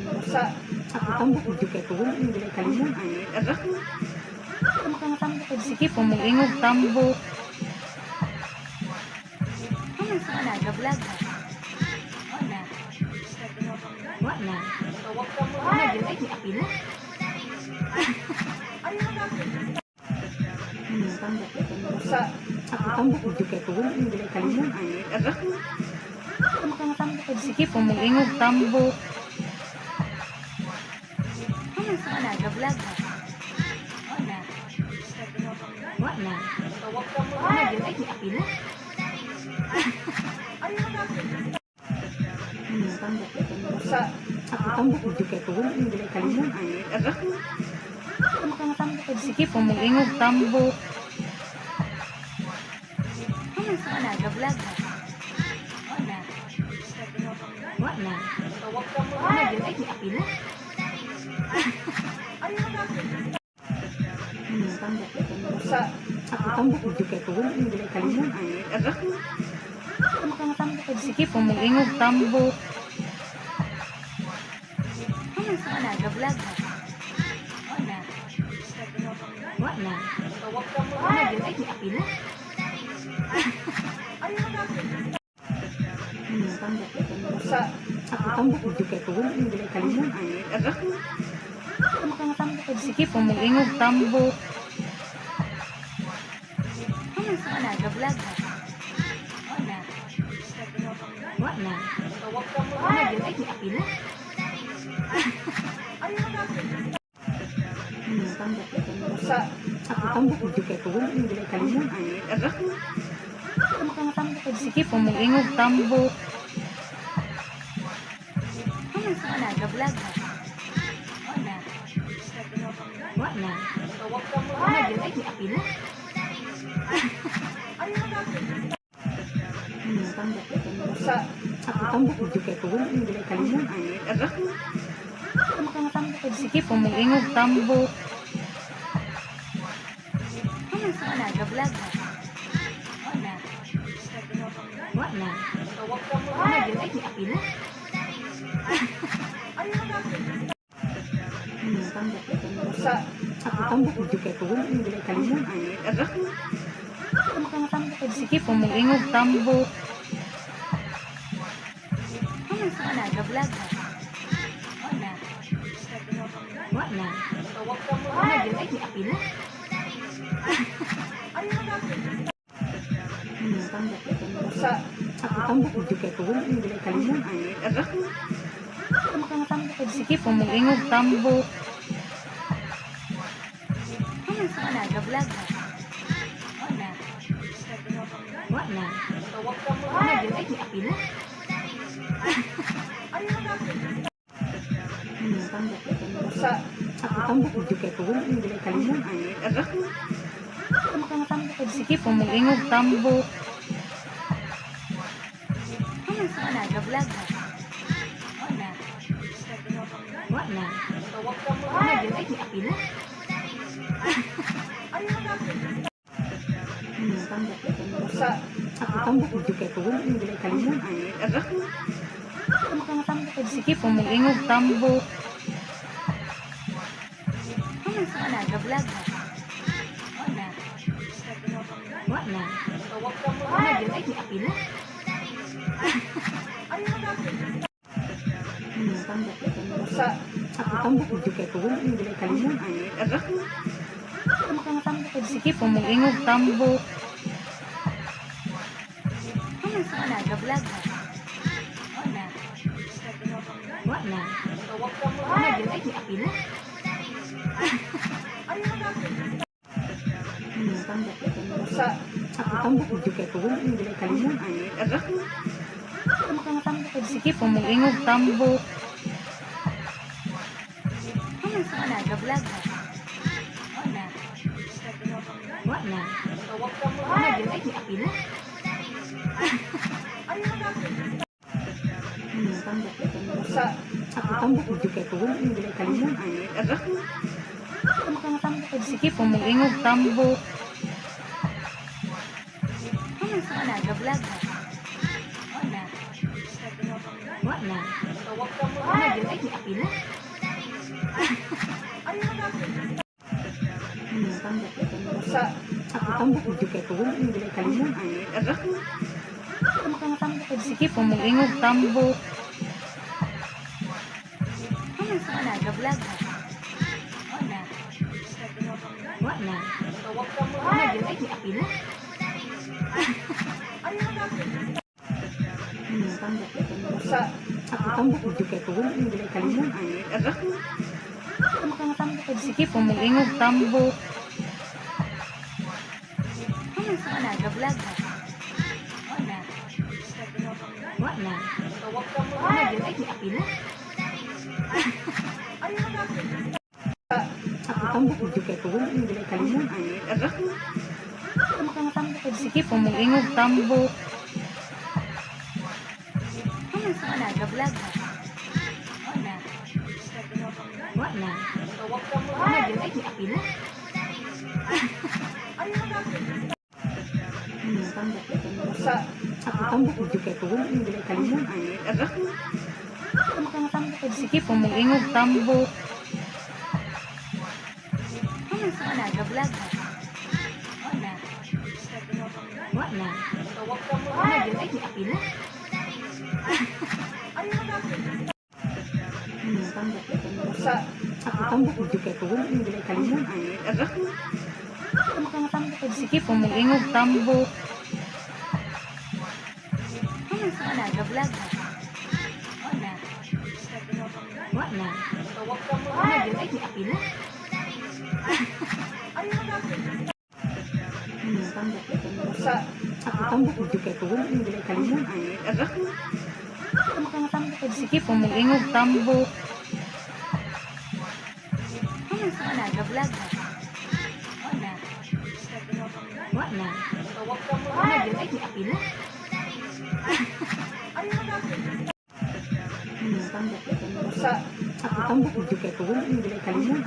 Speaker 1: Ako tambak ito kaya ko hindi nila kalimon.
Speaker 2: Sige po, mag-ingog tambok. Ano, nag-vlog na. Wala yun ay may apila.
Speaker 1: Tambak ito. Ako tambak ito kaya ko wala yung bilay kalimon.
Speaker 2: Sige po, mag-ingog tambok. Wala, ga-vlog ha. Wala. Wala. Wala yun ay may apila.
Speaker 1: Tambak ito. Ako tambak ito kaya ko wala yung bilay kalimon.
Speaker 2: Sige po, mag-ingog tambok. Wala, ga-vlog ha. Wala. Wala. Wala yun ay may apila.
Speaker 1: Tambak ito. Ako tambak ito kaya ko wala yung bilay kalimon.
Speaker 2: Sige po, mag-ingog tambok. Wala, ga-vlog ha. Wala. Wala. Wala yun ay may apila.
Speaker 1: Tambak ito. Ako tambak ito kaya ko wala yung bilay kalimon.
Speaker 2: Sige po, mag-ingog tambok. Wala, ga-vlog ha. Wala. Wala. Wala yun ay may apila.
Speaker 1: Tambak ito. Ako tambak ito kaya ko wala yung bilay kalimon.
Speaker 2: Sige po, mag-ingog tambok. Wala, ga-vlog ha. Wala. Wala. Wala yun ay may apila.
Speaker 1: Tambak ito. Ako tambak ito kaya ko wala yung bilay kalimon.
Speaker 2: Sige po, mag-ingog tambok. Wala, ga-vlog ha. Wala. Wala. Wala yun ay may apila.
Speaker 1: Tambak ito. Ako tambak ito kaya ko wala yung bilay kalimon.
Speaker 2: Sige po, mag-ingog tambok. Wala, ga-vlog ha. Wala. Wala. Wala yun ay may apila.
Speaker 1: Tambak ito. Ako tambak ito kaya ko wala yung bilay kalimon.
Speaker 2: Sige po, mag-ingog tambok. Wala, ga-vlog ha. Wala. Wala. Wala yun ay may apila.
Speaker 1: Tambak ito. Ako tambak ito kaya ko wala yung bilay kalimon.
Speaker 2: Sige po, mag-ingog tambok. Wala, ga-vlog ha. Wala. Wala. Wala yun ay may apila.
Speaker 1: Tambak ito. Ako tambak ito kaya ko wala yung bilay kalimon.
Speaker 2: Sige po, mag-ingog tambok. Wala, ga-vlog ha. Wala. Wala. Wala yun ay may apila.
Speaker 1: Tambak ito. Ako tambak ito kaya ko wala yung bilay kalimon.
Speaker 2: Sige po, mag-ingog tambok. Wala, ga-vlog ha. Wala. Wala. Wala yun ay may apila.
Speaker 1: Tambak ito. Ako tambak ito kaya ko wala yung bilay kalimon.
Speaker 2: Sige po, mag-ingog tambok. Wala, ga-vlog ha. Wala. Wala. Wala yun ay may apila.
Speaker 1: Tambak ito. Ako tambak ito kaya ko wala yung bilay kalimon.
Speaker 2: Sige po, mag-ingog tambok. Wala, ga-vlog ha. Wala. Wala. Wala yun ay may apila.
Speaker 1: Tambak ito. Ako tambak ito kaya ko wala yung bilay kalimon.
Speaker 2: Sige po, mag-ingog tambok. Wala, ga-vlog na. Wala. Wala. Wala, yun ay apila.
Speaker 1: Tambok juga ko yung gulay kalimon.
Speaker 2: Sige, pumulingog tambok. Wala, ga-vlog na. Wala. Wala. Wala, yun ay apila.
Speaker 1: Tambok juga ko yung gulay kalimon.
Speaker 2: Sige, pumulingog tambok. Wala, ga-vlog na. Wala. Wala. Wala, yun ay apila.
Speaker 1: Tambok juga ko yung gulay kalimon.
Speaker 2: Sige, pumulingog tambok. Wala, ga-vlog na. Wala. Wala. Wala, yun ay apila.
Speaker 1: Tambok juga ko yung gulay kalimon.
Speaker 2: Sige, pumulingog tambok. Wala, ga-vlog na. Wala. Wala. Wala, yun ay apila.
Speaker 1: Tambok juga ko yung gulay kalimon.
Speaker 2: Sige, pumulingog tambok. Wala, ga-vlog na. Wala. Wala. Wala, yun ay apila.
Speaker 1: Tambok juga ko yung gulay kalimon.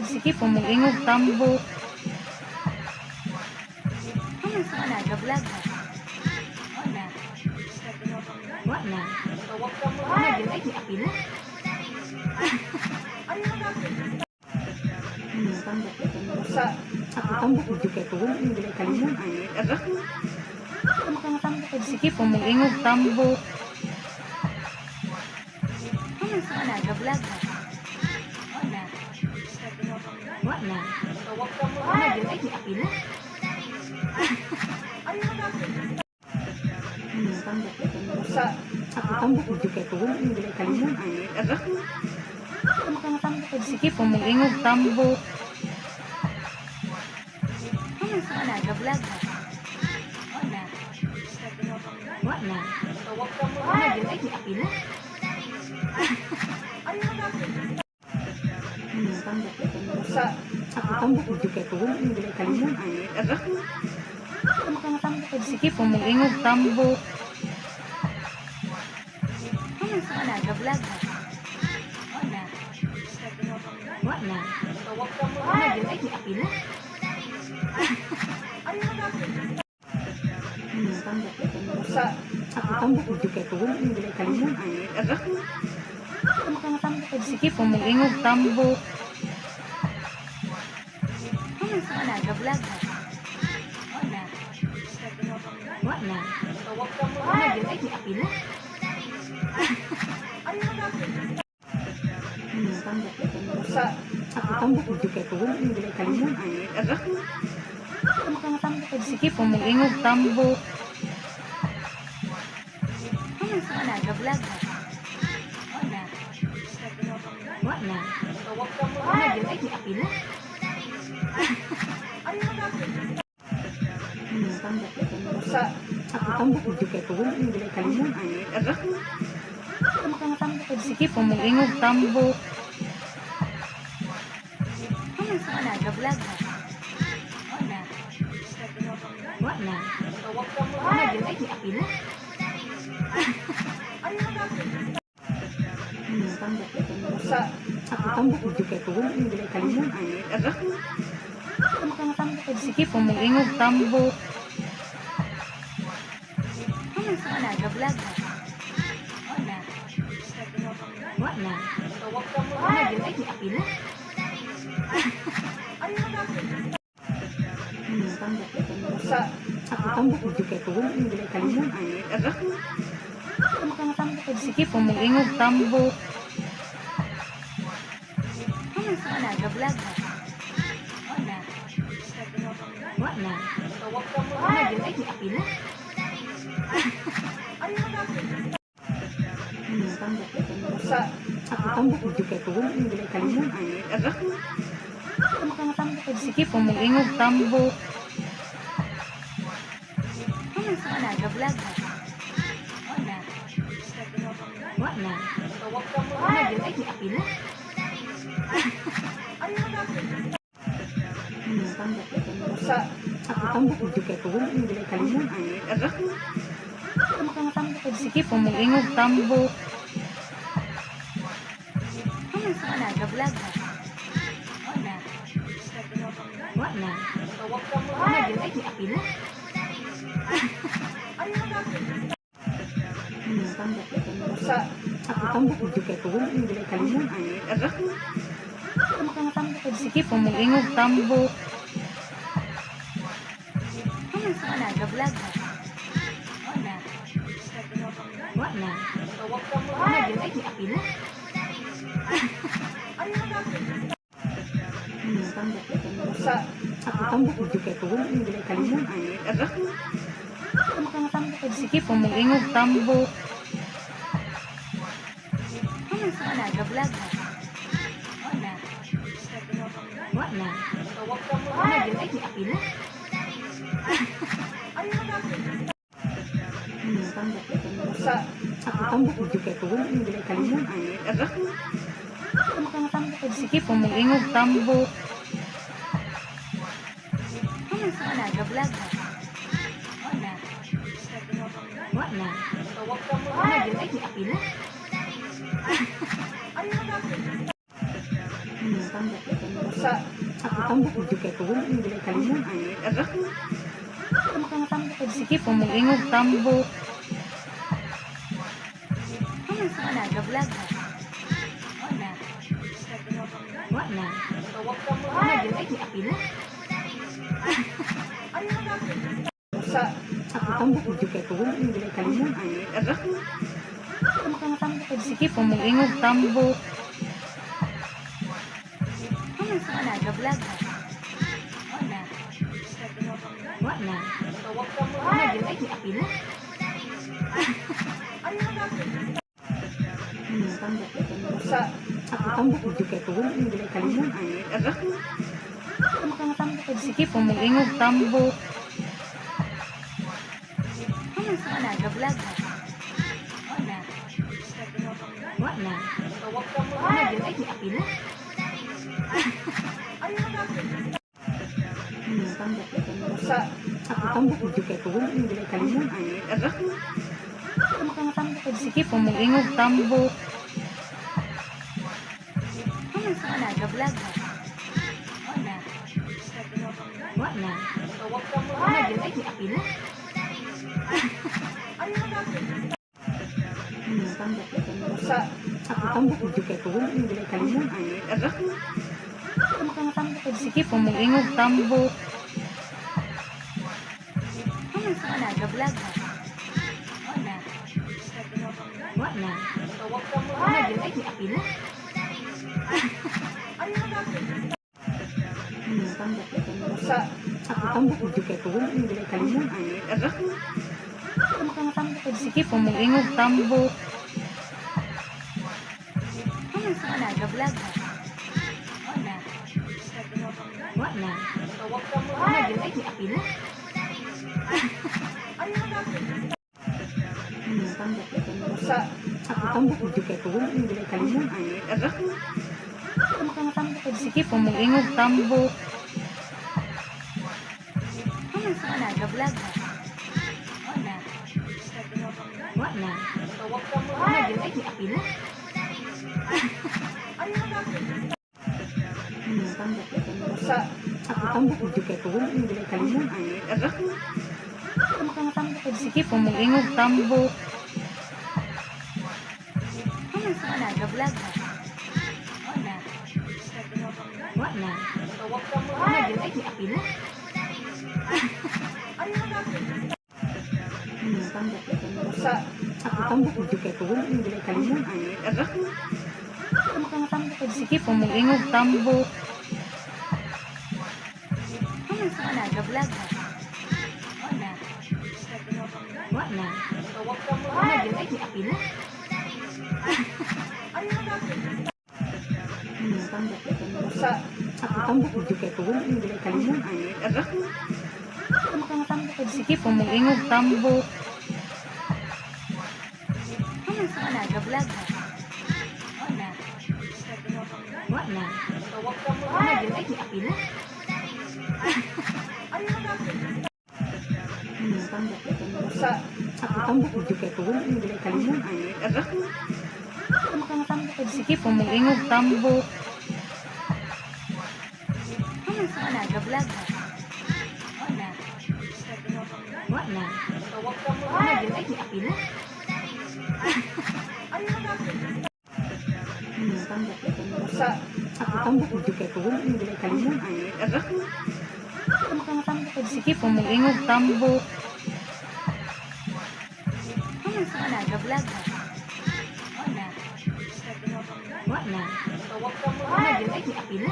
Speaker 2: Sige, pumulingog tambok. Wala, ga-vlog na. Wala. Wala. Wala, yun ay apila.
Speaker 1: Tambok juga ko yung gulay kalimon.
Speaker 2: Sige, pumulingog tambok. Wala, ga-vlog na. Wala. Wala. Wala, yun ay apila.
Speaker 1: Tambok juga ko yung gulay kalimon.
Speaker 2: Sige, pumulingog tambok. Wala, ga-vlog na. Wala. Wala. Wala, yun ay apila.
Speaker 1: Tambok juga ko yung gulay kalimon.
Speaker 2: Sige, pumulingog tambok. Wala, ga-vlog na. Wala. Wala. Wala, yun ay apila.
Speaker 1: Tambok juga ko yung gulay kalimon.
Speaker 2: Sige, pumulingog tambok. Wala, ga-vlog na. Wala. Wala. Wala, yun ay apila.
Speaker 1: Tambok juga ko yung gulay kalimon.
Speaker 2: Sige, pumulingog tambok. Wala, ga-vlog na. Wala. Wala. Wala, yun ay apila.
Speaker 1: Tambok juga ko yung gulay kalimon.
Speaker 2: Sige, pumulingog tambok. Wala, ga-vlog na. Wala. Wala. Wala, yun ay apila.
Speaker 1: Tambok juga ko yung gulay kalimon.
Speaker 2: Sige, pumulingog tambok. Wala, ga-vlog na. Wala. Wala. Wala, yun ay apila.
Speaker 1: Tambok juga ko yung gulay kalimon.
Speaker 2: Sige po, mag-ingog tambo. Wala, ga-vlog na. Wala. Wala. Wala, gilay ni apila.
Speaker 1: Tambok mo juga ko. Wala yung gilay kalimon.
Speaker 2: Sige po, mag-ingog tambo. Wala, ga-vlog na. Wala. Wala. Wala, gilay ni apila.
Speaker 1: Tambok mo juga ko. Wala yung gilay kalimon.
Speaker 2: Sige po, mag-ingog tambo. Wala, ga-vlog na. Wala. Wala. Wala, gilay ni apila.
Speaker 1: Tambok mo juga ko. Wala yung gilay kalimon.
Speaker 2: Sige po, mag-ingog tambo. Wala, ga-vlog na. Wala. Wala. Wala, gilay ni apila.
Speaker 1: Tambok mo juga ko. Wala yung gilay kalimon.
Speaker 2: Sige po, mag-ingog tambo. Wala, ga-vlog na. Wala. Wala. Wala, gilay ni apila.
Speaker 1: Tambok mo juga ko. Wala yung gilay kalimon.
Speaker 2: Sige po, mag-ingog tambo. Wala, ga-vlog na. Wala. Wala. Wala, gilay ni apila.
Speaker 1: Tambok mo juga ko. Wala yung gilay kalimon.
Speaker 2: Sige po, mag-ingog tambo. Wala, ga-vlog na. Wala. Wala. Wala, gilay ni apila.
Speaker 1: Tambok mo juga ko. Wala yung gilay kalimon.
Speaker 2: Sige po, mag-ingog tambo. Wala, ga-vlog na. Wala. Wala. Wala, gilay ni apila.
Speaker 1: Tambok mo juga ko. Wala yung gilay kalimon.
Speaker 2: Sige po, mag-ingog tambo. Wala, ga-vlog na. Wala. Wala. Wala, gilay ni apila.
Speaker 1: Tambok mo juga ko. Wala yung gilay kalimon.
Speaker 2: Sige po, mag-ingog tambo. Wala, ga-vlog na. Wala. Wala. Wala, gilay ni apila.
Speaker 1: Tambok mo juga ko. Wala yung gilay kalimon.
Speaker 2: Sige po, mag-ingog tambo. Wala, ga-vlog na. Wala. Wala. Wala, gilay ni apila.
Speaker 1: Tambok mo juga ko. Wala yung gilay kalimon.
Speaker 2: Sige po, mag-ingog tambo. Wala, ga-vlog na. Wala. Wala. Wala, gilay ni apila.
Speaker 1: Tambok mo juga ko. Wala yung gilay kalimon.
Speaker 2: Sige po, mag-ingog tambo. Wala, ga-vlog na. Wala. Wala. Wala, gilay ni apila.
Speaker 1: Tambok mo juga ko. Wala yung gilay kalimon.
Speaker 2: Sige po, mag-ingog tambo. Wala, ga-vlog na. Wala. Wala. Wala, gilay ni apila.
Speaker 1: Ako tambok mo kay ko wala nang gilay kalimon.
Speaker 2: Ano ka nga tambok ka? Sige po, mag-ingog tambok. Ano sa nag-vlog ha? Wala. Wala. Wala, yun ay apila.
Speaker 1: Tambok sa ako tambok mo kay ko wala nang gilay kalimon.
Speaker 2: Ano ka nga tambok ka? Sige po, mag-ingog tambok. Ano sa nag-vlog ha? Wala. Wala. Wala, yun ay apila.
Speaker 1: Tambok sa ako tambok mo kay ko wala nang gilay kalimon.
Speaker 2: Ano ka nga tambok ka? Sige po, mag-ingog tambok. Ano sa nag-vlog ha? Wala. Wala. Wala, yun ay apila.
Speaker 1: Tambok sa ako tambok mo kay ko wala nang gilay kalimon.
Speaker 2: Ano ka nga tambok ka? Sige po, mag-ingog tambok. Ano sa nag-vlog ha? Wala. Wala. Wala, yun ay apila.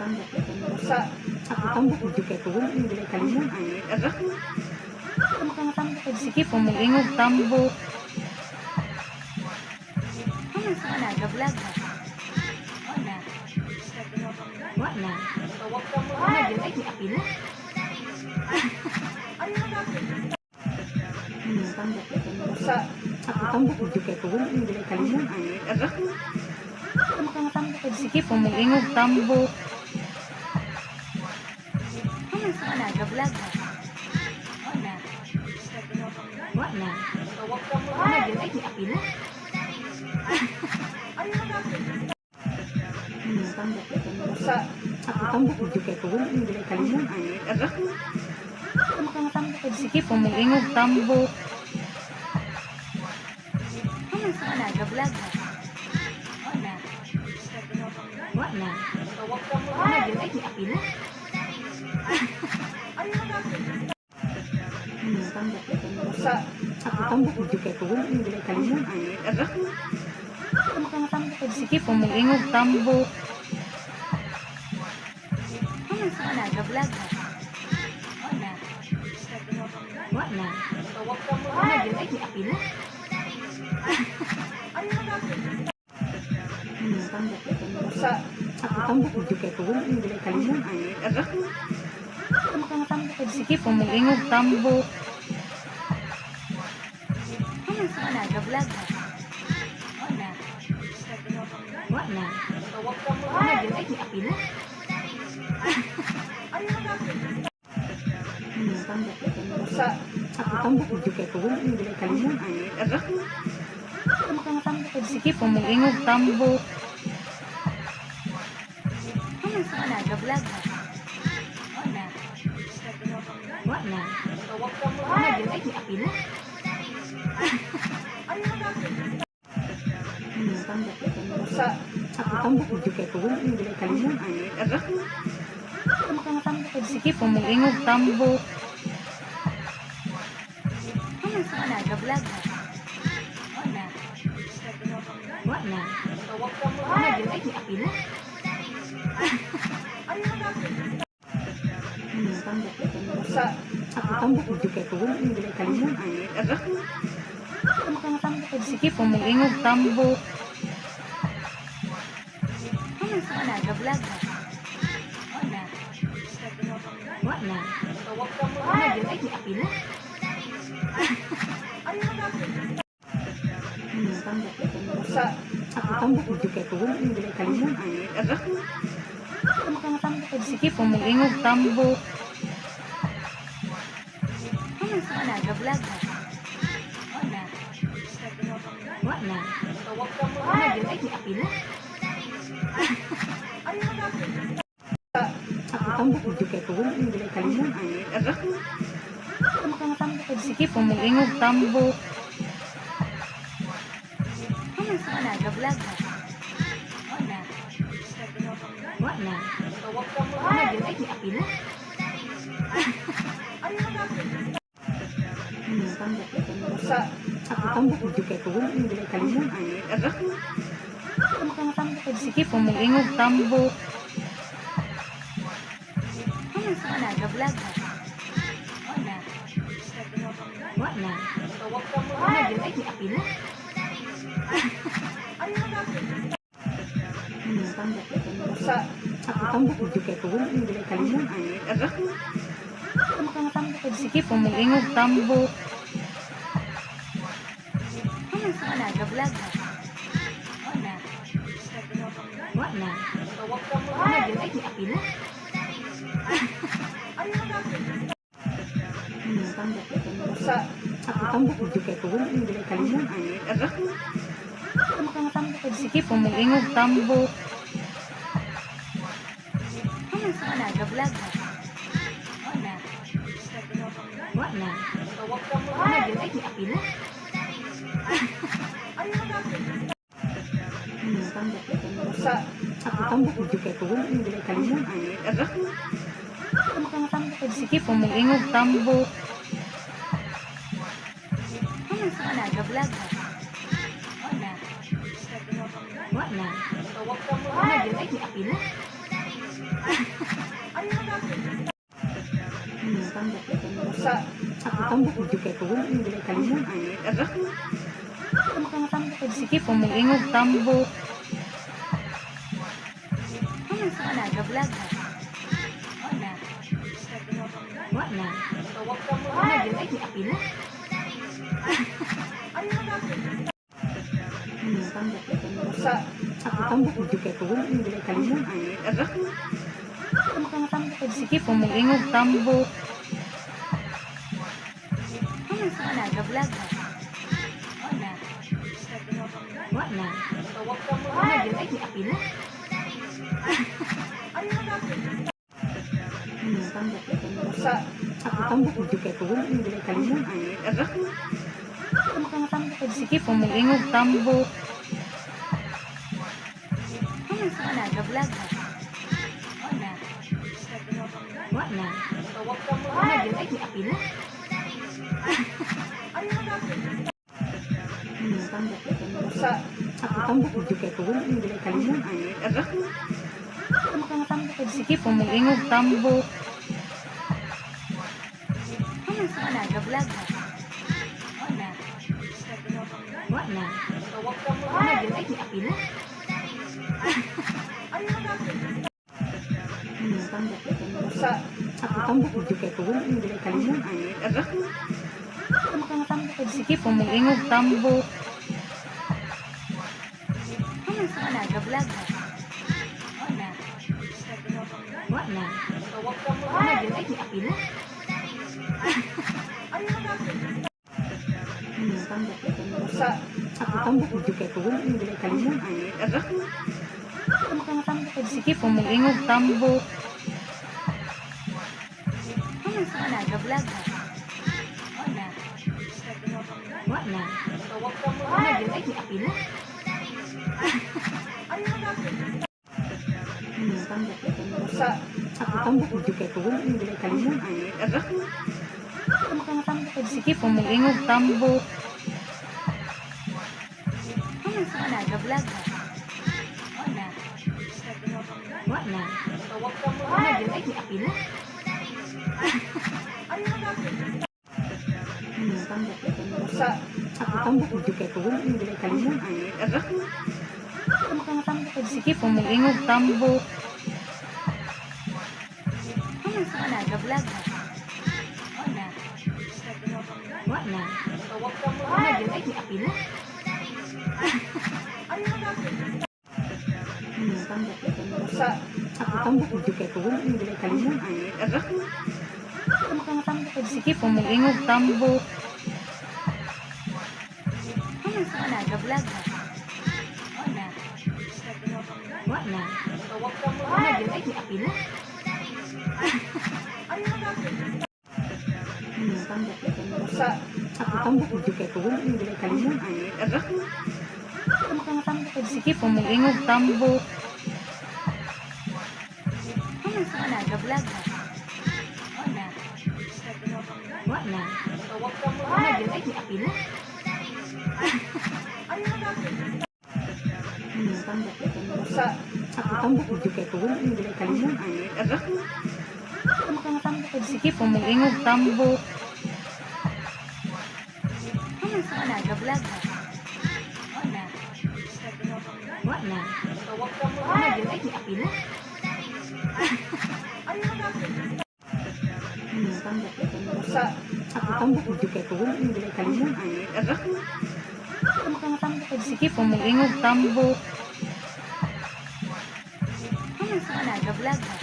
Speaker 1: Tambok sa ako tambok mo kay ko wala nang gilay kalimon.
Speaker 2: Ano ka nga tambok ka? Sige po, mag-ingog tambok. Ano sa nag-vlog ha? Wala. Wala. Wala, yun ay apila.
Speaker 1: Tambok sa ako tambok mo kay ko wala nang gilay kalimon.
Speaker 2: Ano ka nga tambok ka? Sige po, mag-ingog tambok. Ano sa nag-vlog ha? Wala. Wala. Wala, yun ay apila.
Speaker 1: Tambok sa ako tambok mo kay ko wala nang gilay kalimon.
Speaker 2: Ano ka nga tambok ka? Sige po, mag-ingog tambok. Ano sa nag-vlog ha? Wala. Wala. Wala, yun ay apila.
Speaker 1: Tambok sa ako tambok mo kay ko wala nang gilay kalimon.
Speaker 2: Ano ka nga tambok ka? Sige po, mag-ingog tambok. Ano sa nag-vlog ha? Wala. Wala. Wala, yun ay apila.
Speaker 1: Tambok sa ako tambok mo kay ko wala nang gilay kalimon.
Speaker 2: Ano ka nga tambok ka? Sige po, mag-ingog tambok. Ano sa nag-vlog ha? Wala. Wala. Wala, yun ay apila.
Speaker 1: Tambok sa ako tambok mo kay ko wala nang gilay kalimon.
Speaker 2: Ano ka nga tambok ka? Sige po, mag-ingog tambok. Ano sa nag-vlog ha? Wala. Wala. Wala, yun ay apila.
Speaker 1: Tambok sa ako tambok mo kay ko wala nang gilay kalimon.
Speaker 2: Ano ka nga tambok ka? Sige po, mag-ingog tambok. Ano sa nag-vlog ha? Wala. Wala. Wala, yun ay apila.
Speaker 1: Tambok sa ako tambok mo kay ko wala nang gilay kalimon.
Speaker 2: Ano ka nga tambok ka? Sige po, mag-ingog tambok. Ano sa nag-vlog ha? Wala. Wala. Wala, yun ay apila.
Speaker 1: Tambok sa ako tambok mo kay ko wala nang gilay kalimon.
Speaker 2: Ano ka nga tambok ka? Sige po, mag-ingog tambok. Ano sa nag-vlog ha? Wala. Wala. Wala, yun ay apila.
Speaker 1: Ako tambok mo kay ko wala nang gilay kalimon.
Speaker 2: Ano ka nga tambok ka? Sige po, mag-ingog tambok. Ano sa nag-vlog ha? Wala. Wala. Wala, yun ay apila.
Speaker 1: Sa ako tambok mo kay ko wala mo dili kalimon.
Speaker 2: Sige po, mag-ingog tambok. Wala, ga-vlog na. Wala. Wala. Wala, yun ay apila.
Speaker 1: Tambok sa ako tambok mo kay ko wala mo dili kalimon.
Speaker 2: Sige po, mag-ingog tambok. Wala, ga-vlog na. Wala. Wala. Wala, yun ay apila.
Speaker 1: Tambok sa ako tambok mo kay ko wala mo dili kalimon.
Speaker 2: Sige po, mag-ingog tambok. Wala, ga-vlog na. Wala. Wala. Wala, yun ay apila.
Speaker 1: Tambok sa ako tambok mo kay ko wala mo dili kalimon.
Speaker 2: Sige po, mag-ingog tambok. Wala, ga-vlog na. Wala. Wala. Wala, yun ay apila.
Speaker 1: Tambok sa ako tambok mo kay ko wala mo dili kalimon.
Speaker 2: Sige po, mag-ingog tambok. Wala, ga-vlog na. Wala. Wala. Wala, yun ay apila.
Speaker 1: Tambok sa ako tambok mo kay ko wala mo dili kalimon.
Speaker 2: Sige po, mag-ingog tambok. Wala, ga-vlog na. Wala. Wala. Wala, yun ay apila.
Speaker 1: Tambok sa ako tambok mo kay ko wala mo dili kalimon.
Speaker 2: Sige po, mag-ingog tambok. Wala, ga-vlog na. Wala. Wala. Wala, yun ay apila.
Speaker 1: Tambok sa ako tambok mo kay ko wala mo dili kalimon.
Speaker 2: Sige po, mag-ingog tambok. Wala, ga-vlog na. Wala. Wala. Wala, yun ay apila.
Speaker 1: Tambok sa ako tambok mo kay ko wala mo dili kalimon.
Speaker 2: Sige po, mag-ingog tambok. Wala, ga-vlog na. Wala. Wala. Wala, yun ay apila.
Speaker 1: Tambok sa ako tambok mo kay ko wala mo dili kalimon.
Speaker 2: Sige po, mag-ingog tambok. Wala, ga-vlog na. Wala. Wala. Wala, yun ay apila.
Speaker 1: Tambok sa ako tambok mo kay ko wala mo dili kalimon.
Speaker 2: Sige po, mag-ingog tambok. Wala, ga-vlog na. Wala. Wala. Wala, yun ay apila.
Speaker 1: Tambok sa ako tambok mo kay ko wala mo dili kalimon.
Speaker 2: Sige po, mag-ingog tambok. Wala, ga-vlog na. Wala. Wala. Wala, yun ay apila.
Speaker 1: Tambok sa ako tambok mo kay ko wala mo dili kalimon.
Speaker 2: Sige po, mag-ingog tambok. Wala, ga-vlog na. Wala. Wala. Wala, yun ay apila.
Speaker 1: Tambok sa ako tambok mo kay ko wala mo dili kalimon.
Speaker 2: Sige po, mag-ingog tambok. Wala, ga-vlog na. Wala. Wa na. Wala yun ay apil.
Speaker 1: Tambak ito. Ako tambak juga ito. Hindi nila kalimut.
Speaker 2: Sige, pumungingog tambok. Wala, gablag ha. Wala. Wala. Wala yun ay apil.
Speaker 1: Tambak ito. Ako tambak juga ito. Hindi nila kalimut.
Speaker 2: Sige, pumungingog tambok. Wala, gablag ha.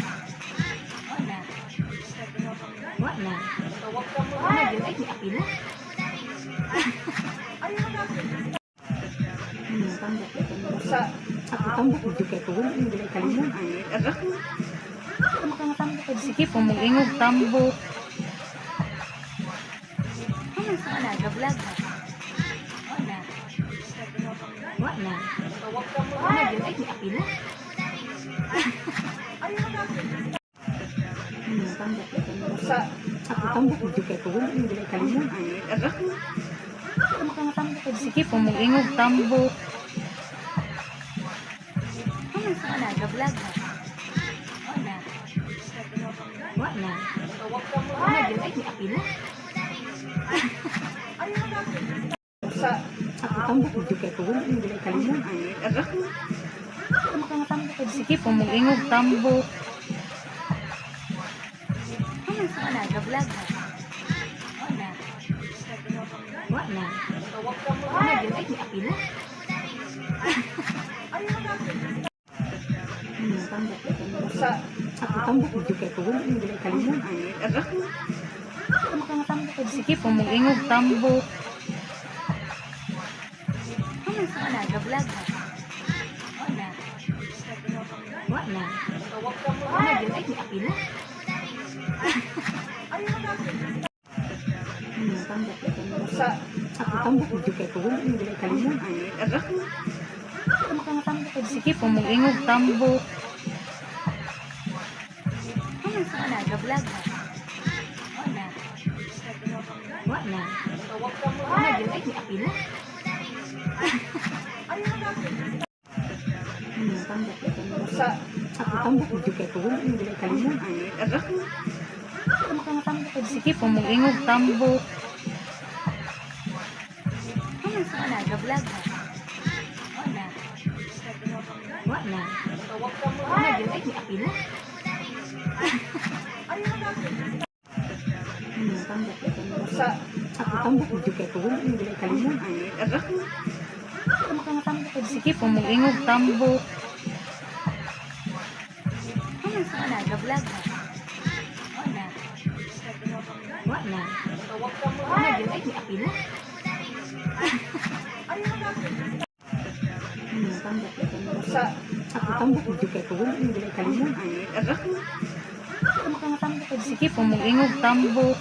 Speaker 2: Wala. Wala. Wala yun ay apil.
Speaker 1: Tambak ito. Ako tambak juga ito. Hindi nila kalimut.
Speaker 2: Sige, pumungingog tambok. Wala, gablag ha. Wala. Wala. Wala yun ay apil.
Speaker 1: Tambak ito. Ako tambak juga ito. Hindi nila kalimut.
Speaker 2: Sige, pumungingog tambok. Wala, gablag ha. Wala. Wala. Wala yun ay apil.
Speaker 1: Ako tambak juga ito. Hindi nila kalimut.
Speaker 2: Sige, pumungingog tambok. Wala, gablag ha. Wala. Wala. Wala yun ay apil.
Speaker 1: Tambak ito. Ako tambak juga ito. Hindi nila kalimut.
Speaker 2: Sige, pumungingog tambok. Wala, gablag ha. Wala. Wala. Wala yun ay apil.
Speaker 1: Tambak ito. Ako tambak juga ito. Hindi nila kalimut.
Speaker 2: Sige, pumungingog tambok. Wala, gablag ha. Wala. Wala. Wala yun ay apil.
Speaker 1: Tambak ito. Ako tambak juga ito. Hindi nila kalimut.
Speaker 2: Sige, pumungingog tambok. Wala, gablag ha. Wala. Wala. Wala yun ay apil.
Speaker 1: Tambak ito. Ako tambak juga ito. Hindi nila kalimut.
Speaker 2: Sige, pumungingog tambok. Wala, gablag ha. Wala. Wala. Wala yun ay apil.
Speaker 1: Tambak ito. Ako tambak juga ito. Hindi nila kalimut.
Speaker 2: Sige, pumungingog tambok.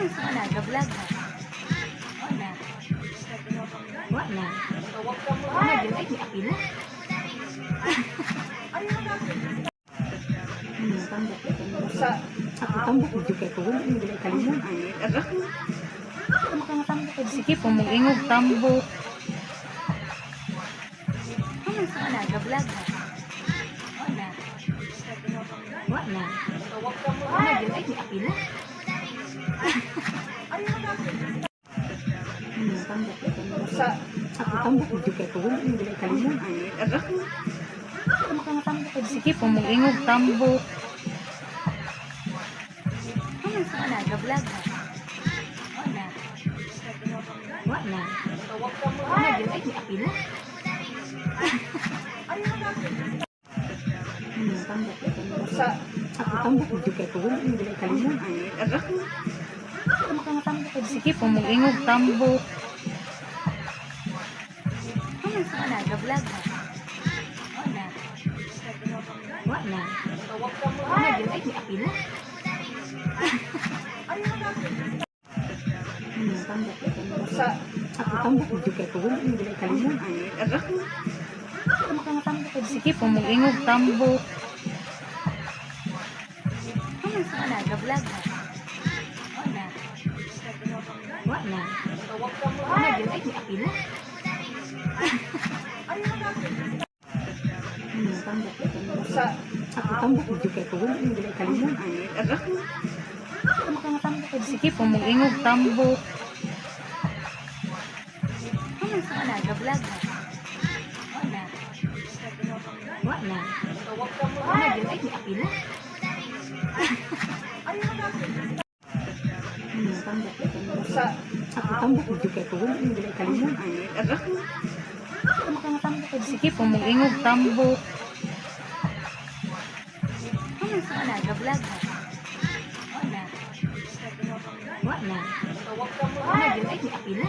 Speaker 2: Wala, gablag ha. Wala. Wala. Wala yun ay apil.
Speaker 1: Tambak ito. Ako tambak juga ito. Hindi nila kalimut.
Speaker 2: Sige, pumungingog tambok. Wala, gablag ha. Wala. Wala. Wala yun ay apil.
Speaker 1: Tambak ito. Ako tambak juga ito. Hindi nila kalimut.
Speaker 2: Sige, pumungingog tambok. Wala, gablag ha. Wala. Wala. Wala yun ay apil.
Speaker 1: Tambak ito. Ako tambak juga ito. Hindi nila kalimut.
Speaker 2: Sige, pumungingog tambok. Wala, gablag ha. Wala. Wala. Wala yun ay apil.
Speaker 1: Tambak ito. Ako tambak juga ito. Hindi nila kalimut.
Speaker 2: Sige, pumungingog tambok. Wala, ga-vlog na. Wala. Wala. Wala, yun ay apila.
Speaker 1: Tambok ito. Sa ako tambok juga ko wala yung gilay kalimon.
Speaker 2: Sige, pumungingog tambok. Wala, ga-vlog na. Wala. Wala. Wala, yun ay apila.
Speaker 1: Tambok ito. Sa ako tambok juga ko wala yung gilay kalimon.
Speaker 2: Sige, pumungingog tambok. Wala, ga-vlog na. Wala. Wala. Wala, yun ay apila.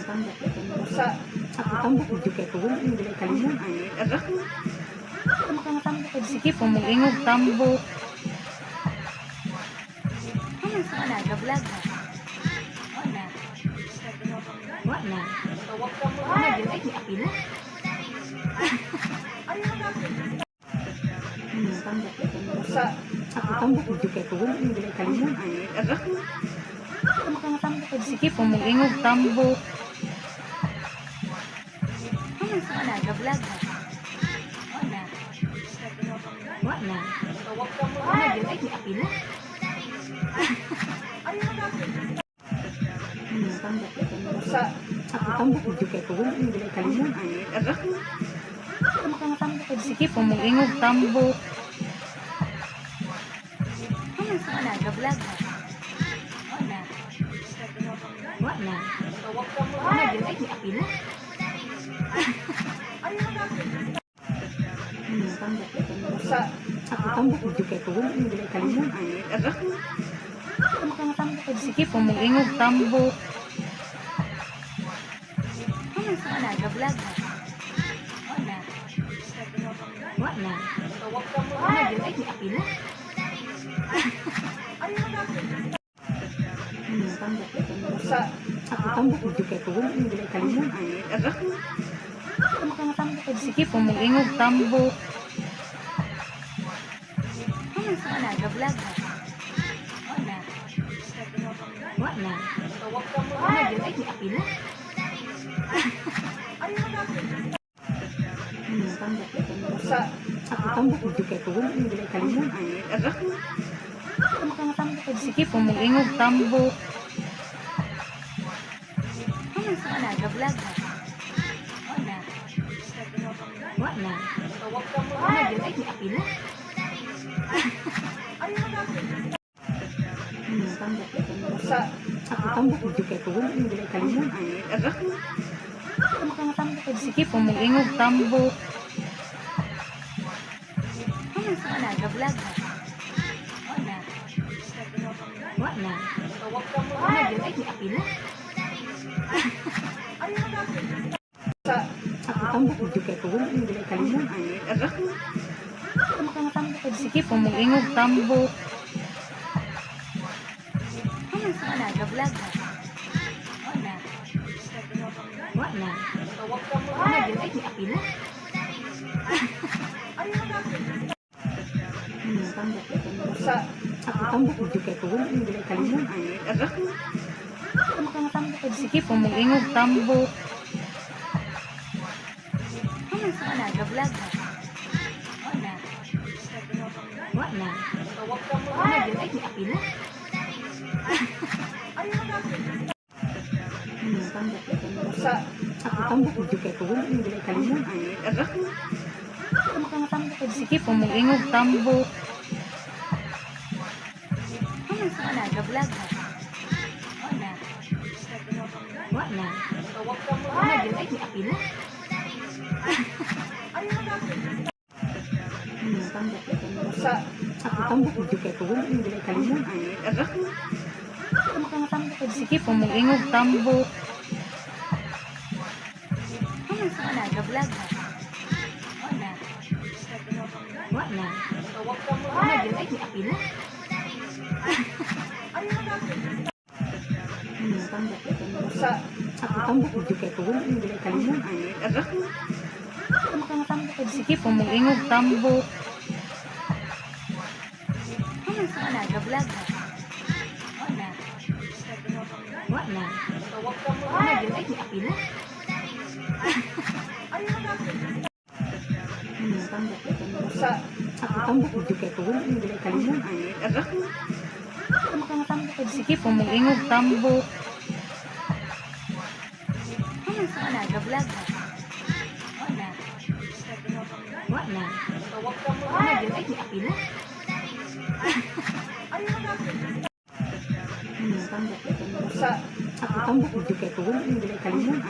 Speaker 1: Tambok ito. Sa ako tambok juga ko wala yung gilay kalimon.
Speaker 2: Sige, pumungingog tambok. Wala, ga-vlog na. Wala. Wala. Wala, yun ay apila.
Speaker 1: Tambok ito. Sa ako tambok juga ko wala yung gilay kalimon.
Speaker 2: Sige, pumungingog tambok. Wala, ga-vlog na. Wala. Wala. Wala, yun ay apila.
Speaker 1: Tambok ito. Sa ako tambok juga ko wala yung gilay kalimon.
Speaker 2: Sige, pumungingog tambok. Wala, ga-vlog na. Wala. Wala. Wala, yun ay apila.
Speaker 1: Tambok ito. Sa ako tambok juga ko wala yung gilay kalimon.
Speaker 2: Sige, pumungingog tambok. Wala, ga-vlog na. Wala. Wala. Wala, yun ay apila.
Speaker 1: Tambok ito. Sa ako tambok juga ko wala yung gilay kalimon.
Speaker 2: Sige, pumungingog tambok. Wala, ga-vlog na. Wala. Wala. Wala, yun ay apila.
Speaker 1: Tambok ito. Sa ako tambok juga ko wala yung gilay kalimon.
Speaker 2: Sige, pumungingog tambok. Wala, ga-vlog na. Wala. Wala. Wala, yun ay apila.
Speaker 1: Tambok ito. Sa ako tambok juga ko wala yung gilay kalimon.
Speaker 2: Sige, pumungingog tambok. Wala, ga-vlog na. Wala. Wala. Wala, yun ay apila.
Speaker 1: Sa ako tambok juga ko wala yung gilay kalimon.
Speaker 2: Sige, pumungingog tambok. Wala, ga-vlog na. Wala. Wala. Wala, yun ay apila.
Speaker 1: Tambok ito. Sa ako tambok juga ko wala yung gilay kalimon.
Speaker 2: Sige, pumungingog tambok. Wala, ga-vlog na. Wala. Wala. Wala, yun ay apila.
Speaker 1: Tambok ito. Sa ako tambok juga ko wala yung gilay kalimon.
Speaker 2: Sige, pumungingog tambok. Wala, ga-vlog na. Wala. Wala. Wala, yun ay apila.
Speaker 1: Tambok ito. Sa ako tambok juga ko wala yung gilay kalimon.
Speaker 2: Sige, pumungingog tambok. Wala, ga-vlog na. Wala. Wala. Wala, yun ay apila.
Speaker 1: Tambok ito. Sa ako tambok juga ko wala yung gilay kalimon.
Speaker 2: Sige po, mag-ingog tambo. Wala, ga-vlog na. Wala. Wala, gilay ni apila.
Speaker 1: Ako tambok mo juga ko wala yung gulay kalimon.
Speaker 2: Sige po, mag-ingog tambo. Wala, ga-vlog na. Wala. Wala, gilay ni apila.
Speaker 1: Ako tambok mo juga ko wala yung gulay kalimon.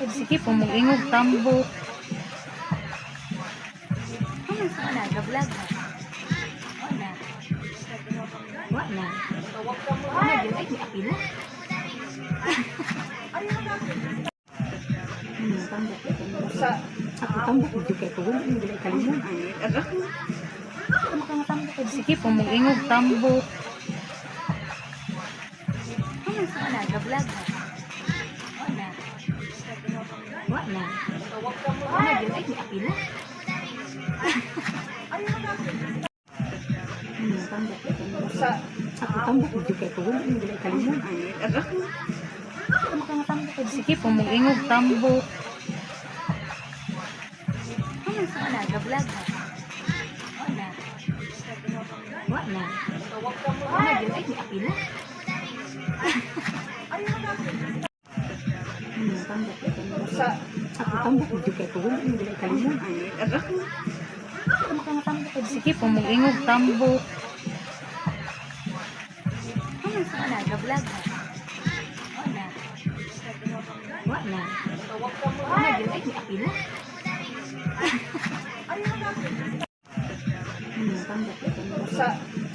Speaker 2: Sige po, mag-ingog tambo. Wala, ga-vlog na. Wala. Wala, gilay ni apila.
Speaker 1: Ako tambok mo juga ko wala yung gulay kalimon.
Speaker 2: Sige po, mag-ingog tambo. Wala, ga-vlog na. Wala. Wala, gilay ni apila.
Speaker 1: Ako tambok mo juga ko wala yung gulay kalimon.
Speaker 2: Sige po, mag-ingog tambo. Wala, ga-vlog na. Wala. Wala, gilay ni apila.
Speaker 1: Ako tambok mo juga ko wala yung gulay kalimon.
Speaker 2: Sige po, mag-ingog tambo. Wala, ga-vlog na. Wala. Wala, gilay ni apila.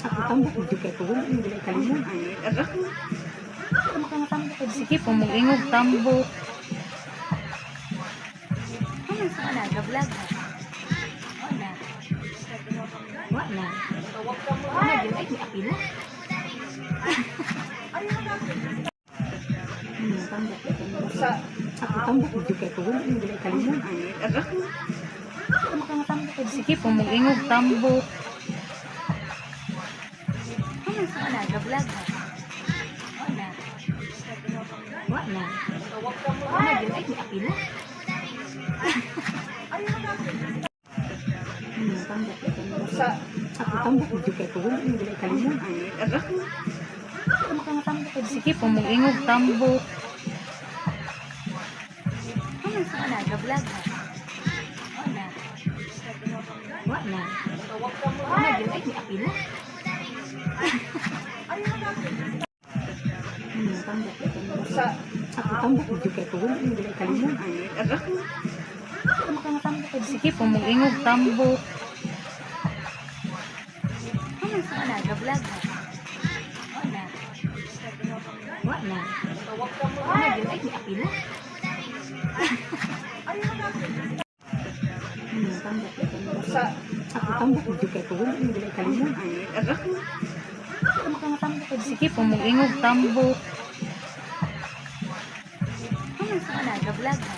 Speaker 1: Ako tambok mo juga ko wala yung gulay kalimon.
Speaker 2: Sige po, mag-ingog tambo. Wala, ga-vlog na. Wala. Wala, gilay ni apila.
Speaker 1: Ako tambok mo juga ko wala yung gulay kalimon.
Speaker 2: Sige po, mag-ingog tambo. Wala, ga-vlog na. Wala. Wala, gilay ni apila.
Speaker 1: Ako tambok mo juga ko wala yung gulay kalimon.
Speaker 2: Sige po, mag-ingog tambo. Wala, ga-vlog na. Wala. Wala, gilay ni apila.
Speaker 1: Ako tambok mo juga ko wala yung gulay kalimon.
Speaker 2: Sige po, mag-ingog tambo. Wala, ga-vlog na. Wala. Wala, gilay ni apila.
Speaker 1: Ako tambok mo juga ko wala yung gulay kalimon.
Speaker 2: Sige po, mag-ingog tambo. Wala, ga-vlog na.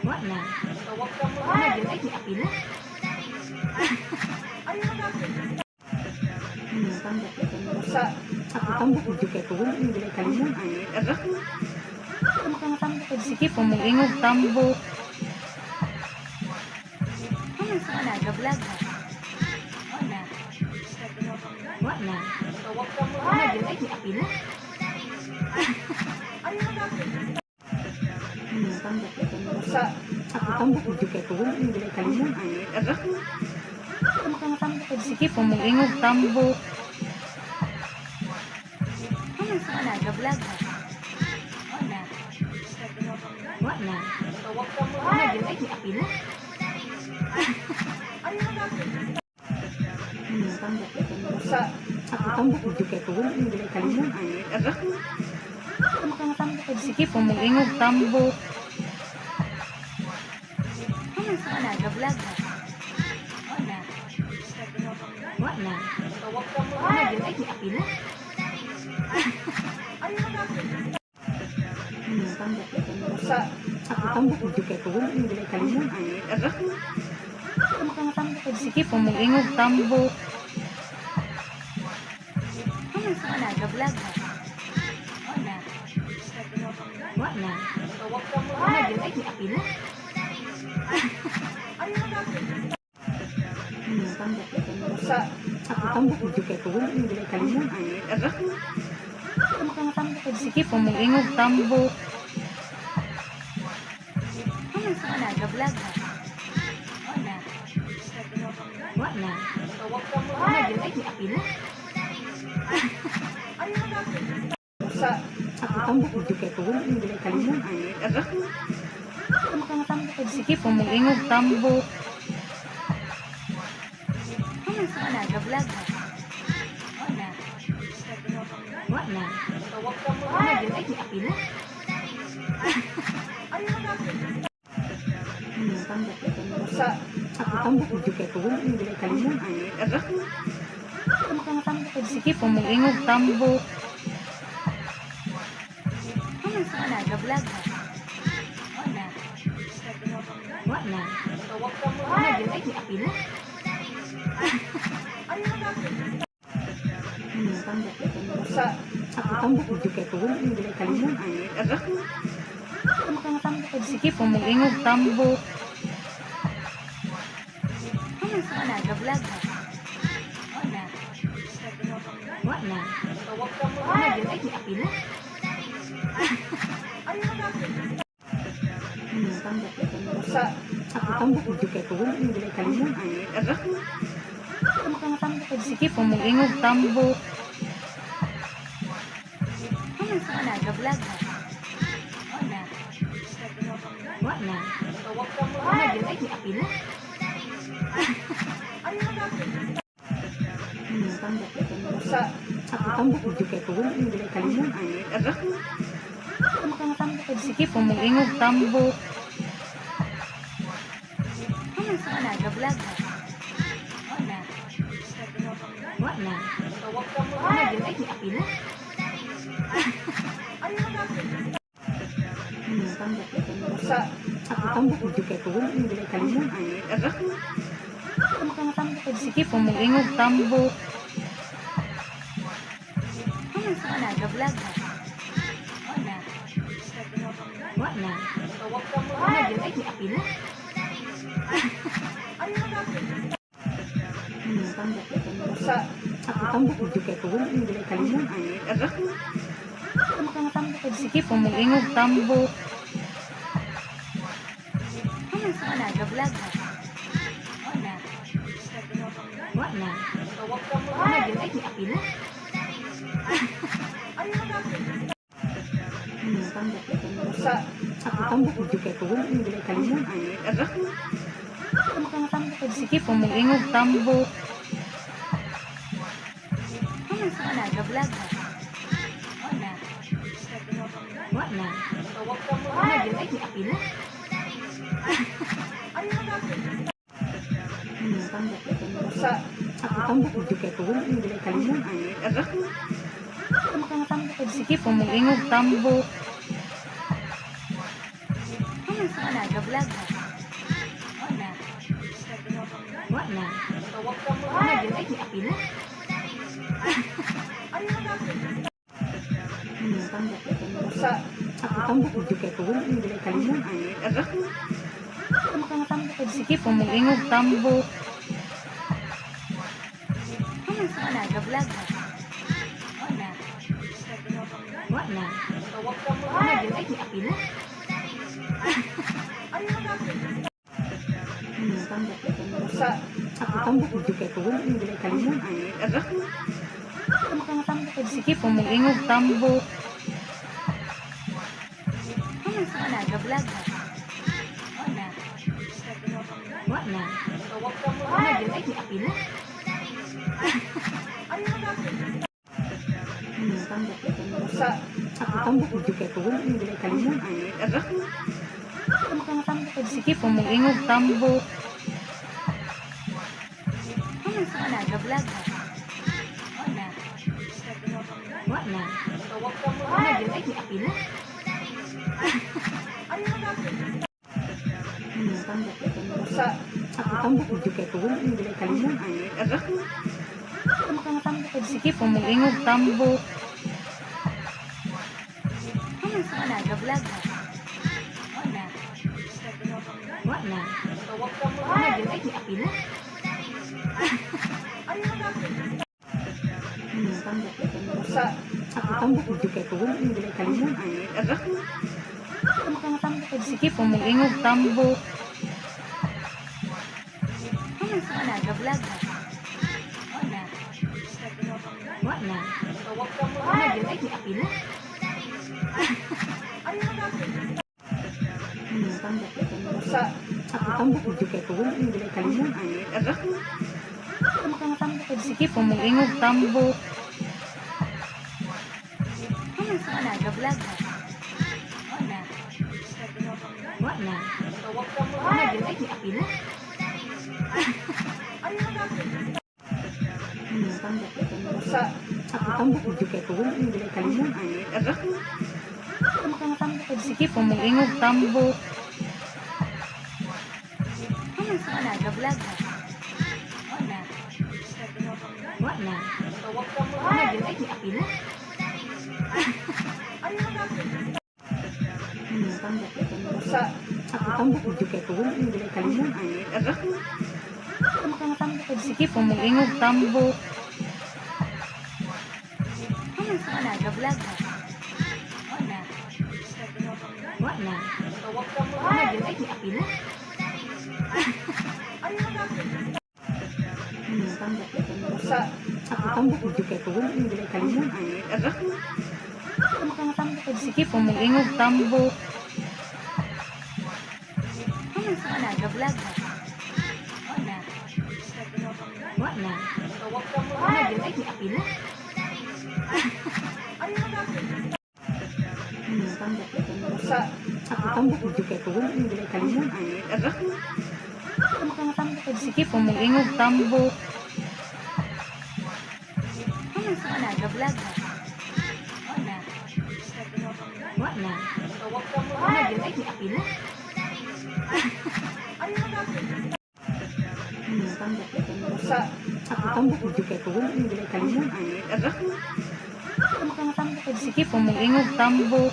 Speaker 2: Wala. Wala, gilay ni apila.
Speaker 1: Ako tambok mo juga ko wala yung gulay kalimon.
Speaker 2: Sige po, mag-ingog tambo. Wala, ga-vlog na. Wala. Wala, gilay ni apila.
Speaker 1: Ako tambok mo juga ko wala yung gulay kalimon.
Speaker 2: Sige po, mag-ingog tambo. Wala, ga-vlog na. Wala. Wala, gilay ni apila.
Speaker 1: Ako tambok mo juga ko wala yung gulay kalimon.
Speaker 2: Sige po, mag-ingog tambo. Wala, ga-vlog na. Wala. Wala, gilay ni apila.
Speaker 1: Ako tambok mo kay ko wala mo dili kalimon.
Speaker 2: Sige po, mag-ingog tambok. Wala, ga-vlog na. Wala. Wala. Wala, yun ay apila.
Speaker 1: Tambok ko mo. Ako tambok mo kay ko wala mo dili kalimon.
Speaker 2: Sige po, mag-ingog tambok. Wala, ga-vlog na. Wala. Wala. Wala, yun ay apila.
Speaker 1: Ako tambok mo kay ko wala mo dili kalimon.
Speaker 2: Sige po, mag-ingog tambok. Wala, ga-vlog na. Wala. Wala. Wala, yun ay apila.
Speaker 1: Tambok ko mo. Ako tambok mo kay ko wala mo dili kalimon.
Speaker 2: Sige po, mag-ingog tambok. Wala, ga-vlog na. Wala. Wala. Wala, yun ay apila.
Speaker 1: Tambok ko mo. Ako tambok mo kay ko wala mo dili kalimon.
Speaker 2: Sige po, mag-ingog tambok. Wala, ga-vlog na. Wala. Wala. Wala, yun ay apila.
Speaker 1: Tambok ko mo. Ako tambok mo kay ko wala mo dili kalimon.
Speaker 2: Sige po, mag-ingog tambok. Wala, ga-vlog na. Wala. Wala. Wala, yun ay apila.
Speaker 1: Tambok ko mo. Ako tambok mo kay ko wala mo dili kalimon.
Speaker 2: Sige po, mag-ingog tambok. Wala, ga-vlog na. Wala. Wala. Wala, yun ay apila.
Speaker 1: Tambok ko mo. Ako tambok mo kay ko wala mo dili kalimon.
Speaker 2: Sige po, mag-ingog tambok. Wala, ga-vlog na. Wala. Wala. Wala, yun ay apila.
Speaker 1: Tambok ko mo. Ako tambok mo kay ko wala mo dili kalimon.
Speaker 2: Sige po, mag-ingog tambok. Wala, ga-vlog na. Wala. Wala. Wala, yun ay apila.
Speaker 1: Tambok ko mo. Ako tambok mo kay ko wala mo dili kalimon.
Speaker 2: Sige po, mag-ingog tambok. Wala, ga-vlog na. Wala. Wala. Wala, yun ay apila.
Speaker 1: Tambok ko mo. Ako tambok mo kay ko wala mo dili kalimon.
Speaker 2: Sige po, mag-ingog tambok. Wala, ga-vlog na. Wala. Wala. Wala, yun ay apila.
Speaker 1: Tambok ko mo. Ako tambok mo kay ko wala mo dili kalimon.
Speaker 2: Sige po, mag-ingog tambok. Wala, ga-vlog na. Wala. Wala. Wala, yun ay apila.
Speaker 1: Tambok ko mo. Ako tambok mo kay ko wala mo dili kalimon.
Speaker 2: Sige po, mag-ingog tambok. Wala, ga-vlog na. Wala. Wala. Wala, yun ay apila.
Speaker 1: Tambok ko mo. Ako tambok mo kay ko wala mo dili kalimon.
Speaker 2: Sige po, mag-ingog tambok. Wala, ga-vlog na. Wala. Wala. Wala, yun ay apila.
Speaker 1: Tambak ito. Sa tambak juga ko wala yung gulay kalimon.
Speaker 2: Sige, pumulingog tambok. Wala, ga-vlog na. Wala. Wala. Wala, yun ay apila.
Speaker 1: Tambak ito. Sa tambak juga ko wala yung gulay kalimon.
Speaker 2: Sige, pumulingog tambok. Wala, ga-vlog na. Wala. Wala. Wala, yun ay apila.
Speaker 1: Tambak ito. Sa tambak juga ko wala yung gulay kalimon.
Speaker 2: Sige, pumulingog tambok. Wala, ga-vlog na. Wala. Wala. Wala, yun ay apila.
Speaker 1: Tambak ito. Sa tambak juga ko wala yung gulay kalimon.
Speaker 2: Sige, pumulingog tambok. Wala, ga-vlog na. Wala. Wala. Wala, yun ay apila.
Speaker 1: Tambak ito. Sa tambak juga ko wala yung gulay kalimon.
Speaker 2: Sige, pumulingog tambok. Wala, ga-vlog na. Wala. Wala. Wala, yun ay apila.
Speaker 1: Tambak ito. Sa tambak juga ko wala yung gulay kalimon.
Speaker 2: Sige, pumulingog tambok. Wala, ga-vlog na. Wala. Wala. Wala, yun ay apila.
Speaker 1: Tambak ito. Sa tambak juga ko wala yung gulay kalimon.
Speaker 2: Sige, pumulingog tambok. Wala, ga-vlog na. Wala. Wala. Wala, yun ay apila.
Speaker 1: Tambak ito. Sa tambak juga ko wala yung gulay kalimon.
Speaker 2: Sige, pumulingog tambok.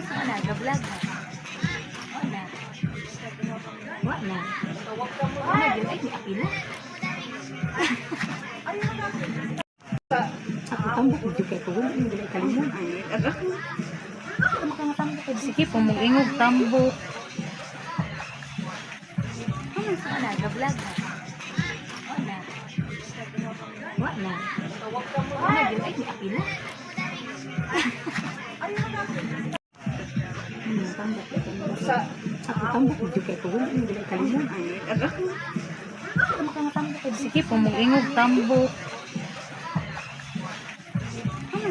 Speaker 2: Wala, ga-vlog na. Wala. Wala. Wala, yun ay apila.
Speaker 1: Sa tambak juga ko wala yung gulay kalimon.
Speaker 2: Sige, pumulingog tambok. Wala, ga-vlog na. Wala. Wala. Wala, yun ay apila.
Speaker 1: Tambak ito. Sa tambak juga ko wala yung gulay kalimon.
Speaker 2: Sige, pumulingog tambok.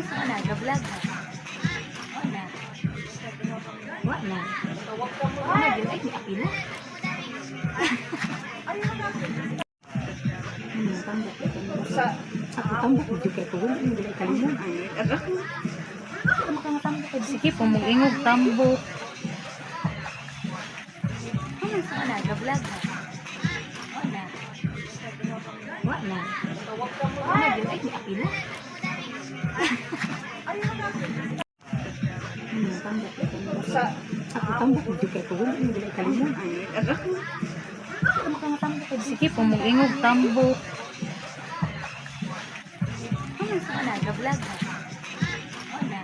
Speaker 2: Wala, ga-vlog na. Wala. Wala. Wala, yun ay apila.
Speaker 1: Tambak ito. Sa tambak juga ko wala yung gulay kalimon.
Speaker 2: Sige, pumulingog tambok. Wala, ga-vlog na. Wala. Wala. Wala, yun ay apila.
Speaker 1: Tambak ito. Sa tambak juga ko wala yung gulay kalimon.
Speaker 2: Sige, pumulingog tambok. Wala, ga-vlog na. Wala.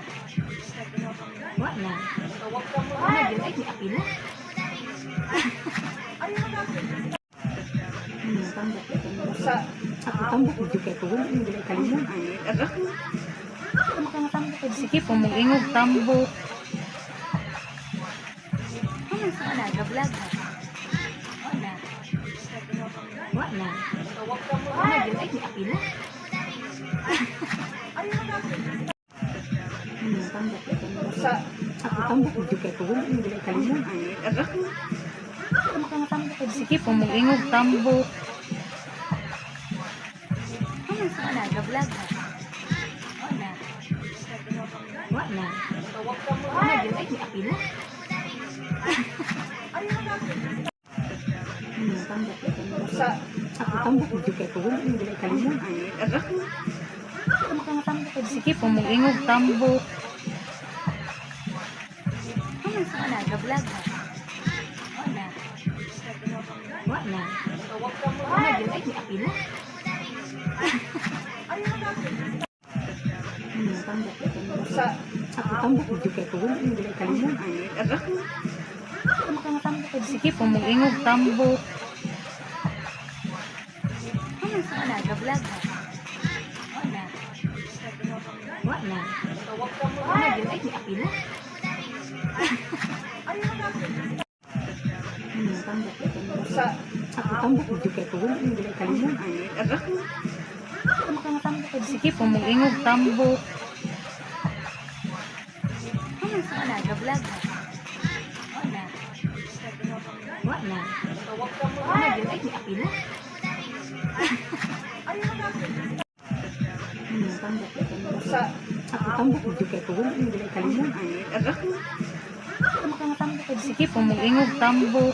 Speaker 2: Wala. Wala, yun ay apila.
Speaker 1: Tambak ito. Sa tambak juga ko wala yung gulay kalimon.
Speaker 2: Sige, pumulingog tambok. Wala, ga-vlog na. Wala. Wala. Wala, yun ay apila.
Speaker 1: Tambak ito. Sa tambak juga ko wala yung gulay kalimon.
Speaker 2: Sige, pumulingog tambok. Wala, ga-vlog na. Wala. Wala. Wala yun ay apila.
Speaker 1: Tambak ito. Sa ako tambak mo juga ko wala yung gulay kalimon.
Speaker 2: Sige, pumugingog tambok. Wala, ga-vlog ha. Wala. Wala. Wala yun ay apila.
Speaker 1: Tambak ito. Sa ako tambak mo juga ko wala yung gulay kalimon.
Speaker 2: Sige, pumugingog tambok. Wala, ga-vlog ha. Wala. Wala. Wala yun ay apila.
Speaker 1: Tambak ito. Sa ako tambak mo juga ko wala yung gulay kalimon.
Speaker 2: Sige, pumugingog tambok. Wala, ga-vlog ha. Wala. Wala. Wala yun ay apila.
Speaker 1: Tambak ito. Sa ako tambak mo juga ko wala yung gulay kalimon.
Speaker 2: Sige, pumugingog tambok.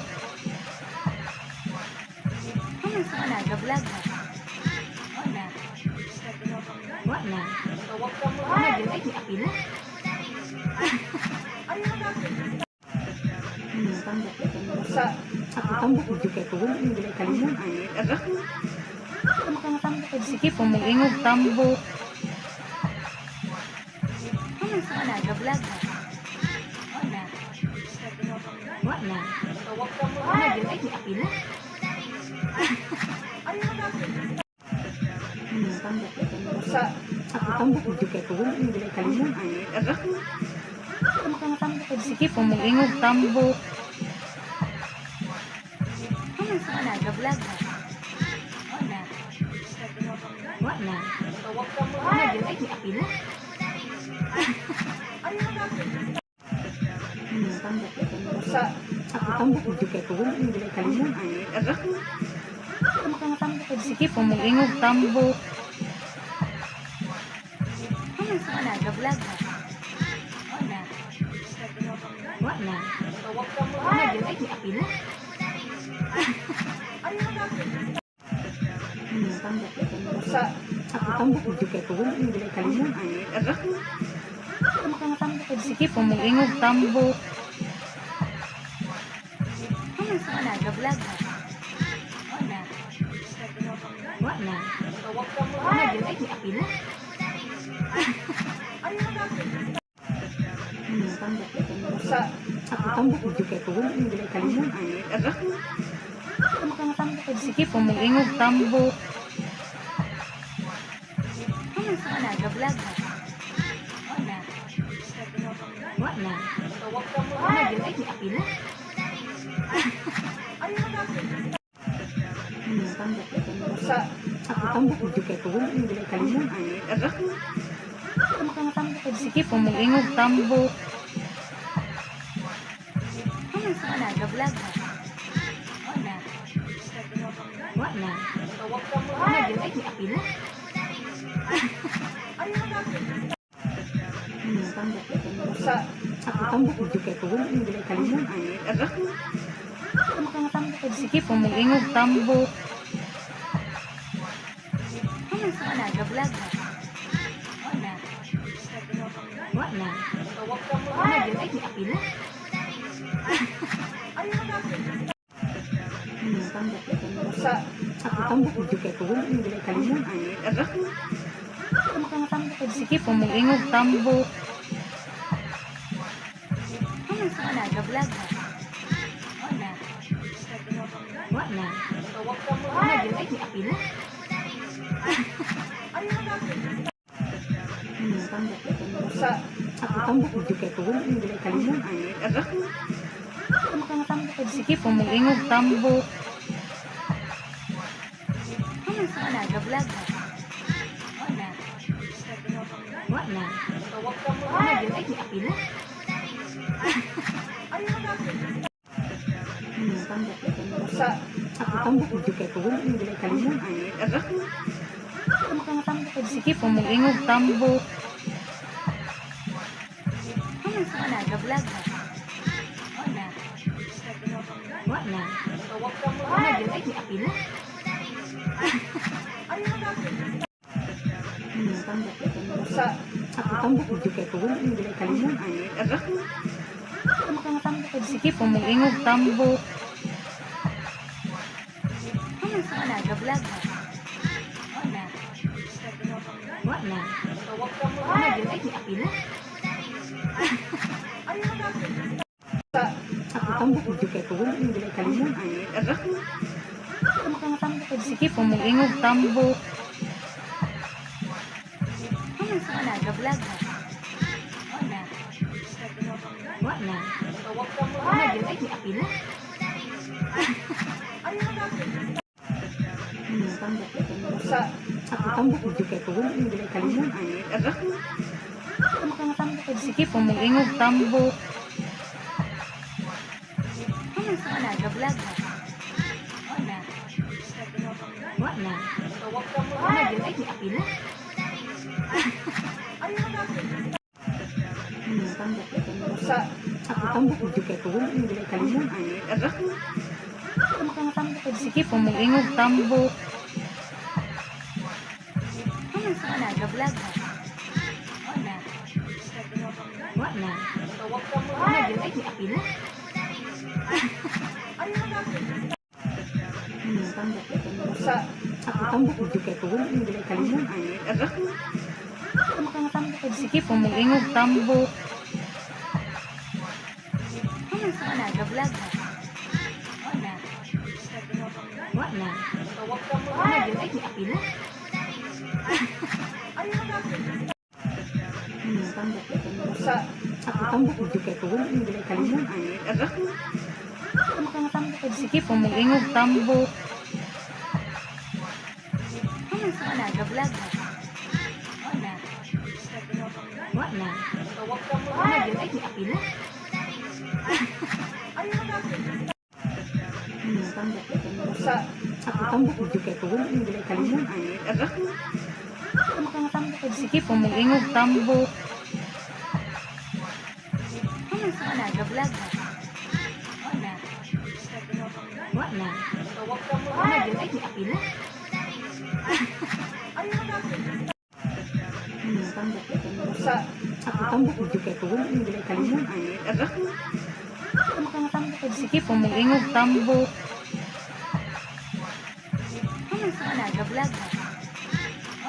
Speaker 2: Wala, ga-vlog ha. Wala. Wala. Wala yun ay apila.
Speaker 1: Tambak ito. Sa ako tambak mo juga ko wala yung gulay kalimon.
Speaker 2: Sige, pumugingog tambok. Wala, ga-vlog ha. Wala. Wala. Wala yun ay apila.
Speaker 1: Tambak ito. Sa ako tambak mo juga ko wala yung gulay kalimon.
Speaker 2: Sige, pumugingog tambok. Wala, ga-vlog ha. Wala. Wala. Wala yun ay apila.
Speaker 1: Tambak ito. Sa ako tambak mo juga ko wala yung gulay kalimon.
Speaker 2: Sige, pumugingog tambok. Wala, ga-vlog ha. Wala. Wala. Wala yun ay apila.
Speaker 1: Tambak ito. Sa ako tambak mo juga ko wala yung gulay kalimon.
Speaker 2: Sige, pumugingog tambok. Wala, ga-vlog ha. Wala. Wala. Wala yun ay apila.
Speaker 1: Tambak ito. Sa ako tambak mo juga ko wala yung gulay kalimon.
Speaker 2: Sige, pumugingog tambok. Wala, ga-vlog ha. Wala. Wala. Wala yun ay apila.
Speaker 1: Tambak ito. Sa ako tambak mo juga ko wala yung gulay kalimon.
Speaker 2: Sige, pumugingog tambok. Wala, ga-vlog ha. Wala. Wala. Wala yun ay apila.
Speaker 1: Tambak ito. Sa ako tambak mo juga ko wala yung gulay kalimon.
Speaker 2: Sige, pumugingog tambok. Wala, ga-vlog ha. Wala. Wala. Wala yun ay apila.
Speaker 1: Tambak ito. Sa ako tambak mo juga ko wala yung gulay kalimon.
Speaker 2: Sige, pumugingog tambok. Wala, ga-vlog ha. Wala. Wala. Wala yun ay apila.
Speaker 1: Tambak ito. Sa ako tambak mo juga ko wala yung gulay kalimon.
Speaker 2: Sige, pumugingog tambok. Wala, ga-vlog ha. Wala. Wala. Wala yun ay apila.
Speaker 1: Tambak ito. Sa ako tambak mo juga ko wala yung gulay kalimon.
Speaker 2: Sige, pumugingog tambok. Wala, nag-vlog na. Wala. Wala. Wala, yun ay apila.
Speaker 1: Sa ako tambok medyo kay ko wala yung gilay kalimon.
Speaker 2: Sige po, mag-ingog tambo. Wala, nag-vlog na. Wala. Wala. Wala, yun ay apila.
Speaker 1: Sa ako tambok medyo kay ko wala yung gilay kalimon.
Speaker 2: Sige po, mag-ingog tambo. Wala, nag-vlog na. Wala. Wala. Wala, yun ay apila.
Speaker 1: Sa ako tambok medyo kay ko wala yung gilay kalimon.
Speaker 2: Sige po, mag-ingog tambo. Wala, nag-vlog na. Wala. Wala. Wala, yun ay apila.
Speaker 1: Sa ako tambok medyo kay ko wala yung gilay kalimon.
Speaker 2: Sige po, mag-ingog tambo. Wala, nag-vlog na. Wala. Wala. Wala, yun ay apila.
Speaker 1: Sa ako tambok medyo kay ko wala yung gilay kalimon.
Speaker 2: Sige po, mag-ingog tambo. Wala, nag-vlog na. Wala. Wala. Wala, yun ay apila.
Speaker 1: Sa ako tambok medyo kay ko wala yung gilay kalimon.
Speaker 2: Sige po, mag-ingog tambo. Wala, nag-vlog na. Wala. Wala. Wala, yun ay apila.
Speaker 1: Sa ako tambok medyo kay ko wala yung gilay kalimon.
Speaker 2: Sige po, mag-ingog tambo. Wala, nag-vlog na. Wala. Wala. Wala, yun ay apila.
Speaker 1: Sa ako tambok medyo kay ko wala yung gilay kalimon.
Speaker 2: Sige po, mag-ingog tambo. Wala, nag-vlog na.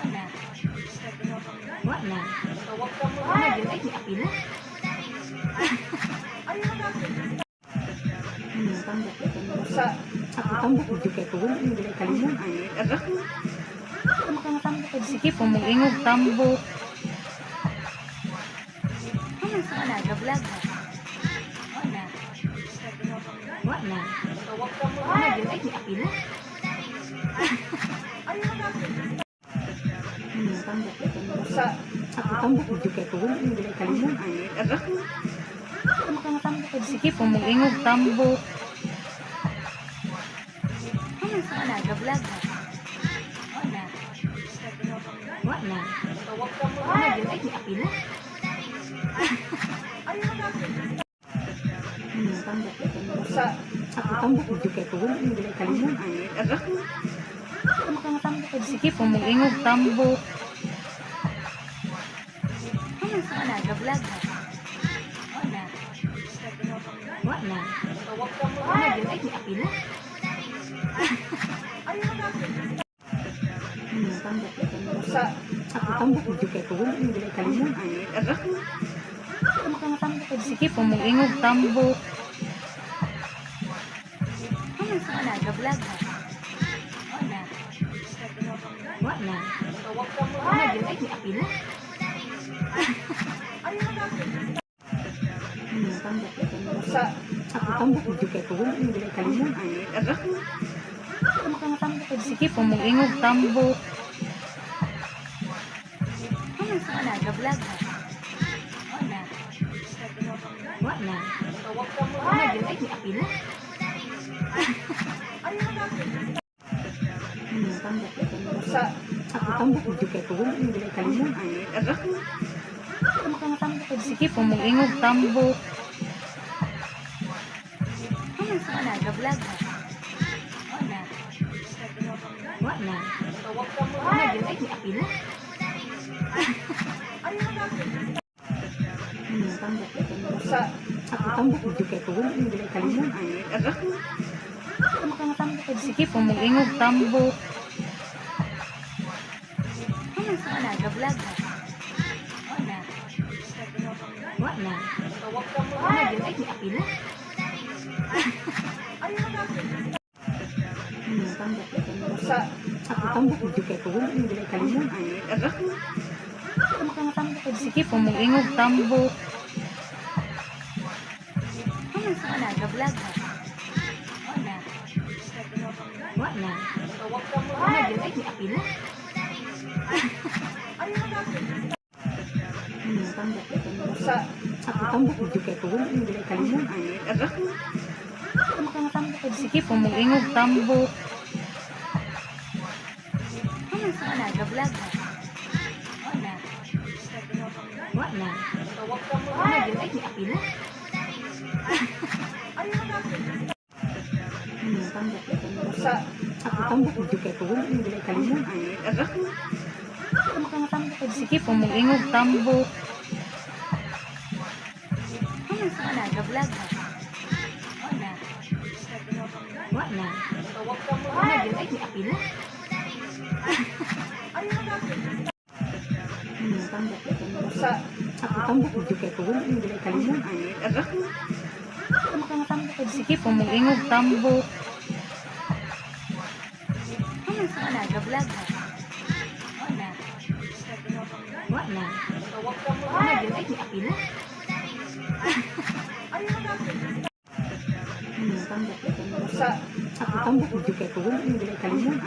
Speaker 2: Wala. Wala. Wala, yun ay apila.
Speaker 1: Sa ako tambok medyo kay ko wala yung gilay kalimon.
Speaker 2: Sige po, mag-ingog tambo. Wala, nag-vlog na. Wala. Wala. Wala, yun ay apila.
Speaker 1: Sa ako tambok medyo kay ko wala yung gilay kalimon.
Speaker 2: Sige po, mag-ingog tambo. Wala, nag-vlog na. Wala. Wala. Wala, yun ay apila.
Speaker 1: Sa ako tambok medyo kay ko wala yung gilay kalimon.
Speaker 2: Sige po, mag-ingog tambo. Wala, nag-vlog na. Wala. Wala. Wala, yun ay apila.
Speaker 1: Sa ako tambok medyo kay ko wala yung gilay kalimon.
Speaker 2: Sige po, mag-ingog tambo. Wala, nag-vlog na. Wala. Wala. Wala, yun ay apila.
Speaker 1: Sa ako tambok medyo kay ko wala yung gilay kalimon.
Speaker 2: Sige po, mag-ingog tambo. Wala, nag-vlog na. Wala. Wala. Wala, yun ay apila.
Speaker 1: Sa ako tambok medyo kay ko wala yung gilay kalimon.
Speaker 2: Sige po, mag-ingog tambok. Wala, ga-vlog na. Wala. Wala. Wala, yun ay apila.
Speaker 1: Tambak ito. Ako tambak ito kaya ko wala hindi kalimon.
Speaker 2: Sige po, mag-ingog tambok. Wala, ga-vlog na. Wala. Wala. Wala, yun ay apila.
Speaker 1: Tambak ito. Ako tambak ito kaya ko wala hindi kalimon.
Speaker 2: Sige po, mag-ingog tambok. Wala, ga-vlog na. Wala. Wala. Wala, yun ay apila.
Speaker 1: Tambak ito. Ako tambak ito kaya ko wala hindi kalimon.
Speaker 2: Sige po, mag-ingog tambok. Wala, ga-vlog na. Wala. Wala. Wala, yun ay apila.
Speaker 1: Tambak ito. Ako tambak ito kaya ko wala hindi kalimon.
Speaker 2: Sige po, mag-ingog tambok. Wala, ga-vlog na. Wala. Wala. Wala, yun ay apila.
Speaker 1: Tambak ito. Ako tambak ito kaya ko wala hindi kalimon.
Speaker 2: Sige po, mag-ingog tambok. Wala, ga-vlog na. Wala. Wala. Wala, yun ay apila.
Speaker 1: Tambak ito. Ako tambak ito kaya ko wala hindi kalimon.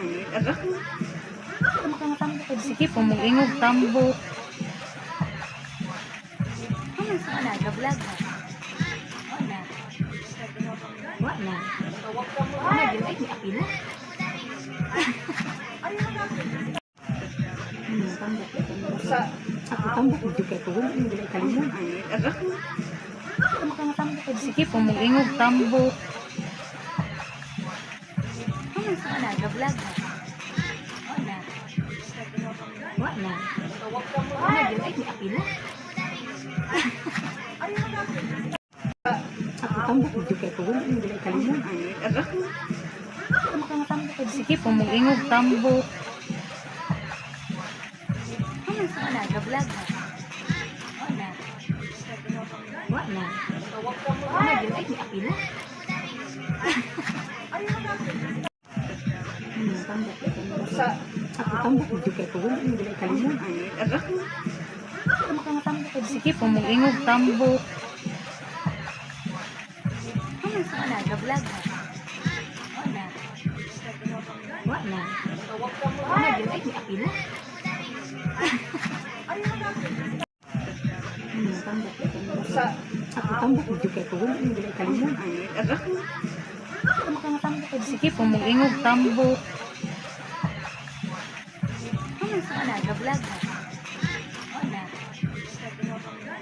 Speaker 2: Sige po, mag-ingog tambok. Wala, ga-vlog na. Wala. Wala. Wala, yun ay apila.
Speaker 1: Tambak ito. Ako tambak ito kaya ko wala hindi kalimon.
Speaker 2: Sige po, mag-ingog tambok. Wala, ga-vlog na. Wala. Wala. Wala, yun ay apila.
Speaker 1: Ako tambak ito kaya ko wala hindi kalimon.
Speaker 2: Sige po, mag-ingog tambok. Wala, ga-vlog na. Wala. Wala. Wala, yun ay apila.
Speaker 1: Tambak ito. Ako tambak ito kaya ko wala hindi kalimon.
Speaker 2: Sige po, mag-ingog tambok. Wala, ga-vlog na. Wala. Wala. Wala, yun ay apila.
Speaker 1: Tambak ito. Ako tambak ito kaya ko wala hindi kalimon.
Speaker 2: Sige po, mag-ingog tambok. Wala, ga-vlog na. Wala.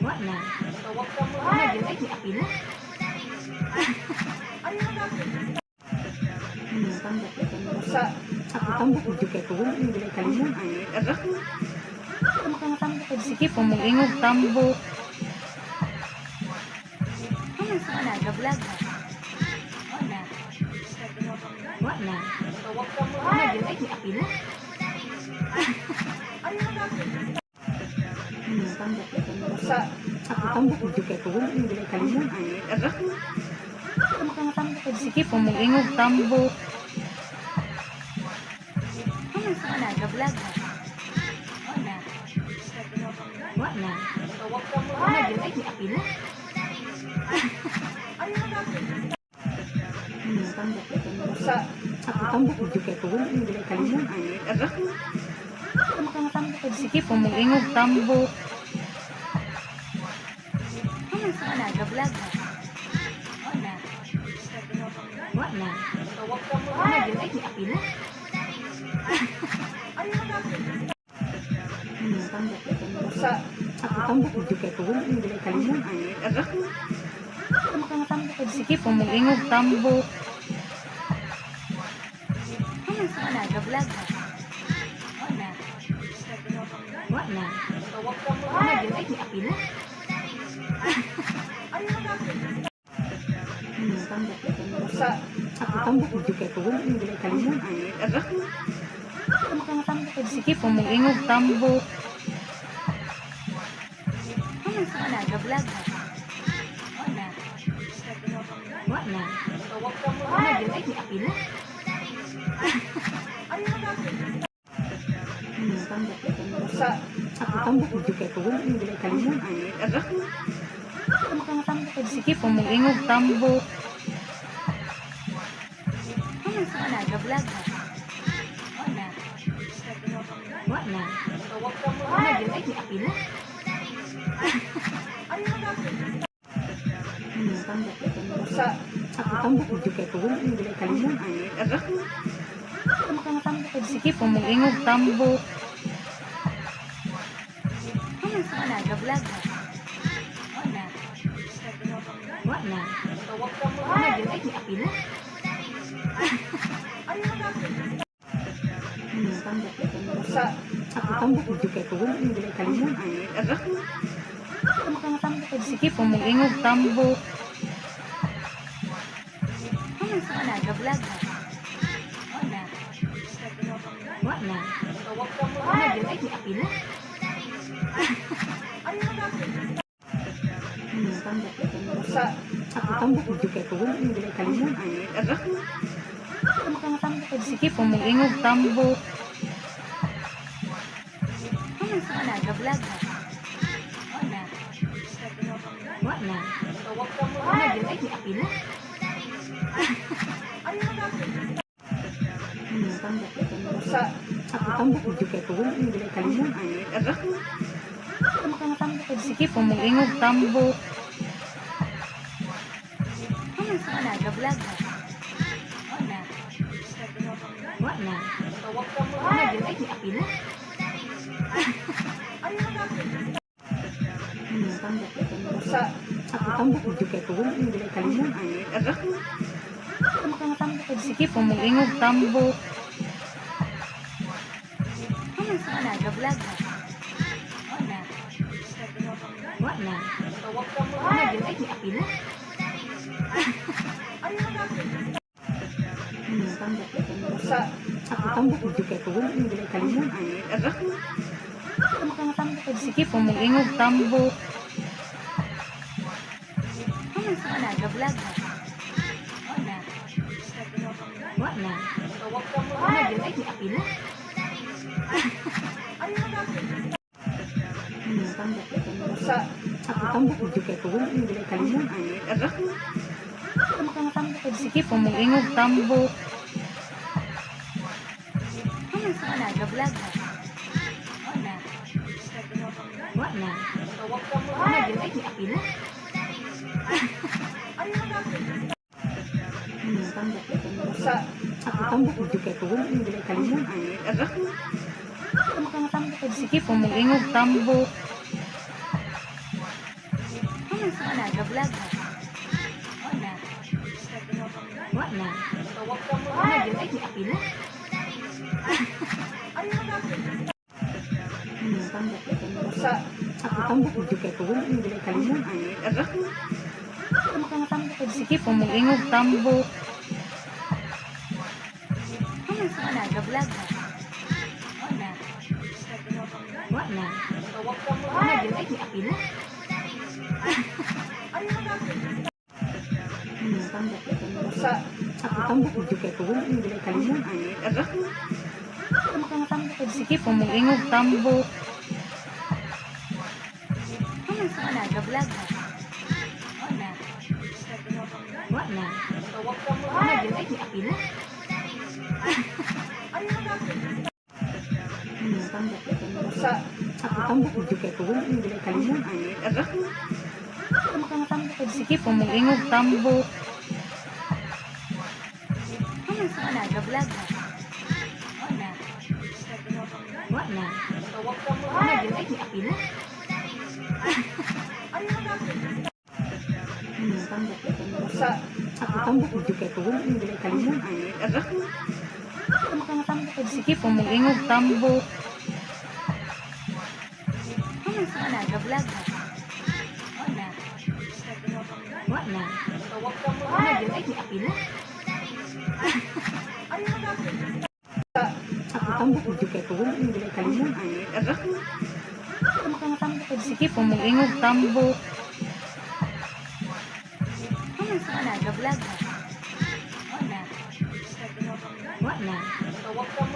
Speaker 2: Wala. Wala, yun ay apila.
Speaker 1: Tambak ito. Ako tambak ito kaya ko wala hindi kalimon.
Speaker 2: Sige po, mag-ingog tambok. Wala, ga-vlog na. Wala. Wala. Wala, yun ay apila.
Speaker 1: Tambak ito. Ako tambak ito kaya ko wala hindi kalimon.
Speaker 2: Sige po, mag-ingog tambok. Wala, ga-vlog na. Wala. Wala. Wala, yun ay apila.
Speaker 1: Tambak ito. Ako tambak ito kaya ko wala hindi kalimon.
Speaker 2: Sige po, mag-ingog tambok. Wala, ga-vlog na. Wala. Wala. Wala, yun ay apila.
Speaker 1: Tambak ito. Ako tambok mo kay ko wala nang dili kalimon.
Speaker 2: Sige po, mag-ingog tambok. Wala, ga-vlog na. Wala. Wala. Wala, yun ay apila.
Speaker 1: Tambok sa ako tambok mo kay ko wala nang dili kalimon.
Speaker 2: Sige po, mag-ingog tambok. Wala, ga-vlog na. Wala. Wala. Wala, yun ay apila.
Speaker 1: Tambok sa ako tambok mo kay ko wala nang dili kalimon.
Speaker 2: Sige po, mag-ingog tambok. Wala, ga-vlog na. Wala. Wala. Wala, yun ay apila.
Speaker 1: Tambok sa ako tambok mo kay ko wala nang dili kalimon.
Speaker 2: Sige po, mag-ingog tambok. Wala, ga-vlog na. Wala. Wala. Wala, yun ay apila.
Speaker 1: Tambok sa ako tambok mo kay ko wala nang dili kalimon.
Speaker 2: Sige po, mag-ingog tambok. Wala, ga-vlog na. Wala. Wala. Wala, yun ay apila.
Speaker 1: Tambok sa ako tambok mo kay ko wala nang dili kalimon.
Speaker 2: Sige po, mag-ingog tambok. Wala, ga-vlog na. Wala. Wala. Wala, yun ay apila.
Speaker 1: Tambok sa ako tambok mo kay ko wala nang dili kalimon.
Speaker 2: Sige po, mag-ingog tambok. Wala, ga-vlog na. Wala. Wala. Wala, yun ay apila.
Speaker 1: Tambok sa ako tambok mo kay ko wala nang dili kalimon.
Speaker 2: Sige po, mag-ingog tambok. Wala, ga-vlog na. Wala. Wala. Wala, yun ay apila.
Speaker 1: Tambok sa ako tambok mo kay ko wala nang dili kalimon.
Speaker 2: Sige po, mag-ingog tambok. Wala, ga-vlog na. Wala. Wala. Wala, yun ay apila.
Speaker 1: Tambok sa ako tambok mo kay ko wala nang dili kalimon.
Speaker 2: Sige po, mag-ingog tambok. Wala, ga-vlog na. Wala. Wala. Wala, yun ay apila.
Speaker 1: Tambok sa ako tambok mo kay ko wala nang dili kalimon.
Speaker 2: Sige po, mag-ingog tambok. Wala, ga-vlog na. Wala. Wala. Wala, yun ay apila.
Speaker 1: Tambok sa ako tambok mo kay ko wala nang dili kalimon.
Speaker 2: Sige po, mag-ingog tambok. Wala, ga-vlog na. Wala. Wala. Wala, yun ay apila.
Speaker 1: Tambok sa ako tambok mo kay ko wala nang dili kalimon.
Speaker 2: Sige po, mag-ingog tambok. Wala, ga-vlog na. Wala. Wala. Wala, yun ay apila.
Speaker 1: Tambok sa ako tambok mo kay ko wala nang dili kalimon.
Speaker 2: Sige po, mag-ingog tambok. Wala, ga-vlog na. Wala. Wala. Wala, yun ay apila.
Speaker 1: Tambak ito. Ako tambak juga ko. Hindi ka kalimon.
Speaker 2: Sige po, mag-ingog tambok. Wala, ga-vlog na. Wala. Wala. Wala, yun ay apila.
Speaker 1: Ako tambak juga ko. Hindi ka kalimon.
Speaker 2: Sige po, mag-ingog tambok. Wala, ga-vlog na. Wala. Wala.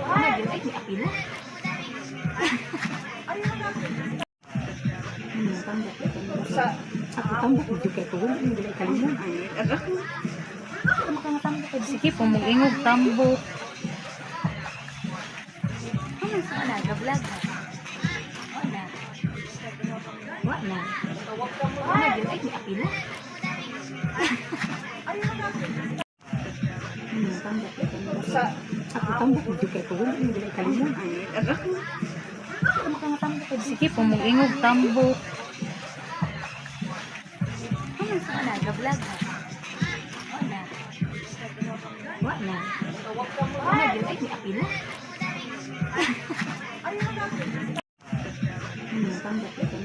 Speaker 2: Wala, yun ay apila.
Speaker 1: Tambak ito. Ako tambak juga ko. Hindi ka kalimon.
Speaker 2: Sige po, mag-ingog tambok. Wala, ga-vlog na. Wala. Wala. Wala, yun ay apila.
Speaker 1: Tambak ito. Ako tambak juga ko. Hindi ka kalimon.
Speaker 2: Sige po, mag-ingog tambok. Wala, ga-vlog na. Wala. Wala. Wala, yun ay apila.
Speaker 1: Tambak ito.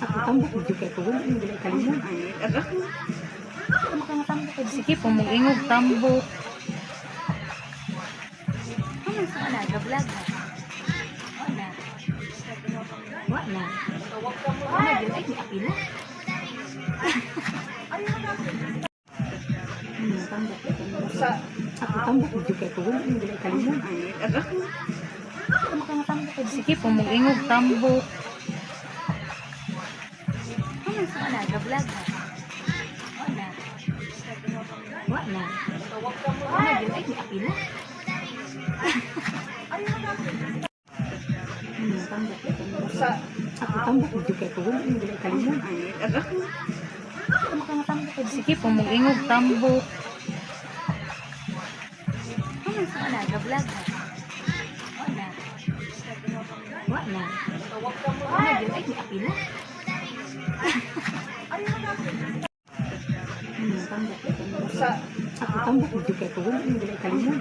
Speaker 1: Ako tambak juga ko. Hindi ka kalimon.
Speaker 2: Sige po, mag-ingog tambok. Wala, ga-vlog na. Wala. Wala. Wala, yun ay apila.
Speaker 1: Tambak ito. Ako tambak juga ko. Hindi ka kalimon.
Speaker 2: Sige po, mag-ingog tambok. Wala, ga-vlog na. Wala. Wala. Wala, yun ay apila.
Speaker 1: Tambak ito. Ako tambak juga ko. Hindi ka kalimon.
Speaker 2: Sige po, mag-ingog tambok. Wala, ga-vlog na. Wala. Wala. Wala, yun ay apila.
Speaker 1: Tambak ito. Ako tambak juga ko. Hindi ka kalimon.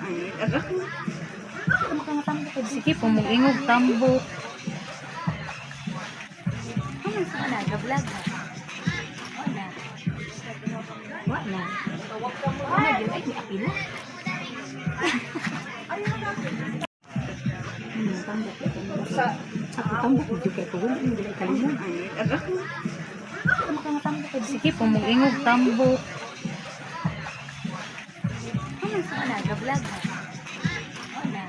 Speaker 2: Sige po, mag-ingog tambok. Wala, ga-vlog na. Wala. Wala. Wala, yun ay apila.
Speaker 1: Tambak ito. Ako tambak juga ko. Hindi ka kalimon.
Speaker 2: Sige po, mag-ingog tambok. Wala, ga-vlog na. Wala.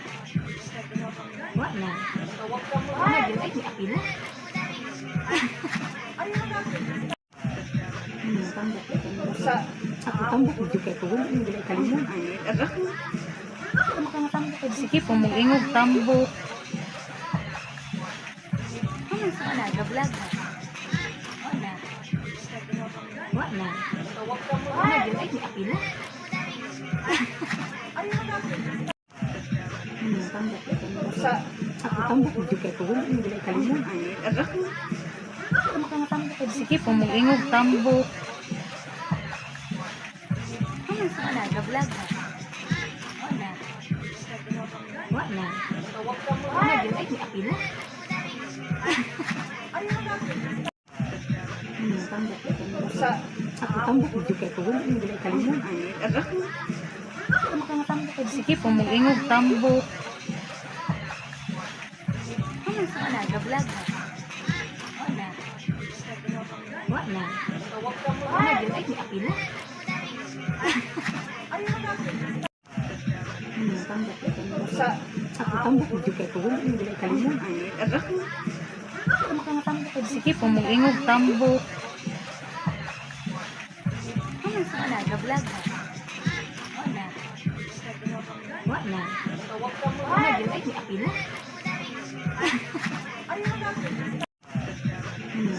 Speaker 2: Wala. Wala, yun ay apila.
Speaker 1: Tambak ito. Ako tambak juga ko. Hindi ka kalimon.
Speaker 2: Sige po, mag-ingog tambok. Wala, ga-vlog na. Wala. Wala. Wala, yun ay apila.
Speaker 1: Tambak ito. Ako tambak juga ko. Hindi ka kalimon.
Speaker 2: Sige po, mag-ingog tambok. Wala, ga-vlog na. Wala. Wala. Wala, yun ay apila.
Speaker 1: Tambak ito. Ako tambak juga ko. Hindi ka kalimon.
Speaker 2: Sige po, mag-ingog tambok. Wala, ga-vlog na. Wala. Wala. Wala, yun ay apila.
Speaker 1: Tambak ito. Ako tambak juga ko. Hindi ka kalimon.
Speaker 2: Sige po, mag-ingog tambok. Wala, ga-vlog na. Wala. Wala. Wala, yun ay apila.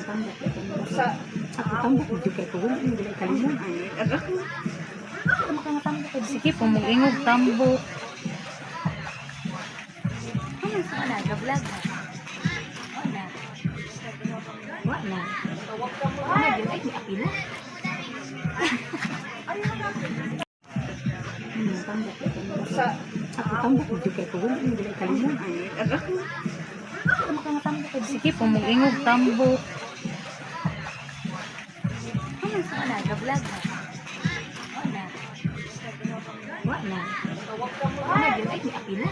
Speaker 1: Tambak ito. Ako tambak juga ko. Hindi ka kalimon.
Speaker 2: Sige po, mag-ingog tambok. Wala, ga-vlog na. Wala. Wala. Wala din ay apila.
Speaker 1: Tambak ito. Ako tambak ito kaya ko wala yung bilay kalimon.
Speaker 2: Sige, pumulingog tambok. Wala, ga-vlog ha. Wala. Wala. Wala din ay apila.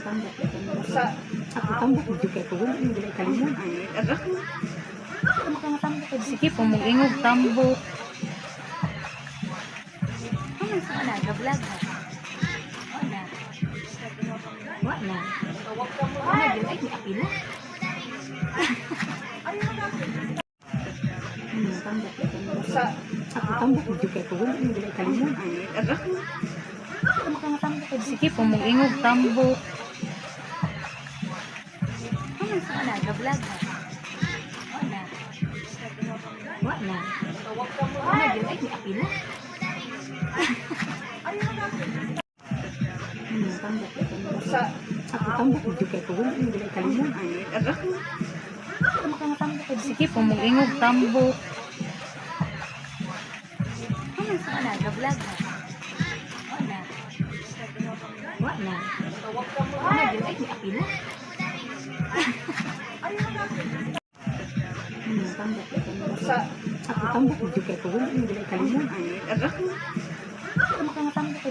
Speaker 1: Tambak ito. Ako tambak ito kaya ko wala yung bilay kalimon.
Speaker 2: Sige, pumulingog tambok. Wala, ga-vlog ha. Wala. Wala. Wala din ay apila.
Speaker 1: Tambak ito. Ako tambak ito kaya ko wala yung bilay kalimon.
Speaker 2: Sige, pumulingog tambok. Wala, ga-vlog ha. Wala. Wala. Wala din ay apila.
Speaker 1: Tambak ito. Ako tambak ito kaya ko wala yung bilay kalimon.
Speaker 2: Sige, pumulingog tambok. Wala, ga-vlog ha. Wala. Wala. Wala din ay apila.
Speaker 1: Tambak ito. Ako tambak ito kaya ko wala yung bilay kalimon.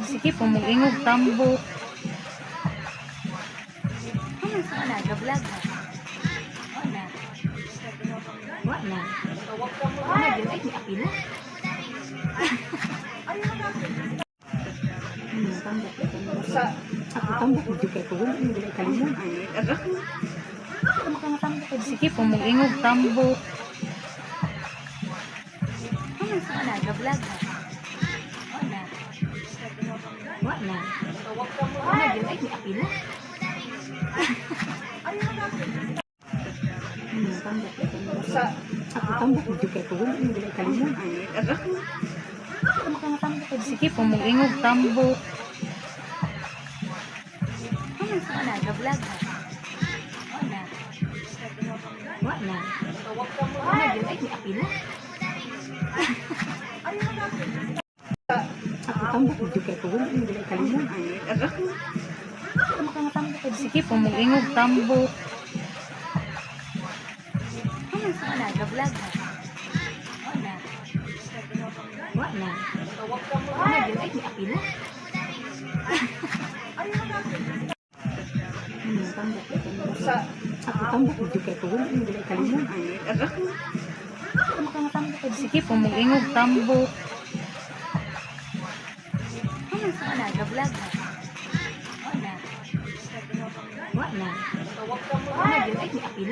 Speaker 2: Sige, pumulingog tambok. Wala, ga-vlog ha. Wala. Wala. Wala din ay apila.
Speaker 1: Tambak ito. Ako tambak ito kaya ko wala yung bilay kalimon.
Speaker 2: Sige, pumulingog tambok. Wala, ga-vlog ha. Wala. Wala. Wala din ay apila.
Speaker 1: Tambak ito. Ako tambak ito kaya ko wala yung bilay kalimon.
Speaker 2: Sige, pumulingog tambok. Wala, ga-vlog ha. Wala. Wala. Wala din ay apila.
Speaker 1: Ako tambak ito kaya ko wala yung bilay kalimon.
Speaker 2: Sige, pumulingog tambok. Wala, ga-vlog ha. Wala. Wala. Wala din ay apila.
Speaker 1: Tambak ito. Ako tambak ito kaya ko wala yung bilay kalimon.
Speaker 2: Sige, pumulingog tambok. Wala, ga-vlog ha. Wala. Wala. Wala din ay apila.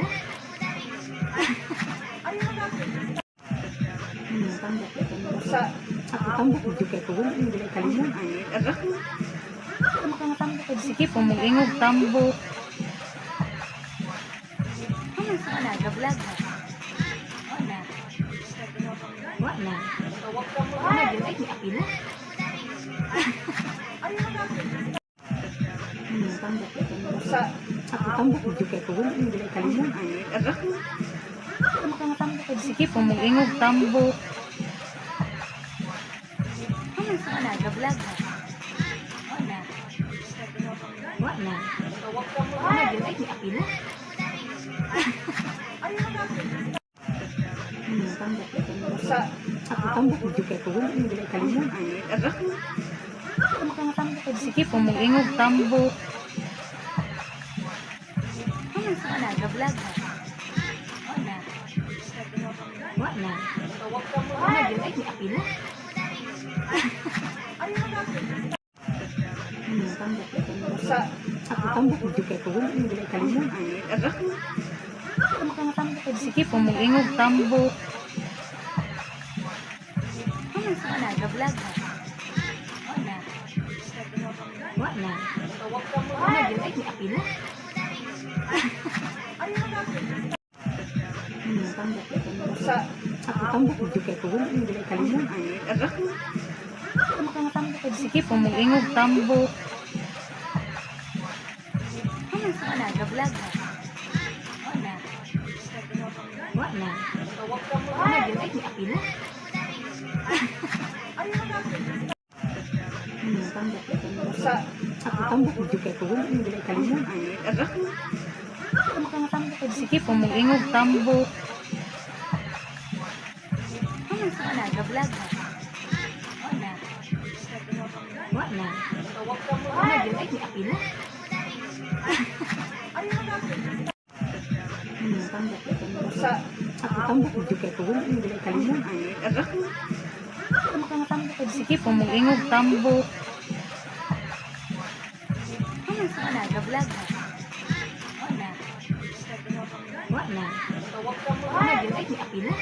Speaker 1: Tambak ito. Ako tambak ito kaya ko wala yung bilay kalimon.
Speaker 2: Sige, pumulingog tambok. Wala, ga-vlog ha. Wala. Wala. Wala din ay apila.
Speaker 1: Tambak ito. Ako tambak ito kaya ko wala yung bilay kalimon.
Speaker 2: Sige, pumulingog tambok. Wala, ga-vlog ha. Wala. Wala. Wala din ay apila.
Speaker 1: Tambak ito. Ako tambak ito kaya ko wala yung bilay kalimon.
Speaker 2: Sige, pumulingog tambok. Wala, ga-vlog ha. Wala. Wala. Wala din ay apila.
Speaker 1: Tambak ito. Ako tambak ito kaya ko wala yung bilay kalimon.
Speaker 2: Sige, pumulingog tambok. Wala, ga-vlog ha. Wala. Wala. Wala din ay apila.
Speaker 1: Tambak ito. Ako tambak ito kaya ko wala yung bilay kalimon.
Speaker 2: Sige, pumulingog tambok. Wala, ga-vlog nag-vlog na. Wala. Wala. Wala din ay apila.
Speaker 1: Tambak sa tambak juga ko wala nila kalimon ay ara
Speaker 2: Sige po, mag-ingog tambok. Wala, nag-vlog na. Wala. Wala. Wala din ay apila.
Speaker 1: tambak sa tambak juga ko wala nila kalimon ay ara
Speaker 2: Sige po, mag-ingog tambok. Wala, nag-vlog na. Wala. Wala. Wala din ay apila.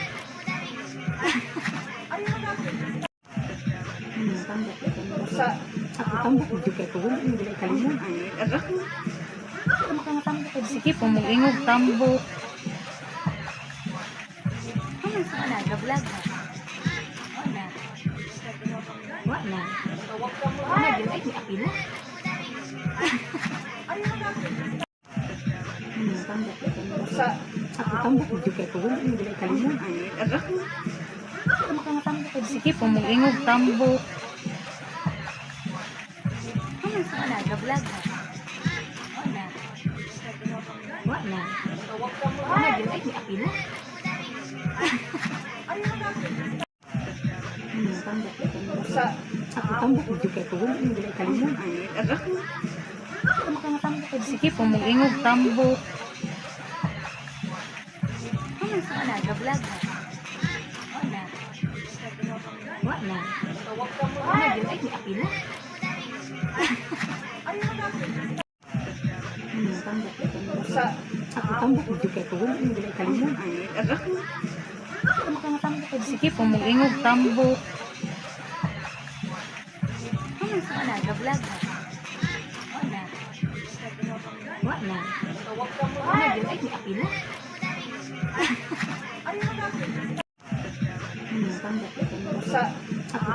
Speaker 1: tambak sa tambak juga ko wala nila kalimon ay ara
Speaker 2: Sige po, mag-ingog tambok. Wala, nag-vlog na. Wala. Wala. Wala din ay apila.
Speaker 1: tambak sa tambak juga ko wala nila kalimon ay ara
Speaker 2: Sige po, mag-ingog tambok. Wala, nag-vlog na. Wala. Wala. Wala din ay apila.
Speaker 1: tambak sa tambak juga ko wala nila kalimon ay ara
Speaker 2: Sige po, mag-ingog tambok. Wala, nag-vlog na. Wala. Wala. Wala din ay apila.
Speaker 1: tambak sa tambak juga ko wala nila kalimon ay ara
Speaker 2: Sige po, mag-ingog tambok. Wala, nag-vlog na. Wala. Wala. Wala din ay apila.
Speaker 1: tambak sa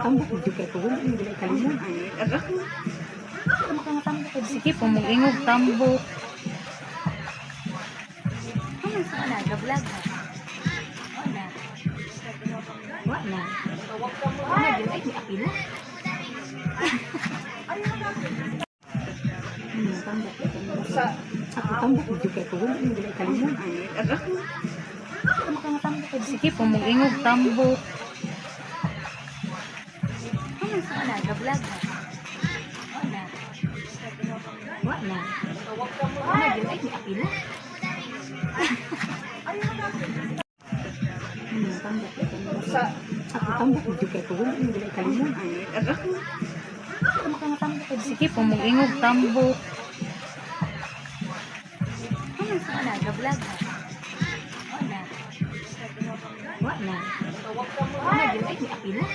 Speaker 1: tambak juga ko wala nila kalimon ay ara
Speaker 2: Sige po, mag-ingog tambok. Wala, nag-vlog na. Wala. Wala. Wala din ay apila.
Speaker 1: tambak sa tambak juga ko wala nila kalimon ay ara
Speaker 2: Sige po, mag-ingog tambok. Wala, nag-vlog na. Wala. Wala. Wala din ay apila.
Speaker 1: tambak sa tambak juga ko wala nila kalimon ay ara
Speaker 2: Sige po, mag-ingog tambok. Wala, nag-vlog na. Wala. Wala. Wala din ay apila.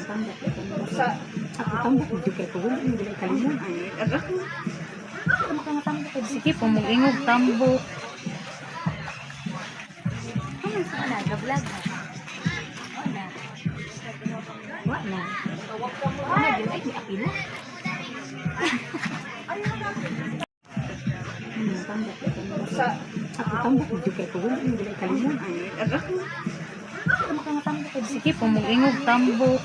Speaker 1: tambak sa tambak juga ko wala nila kalimon ay ara
Speaker 2: Sige po, mag-ingog tambok. Wala, nag-vlog na. Wala. Wala. Wala din ay apila.
Speaker 1: tambak sa tambak juga ko wala nila kalimon ay ara
Speaker 2: Sige po, mag-ingog tambok.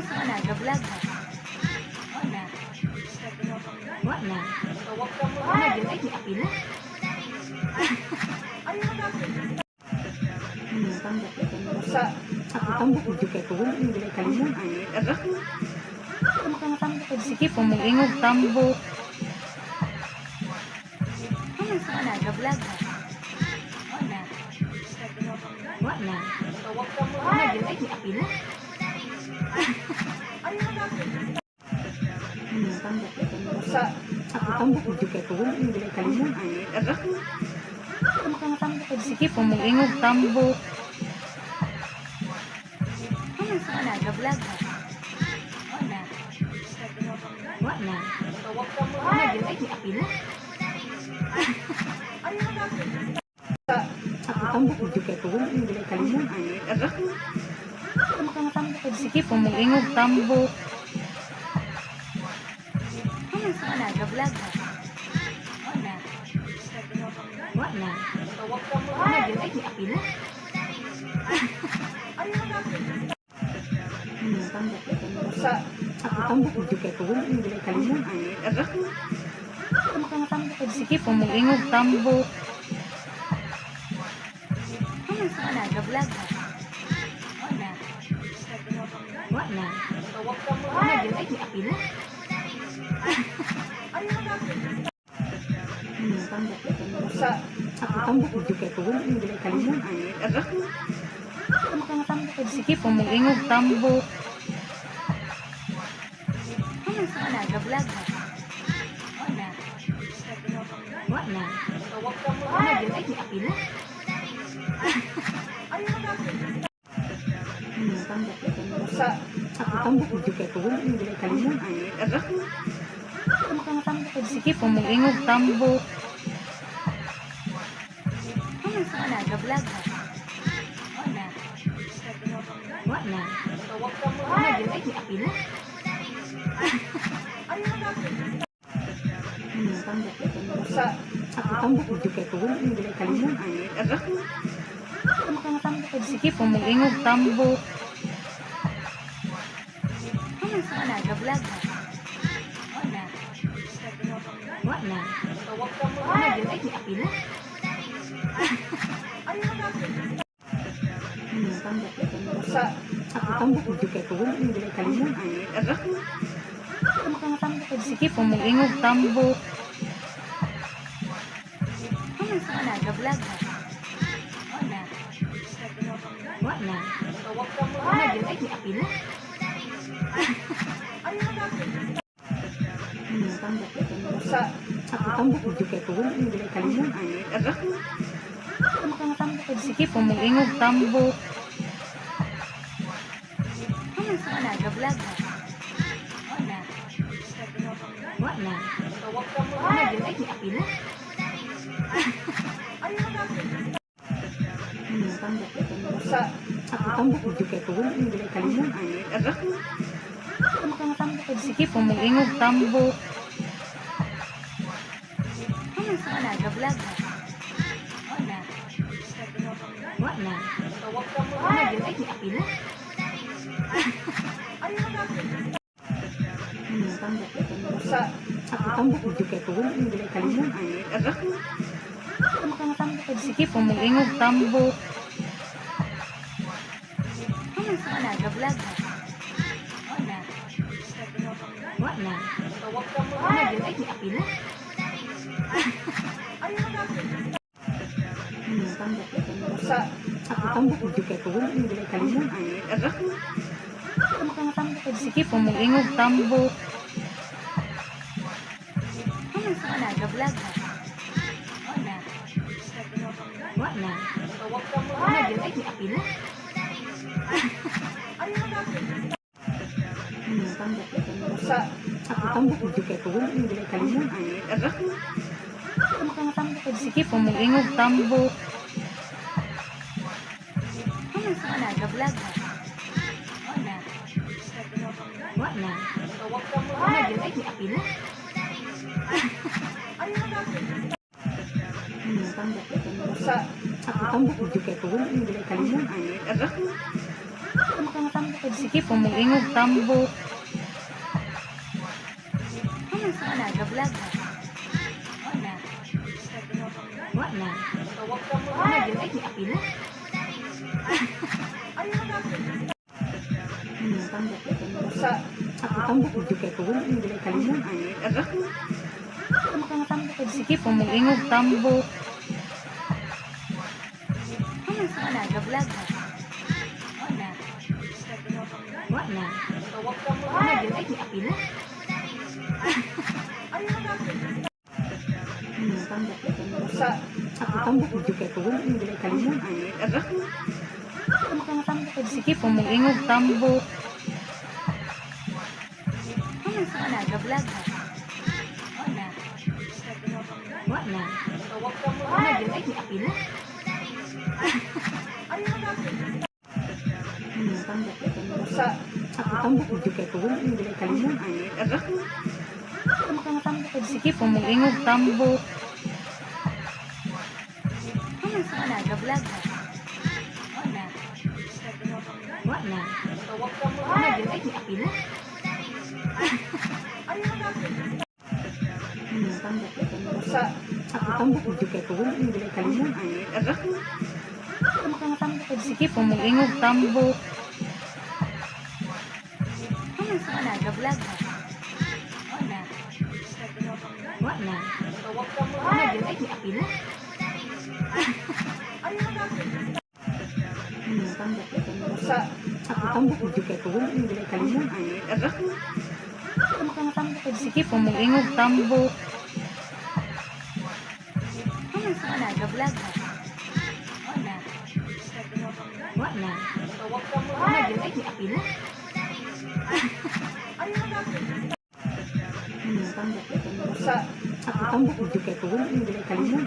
Speaker 2: Wala, nag-vlog na. Wala. Wala. Wala din ay apila.
Speaker 1: tambak sa tambak juga ko wala nila kalimon ay ara
Speaker 2: Sige po, mag-ingog tambok. Wala, nag-vlog na. Wala. Wala. Wala din ay apila.
Speaker 1: tambak sa tambak juga ko wala nila kalimon ay ara
Speaker 2: Sige po, mag-ingog tambok. Wala, nag-vlog na. Wala. Wala. Wala din ay apila.
Speaker 1: tambak juga ko wala nila kalimon ay ara
Speaker 2: Sige po, mag-ingog tambok. nag-vlog ha. Wala. Wala. Wala yun ay apila.
Speaker 1: Tambak sa tambak juga ko wala nila kalimon
Speaker 2: Sige po, mag-ingog tambok. Wala, nag-vlog ha. Wala. Wala. Wala yun ay apila.
Speaker 1: tambak sa tambak juga ko wala nila kalimon
Speaker 2: Sige po, mag-ingog tambok. Wala, nag-vlog ha. Wala. Wala. Wala yun ay apila.
Speaker 1: tambak sa tambak juga ko wala nila kalimon
Speaker 2: Sige po, mag-ingog tambok. Wala, nag-vlog ha. Wala. Wala. Wala yun ay apila.
Speaker 1: tambak sa tambak juga ko wala nila kalimon
Speaker 2: Sige po, mag-ingog tambok. Wala, nag-vlog ha. Wala. Wala. Wala yun ay apila.
Speaker 1: tambak sa tambak juga ko wala nila kalimon
Speaker 2: Sige po, mag-ingog tambok. Wala, nag-vlog ha. Wala. Wala. Wala yun ay apila.
Speaker 1: tambak sa tambak juga ko wala nila kalimon
Speaker 2: Sige po, mag-ingog tambok. Wala, nag-vlog ha. Wala. Wala. Wala yun ay apila.
Speaker 1: tambak sa tambak juga ko wala nila kalimon
Speaker 2: Sige po, mag-ingog tambok. Wala, nag-vlog ha. Wala. Wala. Wala yun ay apila.
Speaker 1: tambak sa tambak juga ko wala nila kalimon
Speaker 2: Sige po, mag-ingog tambok. Wala, nag-vlog ha. Wala. Wala. Wala yun ay apila.
Speaker 1: tambak sa tambak juga ko wala nila kalimon
Speaker 2: Sige po, mag-ingog tambok. Wala, nag-vlog ha. Wala. Wala. Wala yun ay apila.
Speaker 1: tambak sa tambak juga ko wala nila kalimon
Speaker 2: Sige po, mag-ingog tambok. Wala, nag-vlog ha. Wala. Wala. Wala yun ay apila.
Speaker 1: tambak sa tambak juga ko wala nila kalimon
Speaker 2: Sige po, mag-ingog tambok. Wala, nag-vlog ha. Wala. Wala. Wala yun ay apila.
Speaker 1: tambak sa tambak juga ko wala nila kalimon
Speaker 2: Sige po, mag-ingog tambok. Wala, nag-vlog ha. Wala. Wala. Wala yun ay apila.
Speaker 1: tambak sa tambak juga ko wala nila kalimon
Speaker 2: Sige po, mag-ingog tambok. Wala, nag-vlog ha. Wala. Wala. Wala yun ay apila.
Speaker 1: tambak sa tambak juga ko wala nila kalimon
Speaker 2: Sige po, mag-ingog tambok. Wala, ga-vlog na. Wala. Wala. Wala, yun ay apila.
Speaker 1: Tambak sa tambak juga ko wala yung gulay kalimon.
Speaker 2: Sige po, mag-ingog tambok. Wala, ga-vlog na. Wala. Wala. Wala, yun ay apila.
Speaker 1: Tambak sa tambak juga ko wala yung gulay kalimon.
Speaker 2: Sige po, mag-ingog tambok. Wala, ga-vlog na. Wala. Wala. Wala, yun ay apila.
Speaker 1: Sa tambak juga ko wala yung gulay kalimon.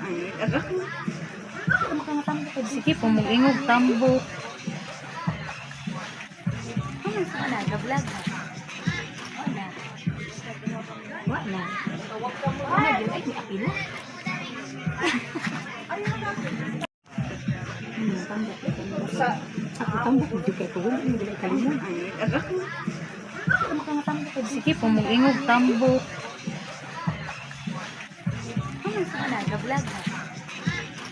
Speaker 2: Sige po, mag-ingog tambok. Wala, ga-vlog na. Wala. Wala. Wala, yun ay apila.
Speaker 1: Sa tambak juga ko wala yung gulay kalimon.
Speaker 2: Sige po, mag-ingog tambok. Wala, ga-vlog na.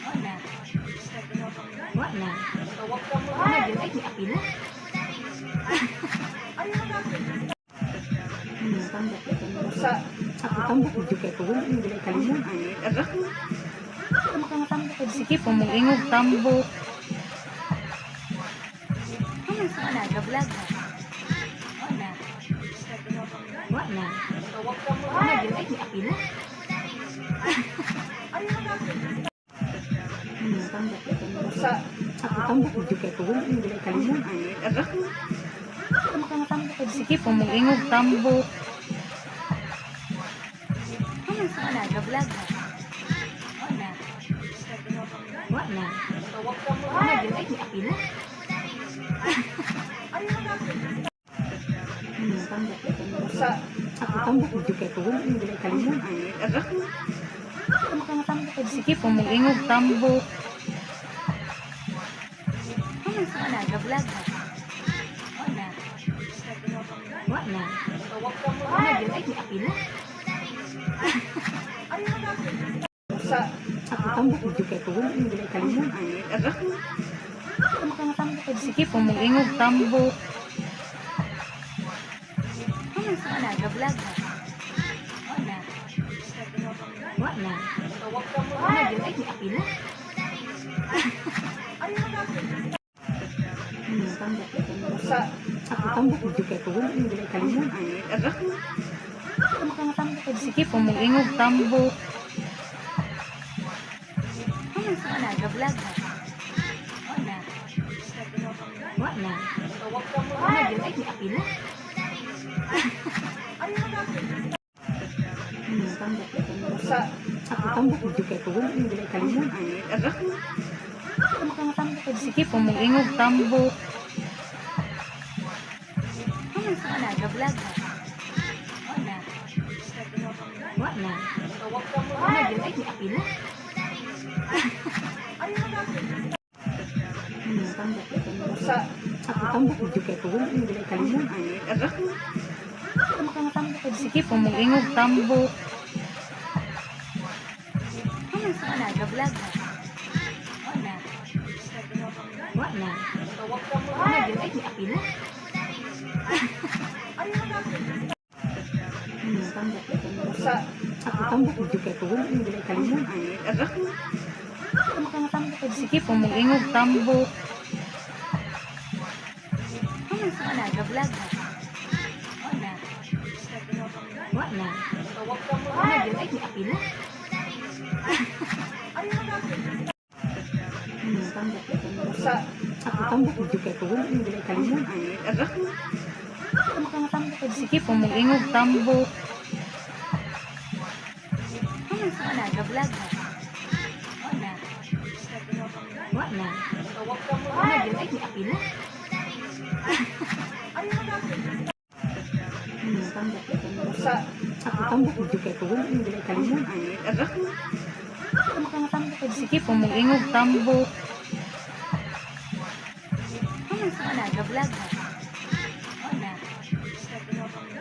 Speaker 2: Wala. Wala. Wala, yun ay apila.
Speaker 1: Sa tambak juga ko wala yung gulay kalimon.
Speaker 2: Sige po, mag-ingog tambok. Wala, ga-vlog na. Wala. Wala. Wala, yun ay apila.
Speaker 1: Sa tambak juga ko wala yung gulay kalimon.
Speaker 2: Sige po, mag-ingog tambok. Wala, ga-vlog na. Wala. Wala. Wala, yun ay apila.
Speaker 1: Sa tambak juga ko wala yung gulay kalimon.
Speaker 2: Sige po, mag-ingog tambok. Wala, ga-vlog na. Wala. Wala. Wala, yun ay apila.
Speaker 1: Sa tambak juga ko wala yung gulay kalimon.
Speaker 2: Sige po, mag-ingog tambok. Wala, ga-vlog na. Wala. Wala. Wala, yun ay apila.
Speaker 1: Sa tambak juga ko wala yung gulay kalimon.
Speaker 2: Sige po, mag-ingog tambok. Wala, ga-vlog na. Wala. Wala. Wala, yun ay apila.
Speaker 1: Sa tambak juga ko wala yung gulay kalimon.
Speaker 2: Sige po, mag-ingog tambok. Wala, ga-vlog na. Wala. Wala. Wala, yun ay apila.
Speaker 1: Sa tambak juga ko wala yung gulay kalimon.
Speaker 2: Sige po, mag-ingog tambok. Wala, ga-vlog na. Wala. Wala. Wala, yun ay apila.
Speaker 1: Sa tambak juga ko wala yung gulay kalimon.
Speaker 2: Sige po, mag-ingog tambok. Wala, ga-vlog na. Wala. Wala. Wala, yun ay apila.
Speaker 1: Sa tambak juga ko wala yung gulay kalimon.
Speaker 2: Sige po, mag-ingog tambok. Wala, ga-vlog na. Wala. Wala. Wala, yun ay apila.
Speaker 1: tambak ito mo.
Speaker 2: Sa
Speaker 1: Ako tambak mo kay ko wala yung dili kalimon.
Speaker 2: Ano ka matambok? Sige po, mag-ingog tambok. Ano, nag-vlog ha? Wala.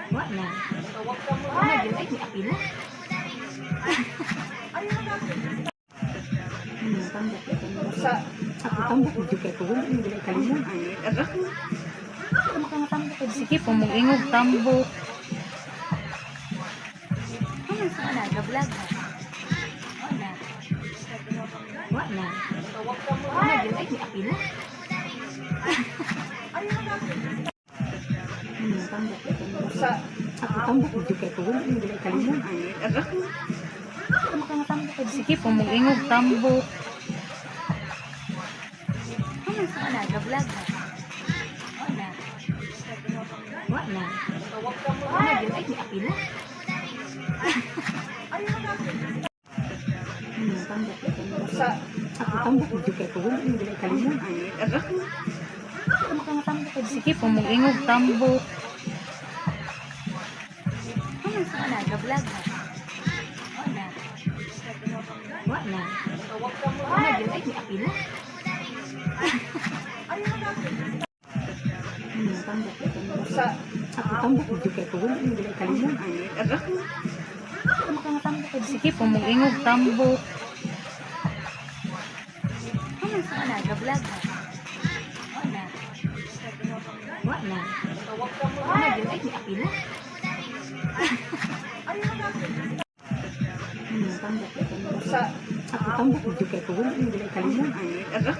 Speaker 1: Wala.
Speaker 2: Ano, yun ay apila?
Speaker 1: Tambak ito mo.
Speaker 2: Sa
Speaker 1: Ako tambak mo kay ko wala yung dili kalimon.
Speaker 2: ano ka matambok? Sige po, mag-ingog tambok. Ano, nag-vlog ha? Wala.
Speaker 1: Wala.
Speaker 2: Ano, yun ay apila?
Speaker 1: Tambak ito mo.
Speaker 2: Sa
Speaker 1: Ako tambak mo kay ko wala yung dili kalimon.
Speaker 2: ano ka matambok? Sige po, mag-ingog tambok. Ano, nag-vlog ha? Wala.
Speaker 1: Wala.
Speaker 2: Ano, yun ay apila?
Speaker 1: Tambak ito mo.
Speaker 2: Sa
Speaker 1: Ako tambak mo kay ko wala yung dili kalimon.
Speaker 2: ano ka matambok? Sige po, mag-ingog tambok. Ano, nag-vlog ha? Wala.
Speaker 1: Wala.
Speaker 2: Ano, yun ay apila?
Speaker 1: Tambak ito mo.
Speaker 2: Sa
Speaker 1: Ako tambak mo kay ko wala yung dili kalimon.
Speaker 2: ano ka matambok? Sige po, mag-ingog tambok. Ano, nag-vlog ha? Wala.
Speaker 1: Wala.
Speaker 2: Ano, yun ay apila?
Speaker 1: Tambak ito mo.
Speaker 2: Sa
Speaker 1: Ako tambak mo kay ko wala yung dili kalimon.
Speaker 2: ano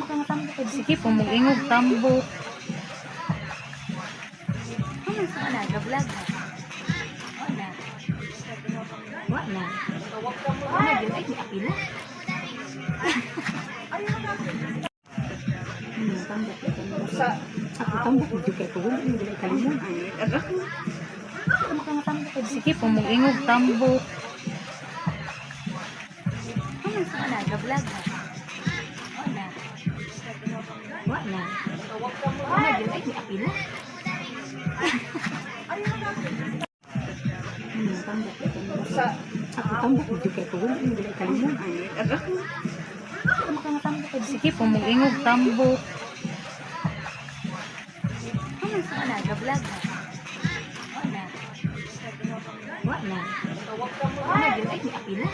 Speaker 2: ka matambok? Sige po, mag-ingog tambok. Ano, nag-vlog ha? Wala.
Speaker 1: Wala.
Speaker 2: Ano, yun ay apila?
Speaker 1: Tambak ito mo.
Speaker 2: Sa
Speaker 1: Ako tambak mo kay ko wala yung dili kalimon.
Speaker 2: ano ka matambok? Sige po, mag-ingog tambok. Ano, nag-vlog ha? Wala.
Speaker 1: Wala.
Speaker 2: Ano, yun ay apila?
Speaker 1: Tambak ito mo.
Speaker 2: Sa
Speaker 1: Ako tambak mo kay ko wala yung dili kalimon.
Speaker 2: ano ka matambok? Sige po, mag-ingog tambok. Ano, nag-vlog ha? Wala.
Speaker 1: Wala.
Speaker 2: Ano, yun ay apila?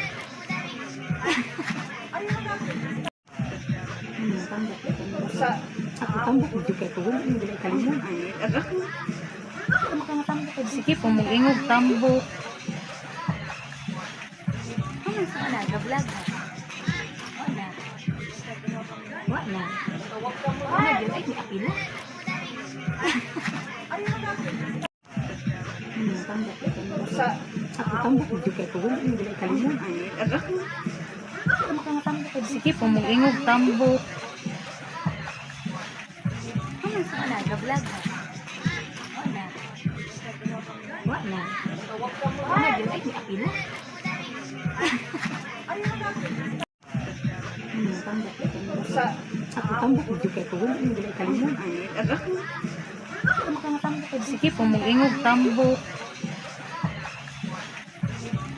Speaker 1: Tambak ito mo.
Speaker 2: Sa
Speaker 1: Ako tambak mo kay ko wala yung dili kalimon.
Speaker 2: ano ka matambok? Sige po, mag-ingog tambok. Ano, nag-vlog ha? Wala.
Speaker 1: Wala.
Speaker 2: Ano, yun ay apila?
Speaker 1: Tambak ito mo.
Speaker 2: Sa
Speaker 1: Ako tambak mo kay ko wala yung dili kalimon.
Speaker 2: ano ka matambok? Sige po, mag-ingog tambok. Ano, nag-vlog ha? Wala.
Speaker 1: Wala.
Speaker 2: Ano, yun ay apila?
Speaker 1: Tambak ito mo.
Speaker 2: Sa
Speaker 1: Ako tambak mo kay ko wala yung dili kalimon.
Speaker 2: ano ka matambok? Sige po, mag-ingog tambok.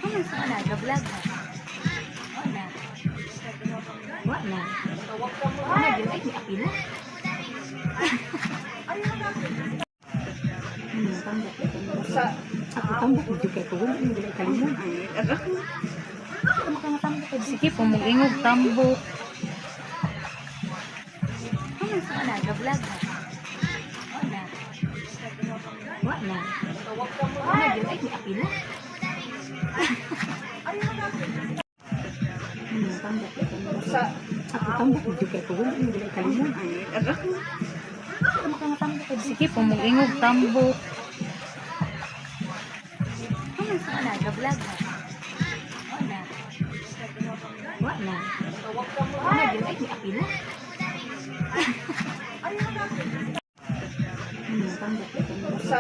Speaker 2: Ano, nag-vlog ha? Wala.
Speaker 1: Wala.
Speaker 2: Ano, yun ay apila?
Speaker 1: Tambak ito mo.
Speaker 2: Sa
Speaker 1: Ako tambak mo kay ko wala yung dili kalimon.
Speaker 2: ano ka matambok? Sige po, mag-ingog tambok. Ano, nag-vlog ha? Wala.
Speaker 1: Wala.
Speaker 2: Ano, yun ay apila?
Speaker 1: Tambak ito mo.
Speaker 2: Sa
Speaker 1: Ako tambak mo kay ko wala yung dili kalimon.
Speaker 2: ano ka matambok? Sige po, mag-ingog tambok. Ano, nag-vlog ha? Wala.
Speaker 1: Wala.
Speaker 2: Ano, yun ay apila?
Speaker 1: Tambak ito mo.
Speaker 2: Sa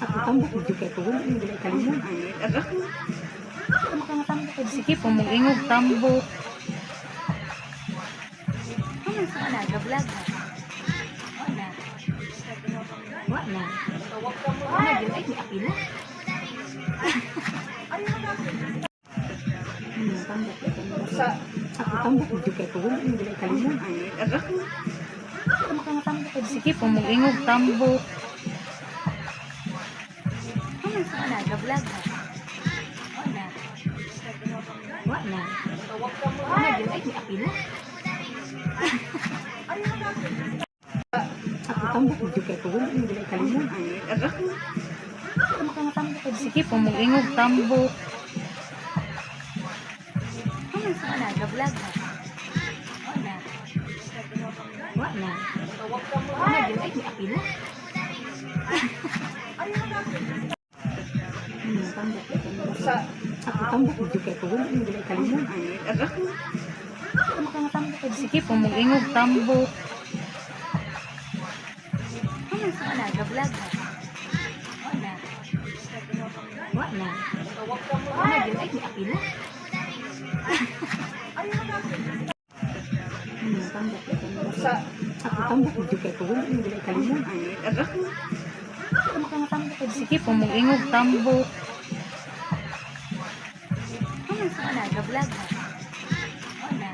Speaker 1: Ako tambak mo kay ko wala yung dili kalimon.
Speaker 2: ano ka matambok? Sige po, mag-ingog tambok. Ano, nag-vlog ha? Wala.
Speaker 1: Wala.
Speaker 2: Ano, yun ay may apila.
Speaker 1: Sa ako tambok mo kay ko wala mo dili kalimon.
Speaker 2: Sige, pumugingog tambok. Wala, nag-vlog na. Wala. Wala. Wala, yun ay may apila.
Speaker 1: Ako tambok mo kay ko wala mo dili kalimon.
Speaker 2: Sige, pumugingog tambok. Wala, nag-vlog na. Wala. Wala. Wala, yun ay may apila.
Speaker 1: Sa ako tambok mo kay ko wala mo dili kalimon.
Speaker 2: Sige, pumugingog tambok. Wala, nag-vlog na. Wala. Wala. Wala, yun ay may apila.
Speaker 1: Sa ako tambok mo kay ko wala mo dili kalimon.
Speaker 2: Sige, pumugingog tambok. Wala, nag-vlog na. Wala.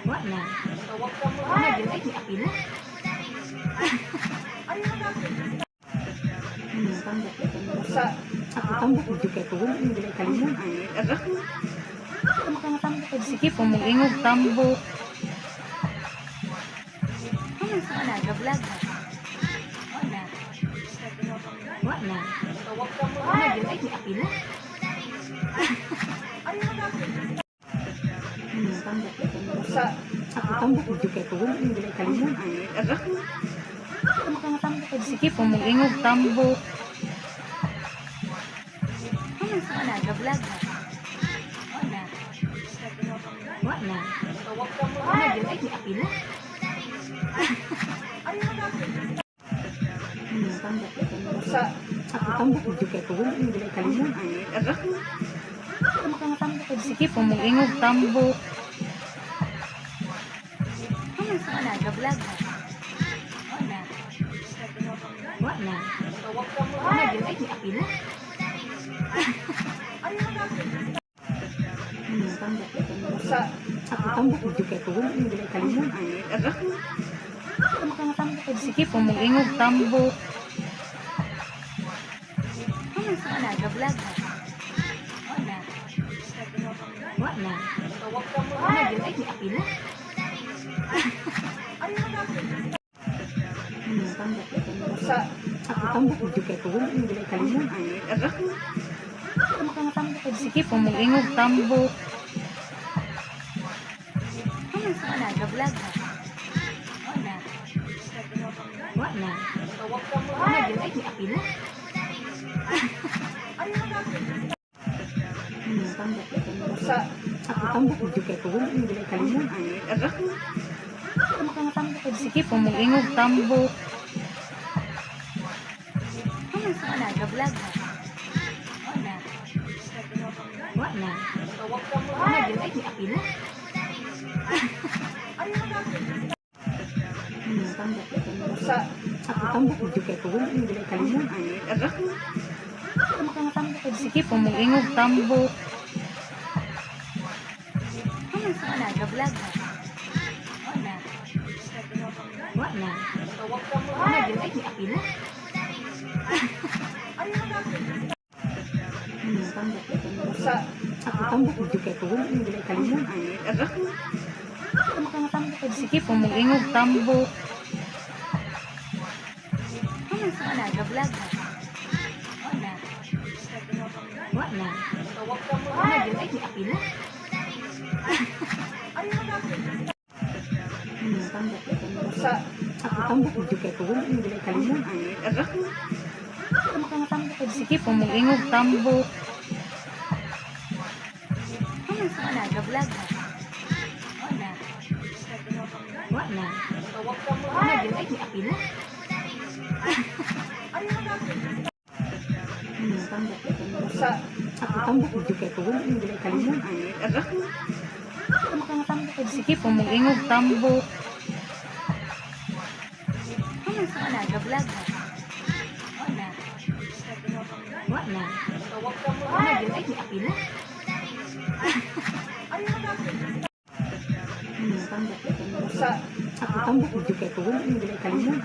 Speaker 2: Wala. Wala, yun ay may apila.
Speaker 1: Sa ako tambok mo kay ko wala mo dili kalimon.
Speaker 2: Sige, pumugingog tambok. Wala, nag-vlog na. Wala. Wala. Wala, yun ay may apila.
Speaker 1: Sa ako tambok mo kay ko wala mo dili kalimon.
Speaker 2: Sige, pumugingog tambok. Wala, nag-vlog na. Wala. Wala. Wala, yun ay may apila.
Speaker 1: Sa ako tambok mo kay ko wala mo dili kalimon.
Speaker 2: Sige, pumugingog tambok. Wala, nag-vlog na. Wala. Wala. Wala, yun ay may apila.
Speaker 1: Sa ako tambok mo kay ko wala mo dili kalimon.
Speaker 2: Sige, pumugingog tambok. Wala, nag-vlog na. Wala. Wala. Wala, yun ay may apila.
Speaker 1: Sa ako tambok mo kay ko wala mo dili kalimon.
Speaker 2: Sige, pumugingog tambok. Wala, nag-vlog na. Wala. Wala. Wala, yun ay may apila.
Speaker 1: Sa ako tambok mo kay ko wala mo dili kalimon.
Speaker 2: Sige, pumugingog tambok. Wala, nag-vlog na. Wala. Wala. Wala, yun ay may apila.
Speaker 1: Sa ako tambok mo kay ko wala mo dili kalimon.
Speaker 2: Sige, pumugingog tambok. Wala, nag-vlog na. Wala. Wala. Wala, yun ay may apila.
Speaker 1: Sa ako tambok mo kay ko wala mo dili kalimon.
Speaker 2: Sige, pumugingog tambok. Wala, nag-vlog na. Wala. Wala. Wala, yun ay may apila.
Speaker 1: Sa ako tambok mo kay ko wala mo dili kalimon.
Speaker 2: Sige, pumugingog tambok. Wala, nag-vlog na. Wala. Wala. Wala, yun ay may apila.
Speaker 1: Sa ako tambok mo kay ko wala mo dili kalimon.
Speaker 2: Sige, pumugingog tambok. Wala, nag-vlog na. Wala. Wa na. Wala yun ay apila.
Speaker 1: Tambak ito. Ako tambak juga ito. Wala yung gulay kalimon.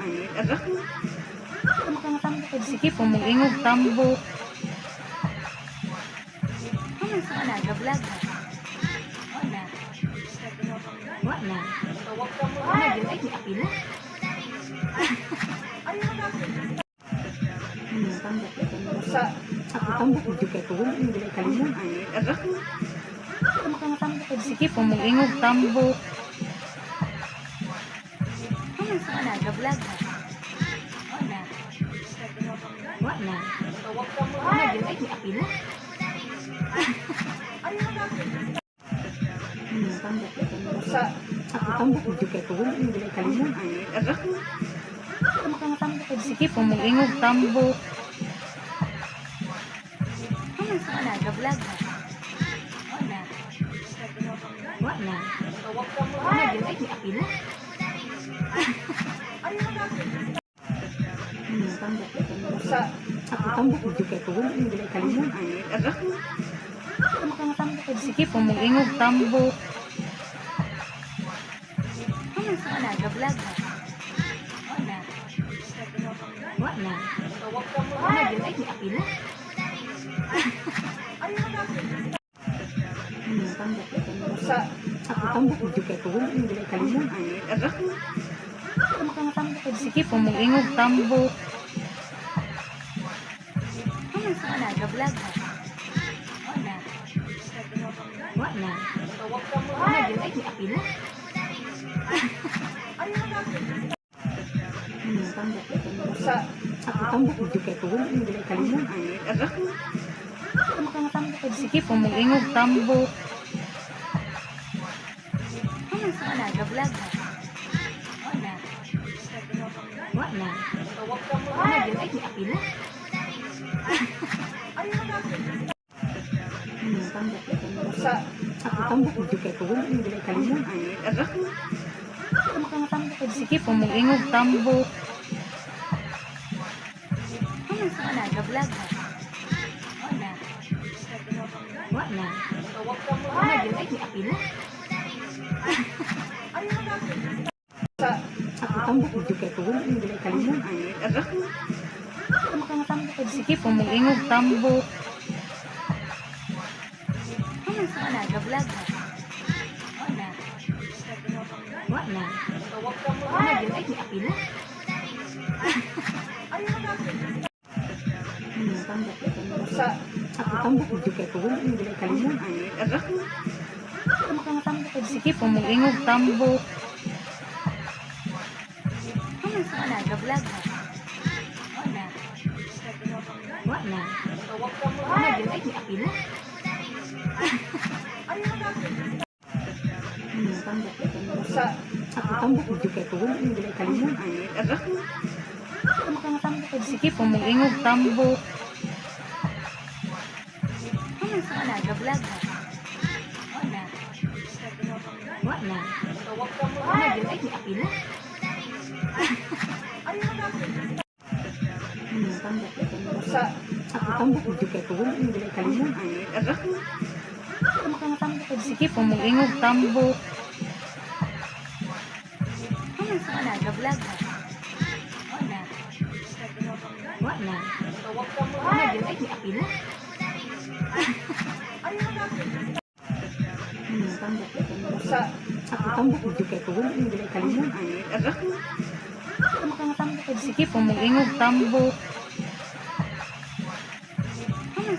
Speaker 2: Sige, pumungingog tambok. Wala, ga-vlog ha. Wala. Wala. Wala yun ay apila.
Speaker 1: Tambak ito. Ako tambak juga ito. Wala yung gulay kalimon.
Speaker 2: Sige, pumungingog tambok. Wala, ga-vlog ha. Wala. Wala. Wala yun ay apila.
Speaker 1: Tambak ito. Ako tambak juga ito. Wala yung gulay kalimon.
Speaker 2: Sige, pumungingog tambok. Wala, ga-vlog ha. Wala. Wala. Wala yun ay apila.
Speaker 1: Tambak ito. Ako tambak juga ito. Wala yung gulay kalimon.
Speaker 2: Sige, pumungingog tambok. Wala, ga-vlog ha. Wala. Wala. Wala yun ay apila.
Speaker 1: Tambak ito. Ako tambak juga ito. Wala yung gulay kalimon.
Speaker 2: Sige, pumungingog tambok. Wala, ga-vlog ha. Wala. Wala. Wala yun ay apila.
Speaker 1: Tambak ito. Ako tambak juga ito. Wala yung gulay kalimon.
Speaker 2: Sige, pumungingog tambok. Wala, ga-vlog ha. Wala. Wala. Wala yun ay apila.
Speaker 1: Tambak ito. Ako tambak juga ito. Wala yung gulay kalimon.
Speaker 2: Sige, pumungingog tambok. Wala, ga-vlog ha. Wala. Wala. Wala yun ay apila.
Speaker 1: Ako tambak juga ito. Wala yung gulay kalimon.
Speaker 2: Sige, pumungingog tambok. Wala, ga-vlog ha. Wala. Wala. Wala yun ay apila.
Speaker 1: Tambak ito. Ako tambak juga ito. Wala yung gulay kalimon.
Speaker 2: Sige, pumungingog tambok. Wala, ga-vlog ha. Wala. Wala. Wala yun ay apila.
Speaker 1: Tambak ito. Ako tambak juga ito. Wala yung gulay kalimon.
Speaker 2: Sige, pumungingog tambok. Wala, ga-vlog ha. Wala. Wala. Wala yun ay apila.
Speaker 1: Tambak ito. Ako tambak juga ito. Wala yung gulay kalimon.
Speaker 2: Sige, pumungingog tambok. Wala, ga-vlog ha. Wala. Wala. Wala yun ay apila.
Speaker 1: Tambak ito. Ako tambak juga ito. Wala yung gulay kalimon.
Speaker 2: Sige, pumungingog tambok.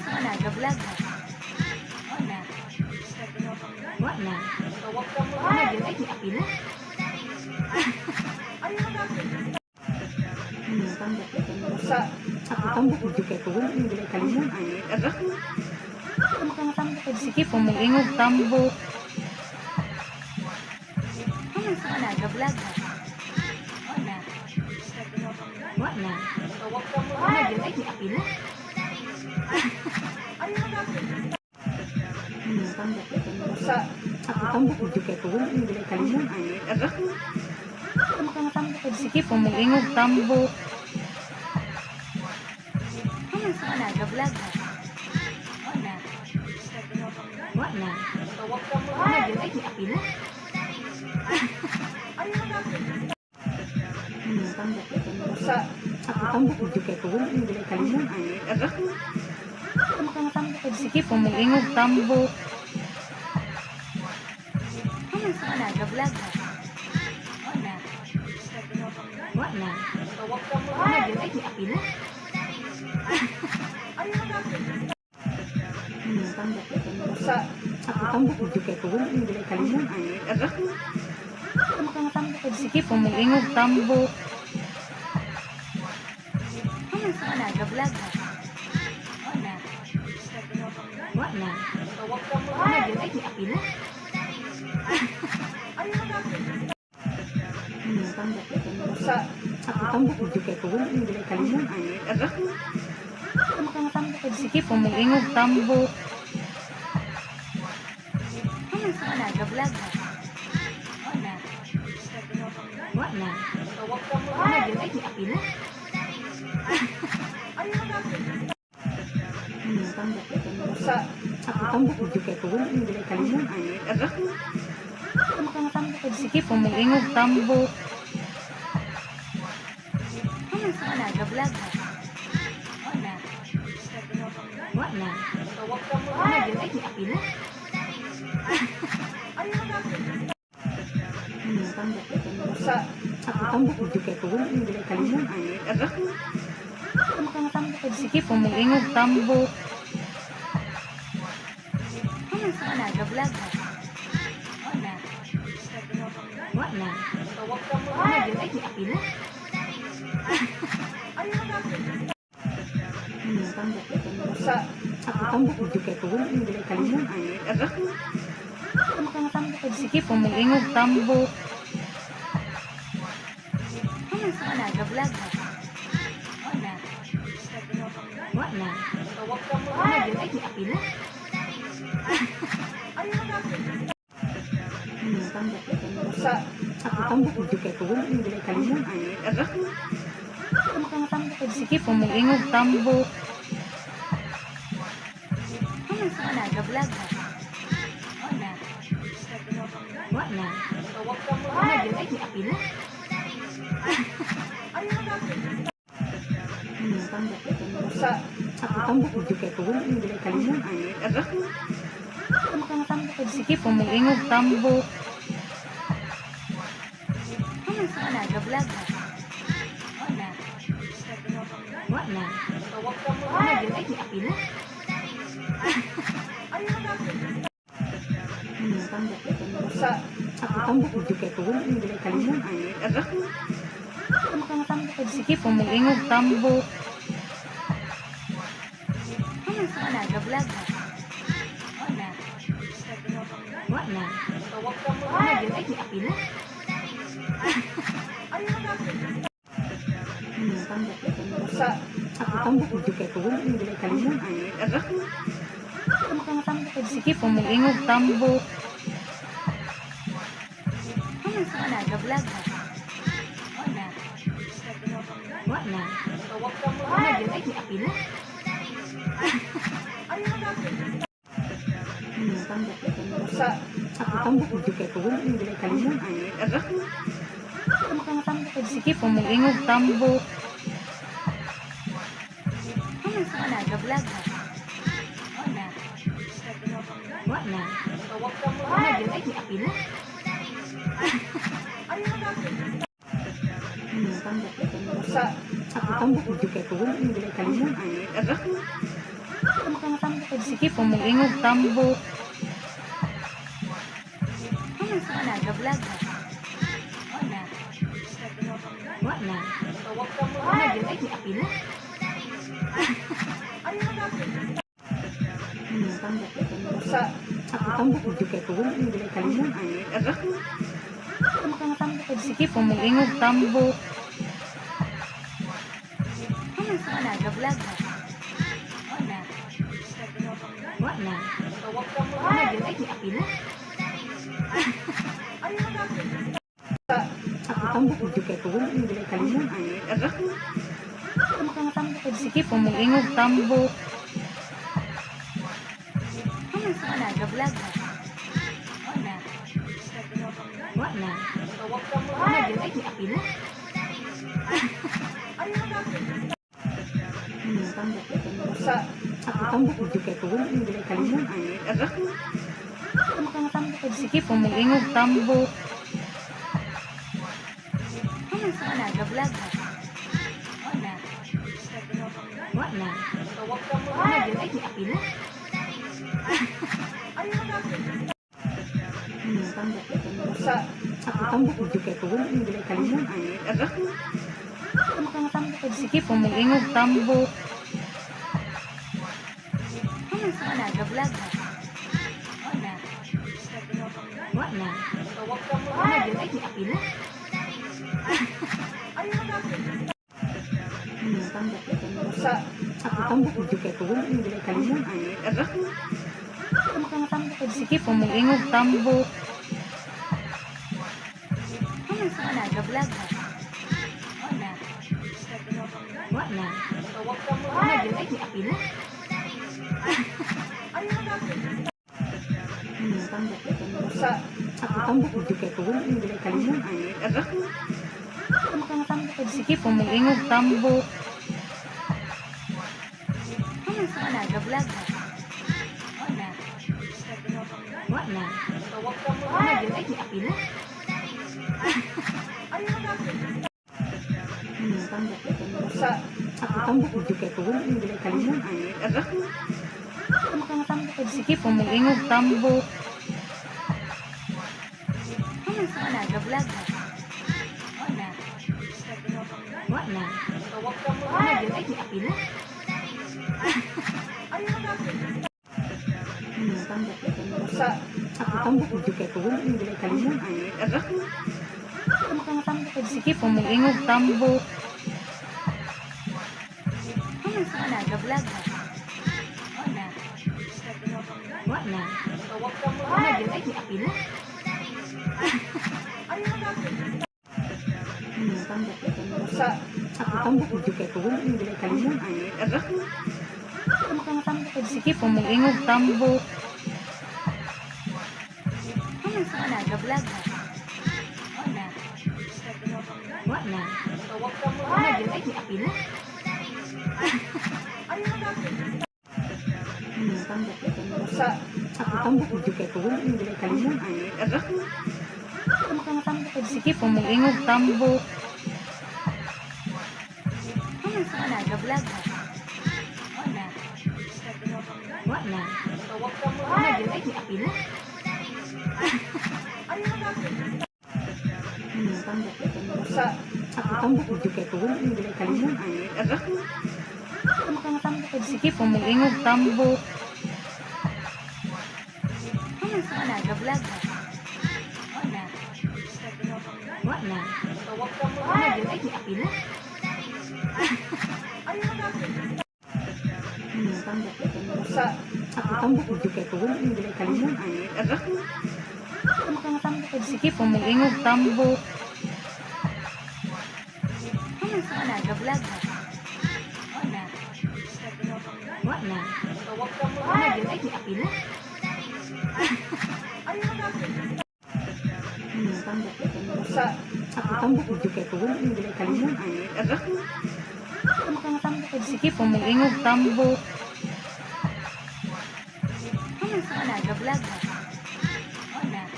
Speaker 2: Wala, ga-vlog ha. Wala. Wala. Wala yun ay apila.
Speaker 1: Tambak ito. Ako tambak juga ito. Wala yung gulay kalimon.
Speaker 2: Sige, pumungingog tambok. Wala, ga-vlog ha. Wala. Wala. Wala yun ay apila.
Speaker 1: Tambak ito. Ako tambak juga ito. Wala yung gulay kalimon.
Speaker 2: Sige, pumungingog tambok. Wala, ga-vlog nag-vlog ha. Wala. Wala. Wala yun ay apila.
Speaker 1: Tambak ito. Ako tambak ito kaya ko wala yung gulay kalimon.
Speaker 2: Sige, pumulingog tambok. Wala, nag-vlog ha. Wala. Wala. Wala yun ay apila.
Speaker 1: Tambak ito. Ako tambak ito kaya ko wala yung gulay kalimon.
Speaker 2: Sige, pumulingog tambok. Wala, nag-vlog ha. Wala. Wala. Wala yun ay apila.
Speaker 1: Tambak ito. Ako tambak ito kaya ko wala yung gulay kalimon.
Speaker 2: Sige, pumulingog tambok. Wala, nag-vlog ha. Wala. Wala. Wala yun ay apila.
Speaker 1: Tambak ito. Ako tambak ito kaya ko wala yung gulay kalimon.
Speaker 2: Sige, pumulingog tambok. Wala, nag-vlog ha. Wala. Wala. Wala yun ay apila.
Speaker 1: Tambak ito. Ako tambak ito kaya ko wala yung gulay kalimon.
Speaker 2: Sige, pumulingog tambok. Wala, nag-vlog ha. Wala. Wala. Wala yun ay apila.
Speaker 1: Tambak ito. Ako tambak ito kaya ko wala yung gulay kalimon.
Speaker 2: Sige, pumulingog tambok. Wala, nag-vlog ha. Wala. Wala. Wala yun ay apila.
Speaker 1: Tambak ito. Ako tambak ito kaya ko wala yung gulay kalimon.
Speaker 2: Sige, pumulingog tambok. Wala, nag-vlog ha. Wala. Wala. Wala yun ay apila.
Speaker 1: Tambak ito. Ako tambak ito kaya ko wala yung gulay kalimon.
Speaker 2: Sige, pumulingog tambok. Wala, nag-vlog ha. Wala. Wala. Wala yun ay apila.
Speaker 1: Tambak ito. Ako tambak ito kaya ko wala yung gulay kalimon.
Speaker 2: Sige, pumulingog tambok. Wala, nag-vlog ha. Wala. Wala. Wala yun ay apila.
Speaker 1: Tambak ito. Ako tambak ito kaya ko wala yung gulay kalimon.
Speaker 2: Sige, pumulingog tambok. Wala, nag-vlog ha. Wala. Wala. Wala yun ay apila.
Speaker 1: Tambak ito. Ako tambak ito kaya ko wala yung gulay kalimon.
Speaker 2: Sige, pumulingog tambok. Wala, nag-vlog ha. Wala. Wala. Wala yun ay apila.
Speaker 1: Tambak ito. Ako tambak ito kaya ko wala yung gulay kalimon.
Speaker 2: Sige, pumulingog tambok. Wala, nag-vlog ha. Wala. Wala. Wala yun ay apila.
Speaker 1: Tambak ito. Ako tambak ito kaya ko wala yung gulay kalimon.
Speaker 2: Sige, pumulingog tambok. Wala, nag-vlog ha. Wala. Wala. Wala yun ay apila.
Speaker 1: Ako tambak ito kaya ko wala yung gulay kalimon.
Speaker 2: Sige, pumulingog tambok. Wala, ga-vlog na. Wala. Wala. Wala, yun ay apila.
Speaker 1: Tambok juga ko hindi nila kalimon.
Speaker 2: Sige, pumulingog tambok. Wala, ga-vlog na. Wala. Wala. Wala, yun ay apila.
Speaker 1: Tambok juga ko hindi nila kalimon.
Speaker 2: Sige, pumulingog tambok. Wala, ga-vlog na. Wala. Wala. Wala, yun ay apila.
Speaker 1: Tambok juga ko hindi nila kalimon.
Speaker 2: Sige, pumulingog tambok. Wala, ga-vlog na. Wala. Wala. Wala, yun ay apila.
Speaker 1: Tambok juga ko hindi nila kalimon.
Speaker 2: Sige, pumulingog tambok. Wala, ga-vlog na. Wala. Wala. Wala, yun ay apila.
Speaker 1: Tambok juga ko hindi nila kalimon.
Speaker 2: Sige, pumulingog tambok. Wala, ga-vlog na. Wala. Wala. Wala, yun ay apila.
Speaker 1: Tambok juga ko hindi nila kalimon.
Speaker 2: Sige, pumulingog tambok. Wala, ga-vlog na. Wala. Wala. Wala, yun ay apila.
Speaker 1: Tambok juga ko hindi nila kalimon.
Speaker 2: Sige, pumulingog tambok. Wala, ga-vlog na. Wala. Wala. Wala, yun ay apila.
Speaker 1: Tambok juga ko hindi nila kalimon.
Speaker 2: Sige, pumulingog tambok. Wala, ga-vlog na. Wala. Wala. Wala, yun ay apila.
Speaker 1: Tambok juga ko hindi nila kalimon.
Speaker 2: Sige, pumulingog tambok. Wala, ga-vlog na. Wala. Wala. Wala, yun ay apila.
Speaker 1: Tambok juga ko hindi nila kalimon.
Speaker 2: Sige, pumulingog tambok. Wala, ga-vlog na. Wala. Wala. Wala, yun ay apila.
Speaker 1: Tambok juga ko hindi nila kalimon.
Speaker 2: Sige, pumulingog tambok. Wala, ga-vlog na. Wala.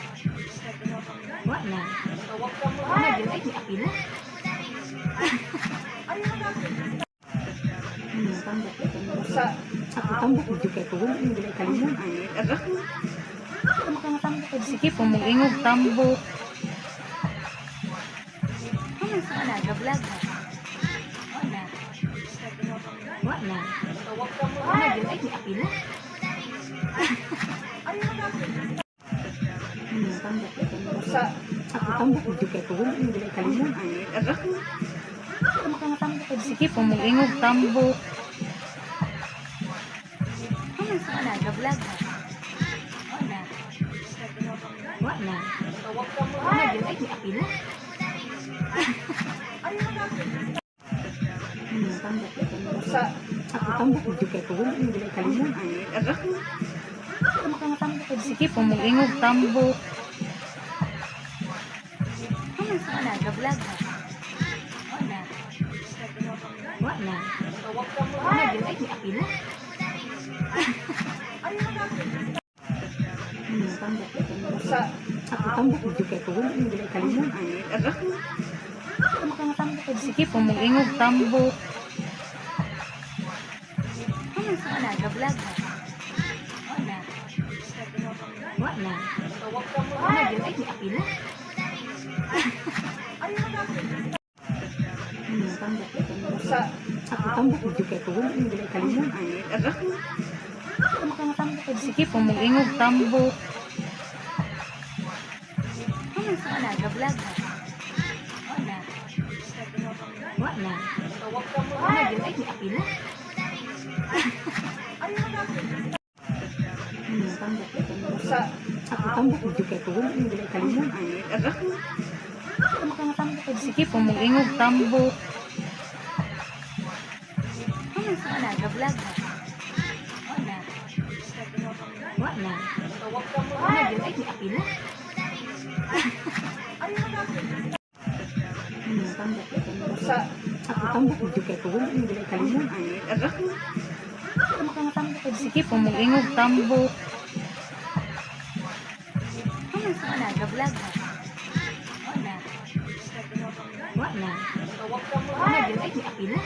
Speaker 2: Wala. Wala, yun ay apila.
Speaker 1: Tambok juga ko hindi nila kalimon.
Speaker 2: Sige, pumulingog tambok. Wala, ga-vlog na. Wala. Wala. Wala, yun ay apila.
Speaker 1: Tambok juga ko hindi nila kalimon.
Speaker 2: Sige, pumulingog tambok. Wala, ga-vlog na. Wala. Wala. Wala, yun ay apila.
Speaker 1: Tambok juga ko hindi nila kalimon.
Speaker 2: Sige po, mag-ingog tambo. Wala, ga-vlog na. Wala. Wala. Wala, gilay ni Apila.
Speaker 1: Ako tambok mo juga ko wala yung gilay kalimon.
Speaker 2: Sige po, mag-ingog tambo. Wala, ga-vlog na. Wala. Wala. Wala, gilay ni Apila.
Speaker 1: Ako tambok mo juga ko wala yung gilay kalimon.
Speaker 2: Sige po, mag-ingog tambo. Wala, ga-vlog na. Wala. Wala. Wala, gilay ni Apila.
Speaker 1: Ako tambok mo juga ko wala yung gilay kalimon.
Speaker 2: Sige po, mag-ingog tambo. Wala, ga-vlog na. Wala. Wala. Wala, gilay ni Apila.
Speaker 1: Ako tambok mo juga ko wala yung gilay kalimon.
Speaker 2: Sige po, mag-ingog tambo. Wala, ga-vlog na. Wala. Wala. Wala, gilay ni Apila.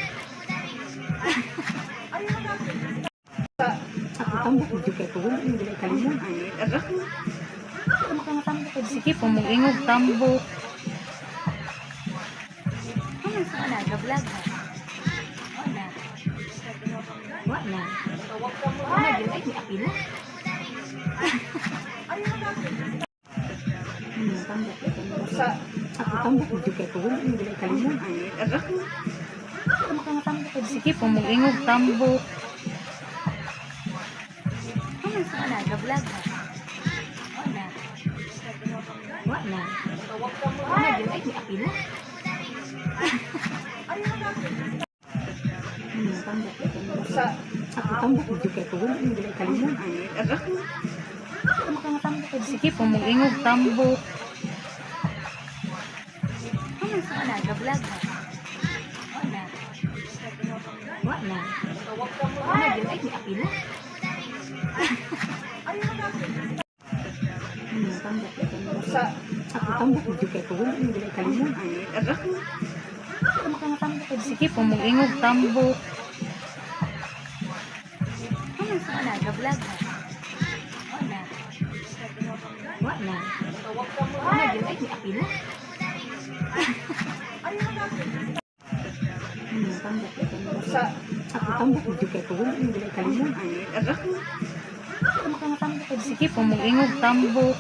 Speaker 1: Ako tambok mo juga ko wala yung gilay kalimon.
Speaker 2: Sige po, mag-ingog tambo. Wala, ga-vlog na. Wala. Wala. Wala, gilay ni Apila.
Speaker 1: Ako tambok mo juga ko wala yung gilay kalimon.
Speaker 2: Sige po, mag-ingog tambo. Wala, ga-vlog na. Wala. Wala. Wala, gilay ni Apila.
Speaker 1: Ako tambok mo juga ko wala yung gilay kalimon.
Speaker 2: Sige po, mag-ingog tambo. Wala, ga-vlog na. Wala. Wala. Wala, gilay ni Apila.
Speaker 1: Ako tambok mo juga ko wala yung gilay kalimon.
Speaker 2: Sige po, mag-ingog tambo. Wala, ga-vlog na. Wala. Wala. Wala, gilay ni Apila.
Speaker 1: Ako tambok mo juga ko wala yung gilay kalimon.
Speaker 2: Sige po, mag-ingog tambo.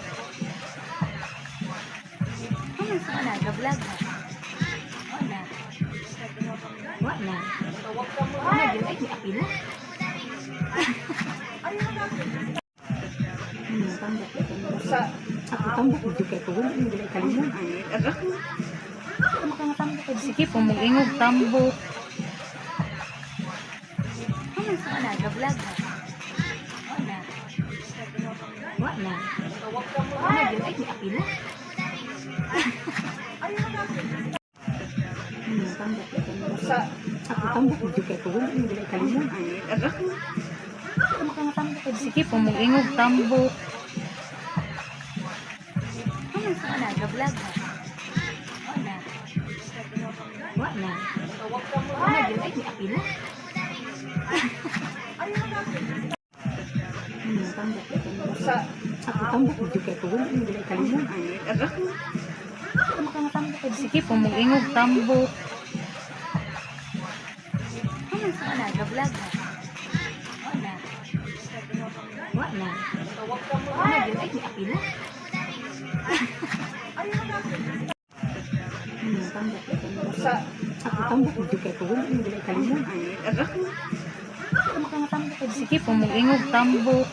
Speaker 2: Wala, ga-vlog na. Wala. Wala. Wala, gilay ni Apila.
Speaker 1: Ako tambok mo juga ko wala yung gilay kalimon.
Speaker 2: Sige po, mag-ingog tambo. Wala, ga-vlog na. Wala. Wala. Wala, gilay ni Apila.
Speaker 1: Ako tambok mo juga ko wala yung gilay kalimon.
Speaker 2: Sige po, mag-ingog tambo. Wala, ga-vlog na. Wala. Wala. Wala, gilay ni Apila.
Speaker 1: Ako tambok mo juga ko wala yung gilay kalimon.
Speaker 2: Sige po, mag-ingog tambo. Wala, ga-vlog na. Wala. Wala. Wala, gilay ni Apila.
Speaker 1: Ako tambok mo juga ko wala yung gilay kalimon.
Speaker 2: Sige po, mag-ingog tambo.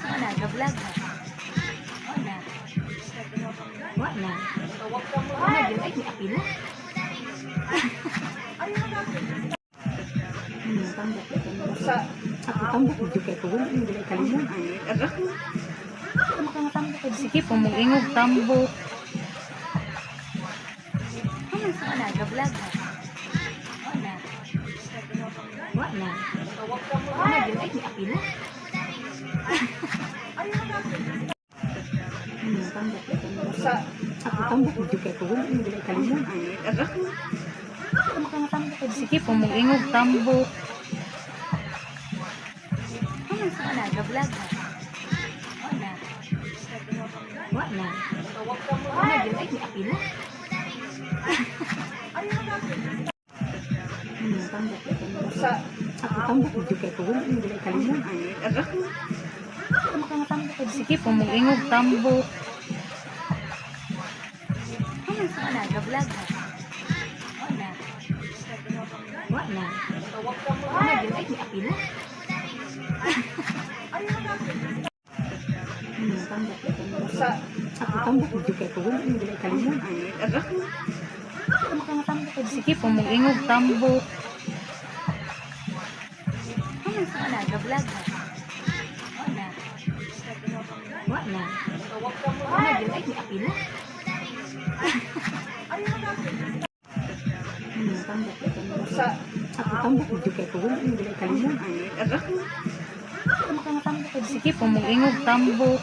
Speaker 2: Wala, ga-vlog na. Wala. Wala. Wala, gilay ni Apila.
Speaker 1: Ako tambok juga ko wala nang dili kalimon.
Speaker 2: Sige, pumungingog tambok. Wala, ga-vlog ha. Wala. Wala. Wala, yun ay apila.
Speaker 1: Tambok ko. Ako tambok juga ko wala nang dili kalimon.
Speaker 2: Sige, pumungingog tambok. Wala, ga-vlog ha. Wala. Wala. Wala, yun ay apila.
Speaker 1: Tambok ko. Ako tambok juga ko wala nang dili kalimon.
Speaker 2: Sige, pumungingog tambok. Wala, ga-vlog ha. Wala. Wala. Wala, yun ay apila.
Speaker 1: Tambok ko. Ako tambok juga ko wala nang dili kalimon.
Speaker 2: Sige, pumungingog tambok. Wala, ga-vlog ha. Wala. Wala. Wala, yun ay apila.
Speaker 1: Tambok ko. Ako tambok juga ko wala nang dili kalimon.
Speaker 2: Sige, pumungingog tambok.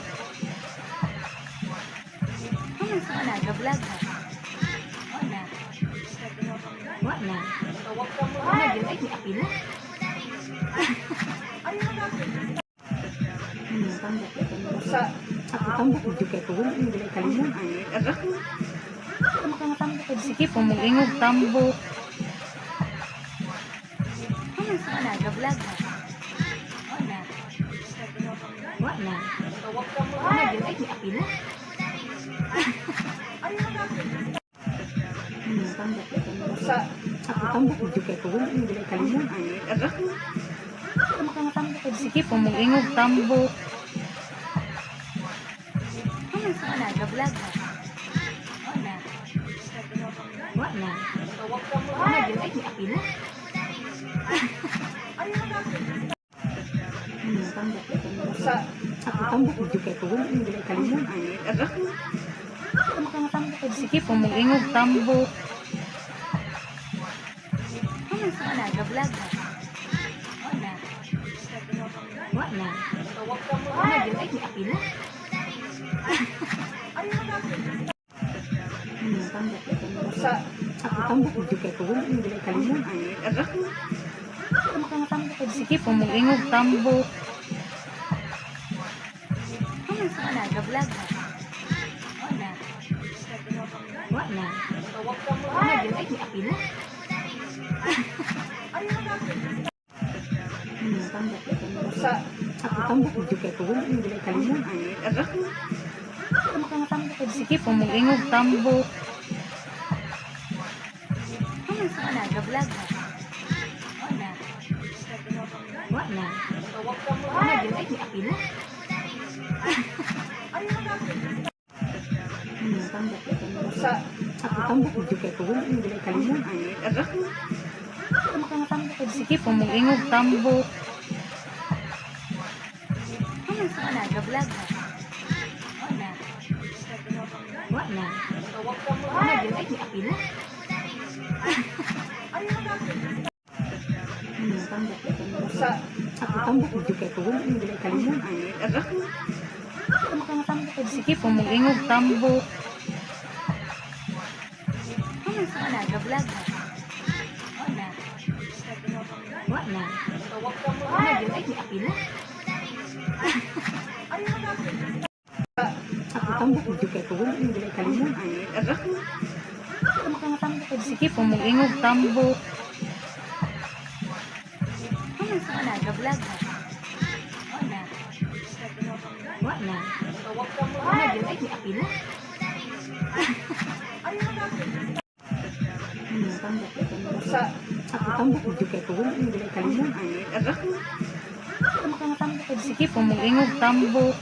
Speaker 2: Wala, ga-vlog ha. Wala. Wala. Wala, yun ay apila.
Speaker 1: Tambok ko. Ako tambok juga ko wala nang dili kalimon.
Speaker 2: Sige, pumungingog tambok. Wala, ga-vlog ha. Wala. Wala. Wala, yun ay apila.
Speaker 1: Tambok ko. Ako tambok juga ko wala nang dili kalimon.
Speaker 2: Sige, pumungingog tambok. Wala, ga-vlog ha. Wala. Wala. Wala, yun ay apila.
Speaker 1: Tambok ko. Ako tambok juga ko wala nang dili kalimon.
Speaker 2: Sige, pumungingog tambok. Wala, ga-vlog ha. Wala. Wala. Wala, yun ay apila.
Speaker 1: Tambok ko. Ako tambok juga ko wala nang dili kalimon.
Speaker 2: Sige, pumungingog tambok. Wala, ga-vlog ha. Wala. Wala. Wala, yun ay apila.
Speaker 1: Tambok ko. Ako tambok juga ko wala nang dili kalimon.
Speaker 2: Sige, pumungingog tambok. Wala, ga-vlog ha. Wala. Wala. Wala, yun ay apila.
Speaker 1: Tambok ko. Ako tambok juga ko wala nang dili kalimon.
Speaker 2: Sige, pumungingog tambok. Wala, ga-vlog ha. Wala. Wala. Wala, yun ay apila.
Speaker 1: Tambok ko. Ako tambok juga ko wala nang dili kalimon.
Speaker 2: Sige, pumungingog tambok. Wala, ga-vlog ha. Wala. Wala. Wala, yun ay apila.
Speaker 1: Ako tambok juga ko wala nang dili kalimon.
Speaker 2: Sige, pumungingog tambok. Wala, ga-vlog ha. Wala. Wala. Wala, yun ay apila.
Speaker 1: Tambok ko. Ako tambok juga ko wala nang dili kalimon.
Speaker 2: Sige, pumungingog tambok.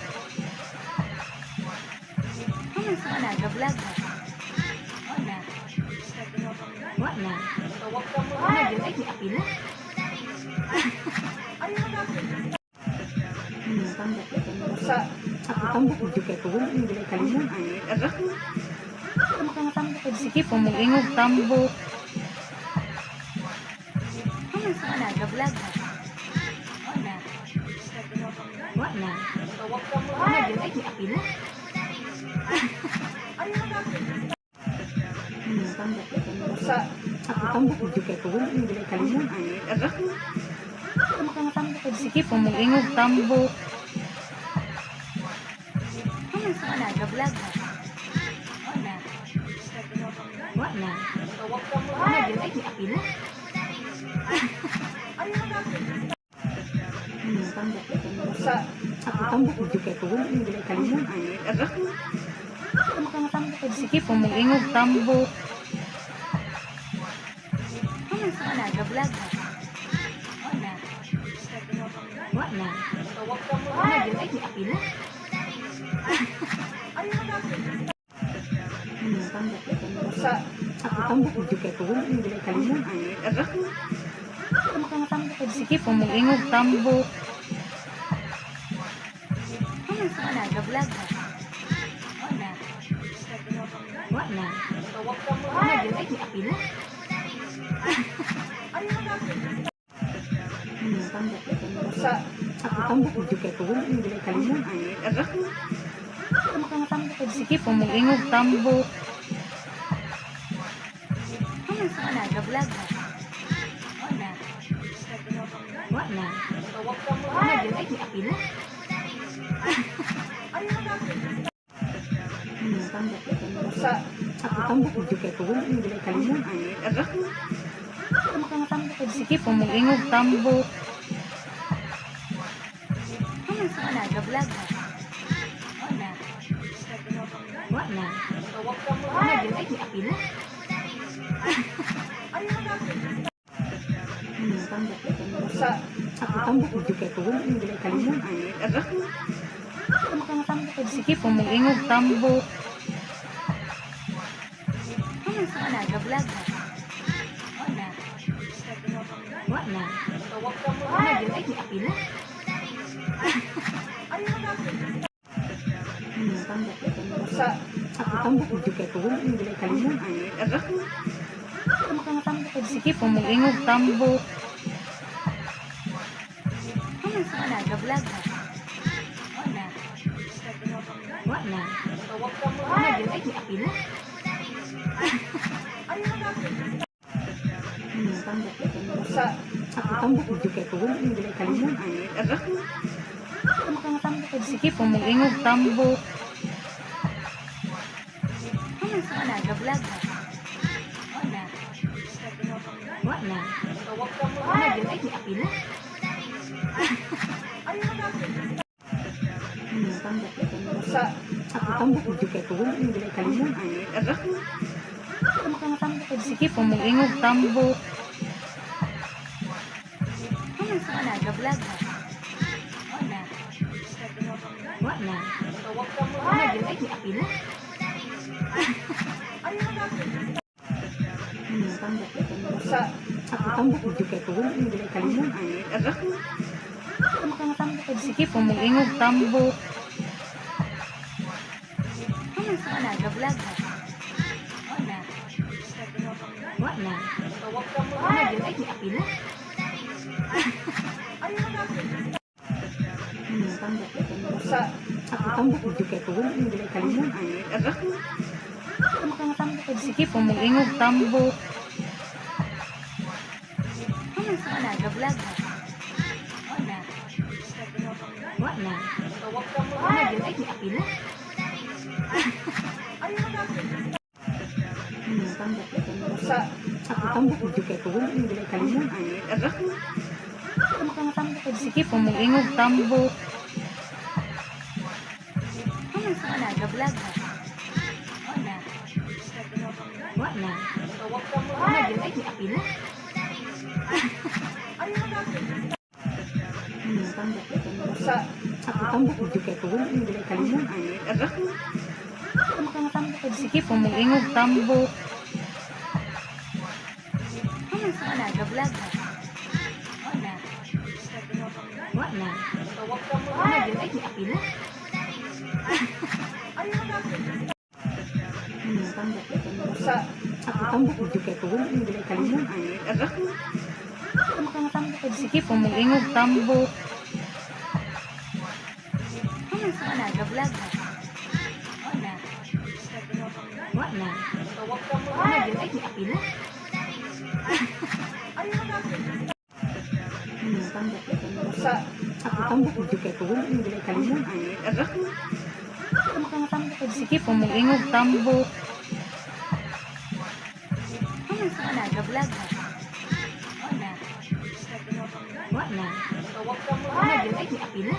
Speaker 2: Wala, ga-vlog ha. Wala. Wala. Wala, yun ay apila.
Speaker 1: tambak ito mo.
Speaker 2: Sa
Speaker 1: Ako tambak mo kay ko wala hindi kalimon.
Speaker 2: sige po mag-ingog tambok. Wala, ga-vlog na. Wala.
Speaker 1: Wala.
Speaker 2: Wala, yun ay apila.
Speaker 1: Tambak ito mo.
Speaker 2: Sa
Speaker 1: Ako tambak mo kay ko wala hindi kalimon.
Speaker 2: sige po mag-ingog tambok. Wala, ga-vlog na. Wala.
Speaker 1: Wala.
Speaker 2: Wala, yun ay apila.
Speaker 1: Tambak ito mo.
Speaker 2: Sa
Speaker 1: Ako tambak mo kay ko wala hindi kalimon.
Speaker 2: sige po mag-ingog tambok. Wala, ga-vlog na. Wala.
Speaker 1: Wala.
Speaker 2: Wala, yun ay apila.
Speaker 1: Tambak ito mo.
Speaker 2: Sa
Speaker 1: Ako tambak mo kay ko wala hindi kalimon.
Speaker 2: sige po mag-ingog tambok. Wala, ga-vlog na. Wala.
Speaker 1: Wala.
Speaker 2: Wala, yun ay apila.
Speaker 1: Tambak ito mo.
Speaker 2: Sa
Speaker 1: Ako tambak mo kay ko wala hindi kalimon.
Speaker 2: sige po mag-ingog tambok. Wala, ga-vlog na. Wala.
Speaker 1: Wala.
Speaker 2: Wala, yun ay apila.
Speaker 1: Tambak ito mo.
Speaker 2: Sa
Speaker 1: Ako tambak mo kay ko wala hindi kalimon.
Speaker 2: sige po mag-ingog tambok. Wala, ga-vlog na. Wala.
Speaker 1: Wala.
Speaker 2: Wala, yun ay apila.
Speaker 1: Tambak ito mo.
Speaker 2: Sa
Speaker 1: Ako tambak mo kay ko wala hindi kalimon.
Speaker 2: sige po mag-ingog tambok. Wala, ga-vlog na. Wala.
Speaker 1: Wala.
Speaker 2: Wala, yun ay apila.
Speaker 1: Tambak ito mo.
Speaker 2: Sa
Speaker 1: Ako tambak mo kay ko wala hindi kalimon.
Speaker 2: sige po mag-ingog tambok. Wala, ga-vlog na. Wala.
Speaker 1: Wala.
Speaker 2: Wala, yun ay apila.
Speaker 1: Tambak ito mo.
Speaker 2: Sa
Speaker 1: Ako tambak mo kay ko wala hindi kalimon.
Speaker 2: sige po mag-ingog tambok. Wala, ga-vlog na. Wala.
Speaker 1: Wala.
Speaker 2: Wala, yun ay apila.
Speaker 1: Tambak ito mo.
Speaker 2: Sa
Speaker 1: Ako tambak mo kay ko wala hindi kalimon.
Speaker 2: sige po mag-ingog tambok. Wala, ga-vlog na. Wala.
Speaker 1: Wala.
Speaker 2: Wala, yun ay apila.
Speaker 1: Tambak ito mo.
Speaker 2: Sa
Speaker 1: Ako tambak mo kay ko wala hindi kalimon.
Speaker 2: sige po mag-ingog tambok. Wala, ga-vlog na. Wala.
Speaker 1: Wala.
Speaker 2: Wala, yun ay apila.
Speaker 1: Tambak ito mo.
Speaker 2: Sa
Speaker 1: Ako tambak mo kay ko wala hindi kalimon.
Speaker 2: sige po mag-ingog tambok. Wala, ga-vlog na. Wala.
Speaker 1: Wala.
Speaker 2: Wala, yun ay apila.
Speaker 1: Tambak ito mo.
Speaker 2: Sa
Speaker 1: Ako tambak mo kay ko wala hindi kalimon.
Speaker 2: sige po mag-ingog tambok. Wala, ga-vlog na. Wala.
Speaker 1: Wala.
Speaker 2: Wala, yun ay apila.
Speaker 1: Tambak ito mo.
Speaker 2: Sa
Speaker 1: Ako tambak mo kay ko wala hindi kalimon.
Speaker 2: sige po mag-ingog tambok. Wala, ga-vlog na. Wala.
Speaker 1: Wala.
Speaker 2: Wala, yun ay may apila.
Speaker 1: Tambak ito mo. Sa ako tambak mo juga ko. Hindi nila kalimon.
Speaker 2: Sige po, mag-ingog tambo. Wala, ga-vlog na. Wala. Wala. Wala, yun ay may apila.
Speaker 1: Tambak ito mo. Sa ako tambak mo juga ko. Hindi nila kalimon.
Speaker 2: Sige po, mag-ingog tambo. Wala, ga-vlog na. Wala. Wala. Wala, yun ay may apila.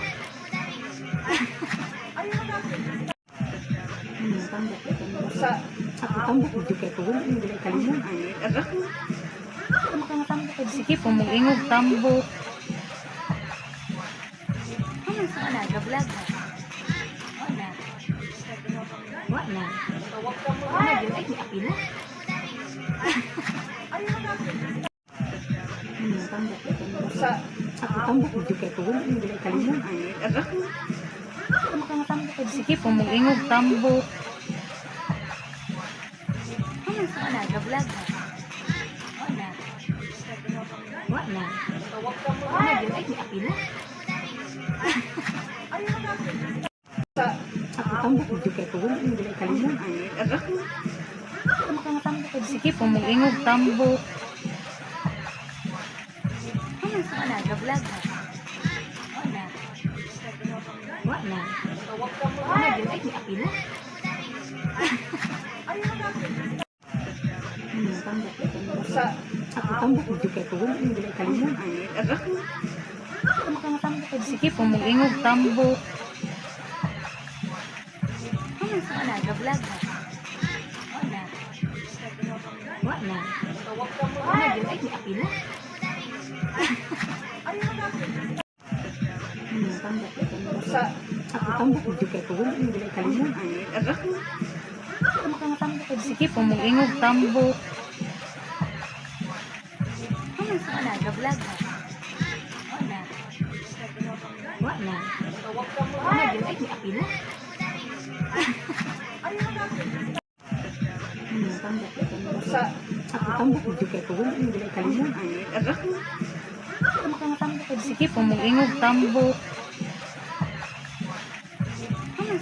Speaker 1: Tambak ito mo. Sa ako tambak mo juga ko. Hindi nila kalimon.
Speaker 2: Sige po, mag-ingog tambo. Wala, ga-vlog na. Wala. Wala. Wala, yun ay may apila.
Speaker 1: Tambak ito mo. Sa ako tambak mo juga ko. Hindi nila kalimon.
Speaker 2: Sige po, mag-ingog tambo. Wala, ga-vlog na. Wala. Wala. Wala, yun ay may apila.
Speaker 1: Sa ako tambak mo juga ko. Hindi nila kalimon.
Speaker 2: Sige po, mag-ingog tambo. Wala, ga-vlog na. Wala. Wala. Wala, yun ay may apila.
Speaker 1: Tambak ito mo. Sa ako tambak mo juga ko. Hindi nila kalimon.
Speaker 2: Sige po, mag-ingog tambo. Wala, ga-vlog na. Wala. Wala. Wala, yun ay may apila.
Speaker 1: Tambak ito mo. Sa ako tambak mo juga ko. Hindi nila kalimon.
Speaker 2: Sige po, mag-ingog tambo. Wala, ga-vlog na. Wala. Wala. Wala, yun ay may apila.
Speaker 1: Tambak ito mo. Sa ako tambak mo juga ko. Hindi nila kalimon.
Speaker 2: Sige po, mag-ingog tambo.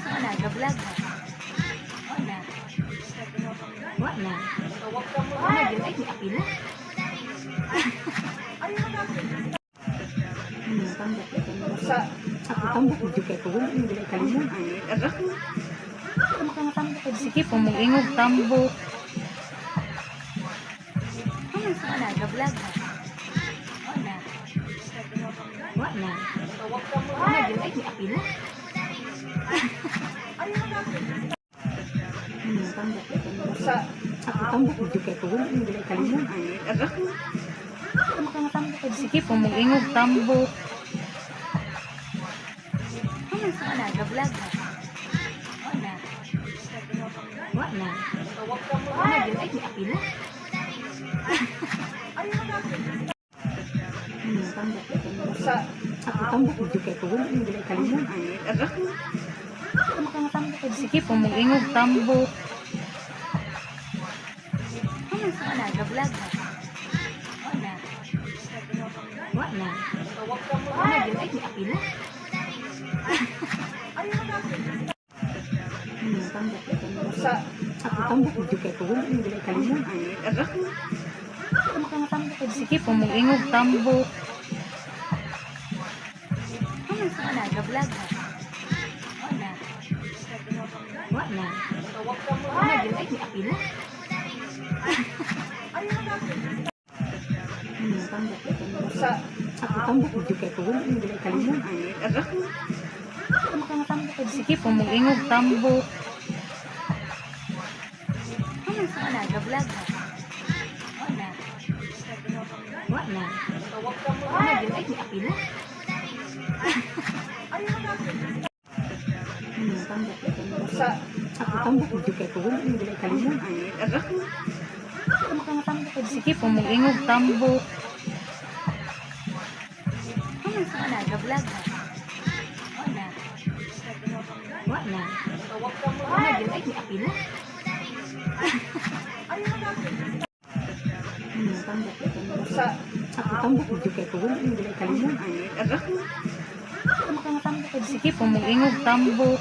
Speaker 2: Wala, ga-vlog na. Wala. Wala. Wala, yun ay may apila.
Speaker 1: Tambak ito mo. Sa ako tambak mo juga ko. Hindi nila kalimon.
Speaker 2: Sige po, mag-ingog tambo. Wala, ga-vlog na. Wala. Wala. Wala, yun ay may apila.
Speaker 1: Tambak ito mo. Sa ako tambak mo juga ko. Hindi nila kalimon.
Speaker 2: Sige po, mag-ingog tambo. Wala, ga-vlog na. Wala. Wala. Wala, yun ay may apila.
Speaker 1: Tambak ito mo. Sa ako tambak mo juga ko. Hindi nila kalimon.
Speaker 2: Sige po, mag-ingog tambo. Wala, ga-vlog na. Wala. Wala. Wala, yun ay may apila.
Speaker 1: Tambak ito mo. Sa ako tambak mo juga ko. Hindi nila kalimon.
Speaker 2: Sige po, mag-ingog tambo. Wala, ga-vlog na. Wala. Wala. Wala, yun ay may apila.
Speaker 1: Tambak ito mo. Sa ako tambak mo juga ko. Hindi nila kalimon.
Speaker 2: Sige po, mag-ingog tambo. Wala, ga-vlog na. Wala. Wala. Wala, yun ay may apila.
Speaker 1: Tambak ito mo. Sa ako tambak mo juga ko. Hindi nila kalimon.
Speaker 2: Sige po, mag-ingog tambo. Wala, ga-vlog na. Wala. Wa na. Wala yun ay apila.
Speaker 1: Tambak ito. Sa ako tambak medyo kay kuwan ang gilay kalimon.
Speaker 2: Sige po, mag-ingog tambo.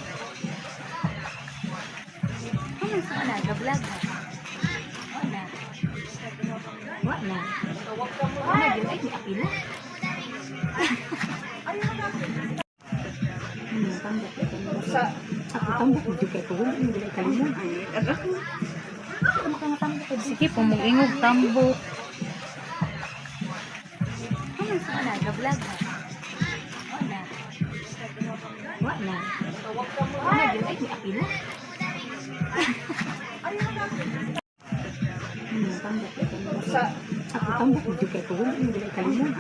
Speaker 2: Wala, ga-vlog na. Wala. Wala. Wala yun ay apila.
Speaker 1: Tambak ito. Sa ako tambak medyo kay kuwan ang gilay kalimon.
Speaker 2: Sige po, mag-ingog tambo. Wala, ga-vlog na. Wala. Wala. Wala yun ay apila.
Speaker 1: Tambak ito. Sa ako tambak medyo kay kuwan ang gilay kalimon.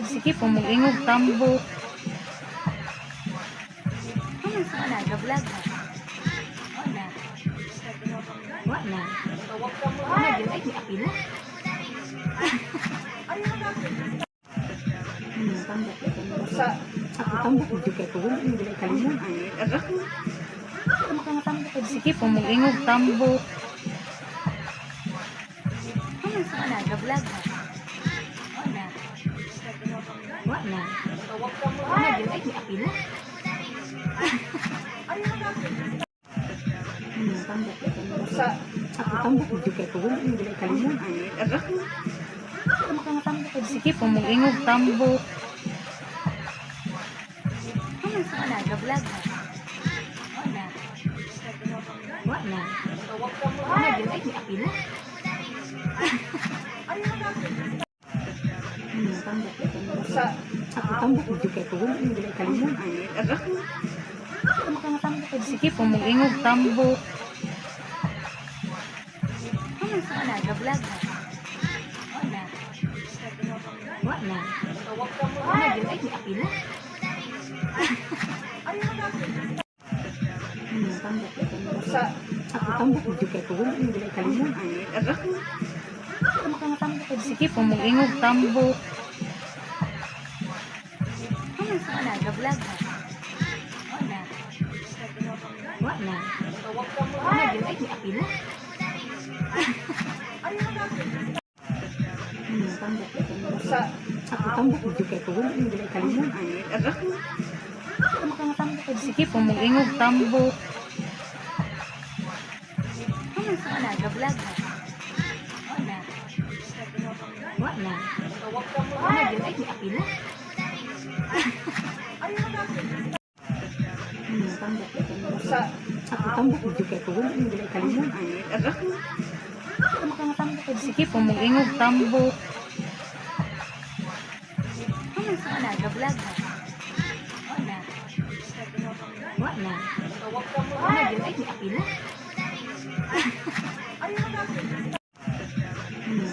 Speaker 2: Sige po, mag-ingog tambo. Wala, ga-vlog na. Wala. Wala. Wala yun ay apila.
Speaker 1: Tambak ito. Sa ako tambak medyo kay kuwan ang gilay kalimon.
Speaker 2: Sige po, mag-ingog tambo. Wala, ga-vlog na. Wala. Wala. Wala yun ay apila.
Speaker 1: Tambak ito. Sa ako tambak medyo kay kuwan ang gilay kalimon.
Speaker 2: Sige po, mag-ingog tambo. Wala, ga-vlog na. Wala. Wala. Wala yun ay apila.
Speaker 1: Tambak ito. Sa ako tambak medyo kay kuwan ang gilay kalimon.
Speaker 2: Sige po, mag-ingog tambo. Wala, ga-vlog na. Wala. Wala. Wala yun ay apila.
Speaker 1: Tambak ito. Sa ako tambak medyo kay kuwan ang gilay kalimon.
Speaker 2: Sige po, mag-ingog tambo. Wala, ga-vlog na. Wala. Wala. Wala yun ay apila.
Speaker 1: Tambak ito. Sa ako tambak medyo kay kuwan ang gilay kalimon.
Speaker 2: Sige po, mag-ingog tambo. Wala, ga-vlog na. Wala. Wala. Wala yun ay apila.
Speaker 1: Tambak ito. Sa ako tambak medyo kay kuwan ang gilay kalimon.
Speaker 2: Sige po, mag-ingog tambo. Wala, ga-vlog na. Wala. Wala. Wala yun ay apila.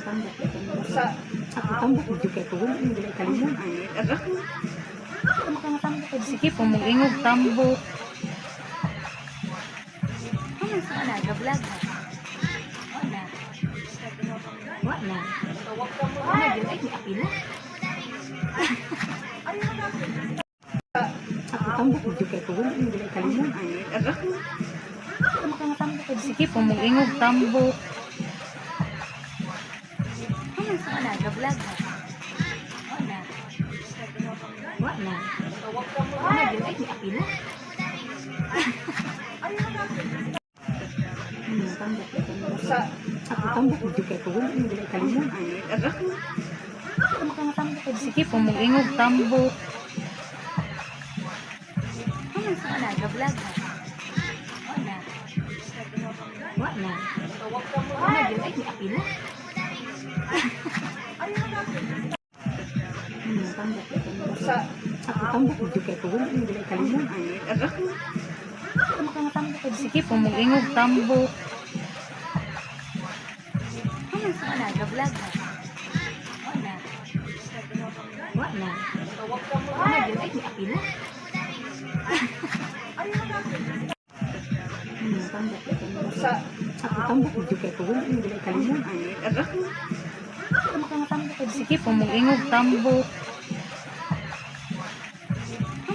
Speaker 1: Tambak ito. Sa ako tambak medyo kay kuwan ang gilay kalimon.
Speaker 2: Sige po, mag-ingog tambo. Wala, ga-vlog na. Wala. Wala. Wala yun ay apila.
Speaker 1: Ako tambak medyo kay kuwan ang gilay kalimon.
Speaker 2: Sige po, mag-ingog tambo. Wala, ga-vlog na. Wala. Wala. Wala yun ay apila.
Speaker 1: Tambak ito. Sa ako tambak medyo kay kuwan ang gilay kalimon.
Speaker 2: Sige po, mag-ingog tambo. Wala, ga-vlog na. Wala. Wala. Wala yun ay apila.
Speaker 1: Tambak ito. Sa ako tambak medyo kay kuwan ang gilay kalimon.
Speaker 2: Sige po, mag-ingog tambo. Wala, ga-vlog na. Wala. Wala. Wala yun ay apila.
Speaker 1: Tambak ito. Sa ako tambak medyo kay kuwan ang gilay kalimon.
Speaker 2: Sige po, mag-ingog tambo.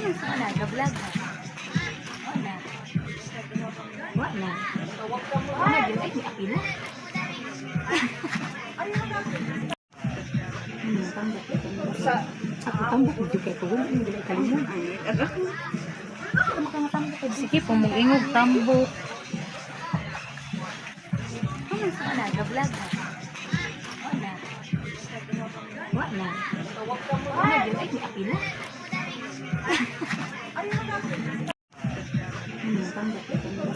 Speaker 2: Wala, ga-vlog na. Wala. Wala. Wala, yun ay apila.
Speaker 1: Sa ako tambok juga ko hindi nila kalimutan.
Speaker 2: Sige po, mag-ingog tambok. Wala, ga-vlog na. Wala. Wala. Wala, yun ay apila.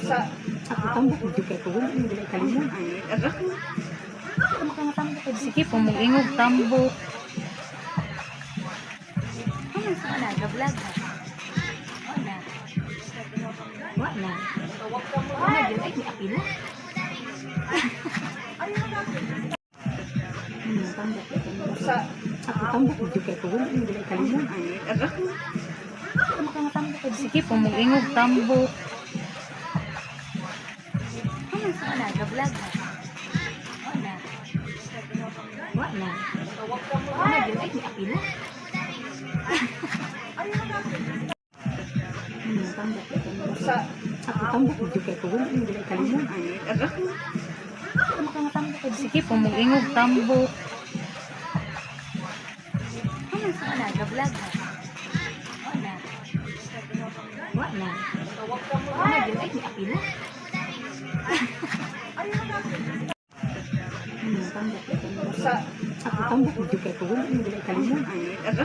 Speaker 1: Sa ako tambok juga ko hindi nila kalimutan.
Speaker 2: Sige po, mag-ingog tambok. Wala, ga-vlog na. Wala. Wala. Wala, yun ay apila.
Speaker 1: Sa ako tambok juga ko hindi nila kalimutan.
Speaker 2: Sige po, mag-ingog tambok. Wala, ga-vlog na. Wala. Wala. Wala, yun ay apila.
Speaker 1: Sa ako tambok juga ko hindi nila kalimutan.
Speaker 2: Sige po, mag-ingog tambok. Wala, ga-vlog na. Wala. Wala. Wala, yun ay apila.
Speaker 1: Sa ako tambok juga ko hindi nila kalimutan.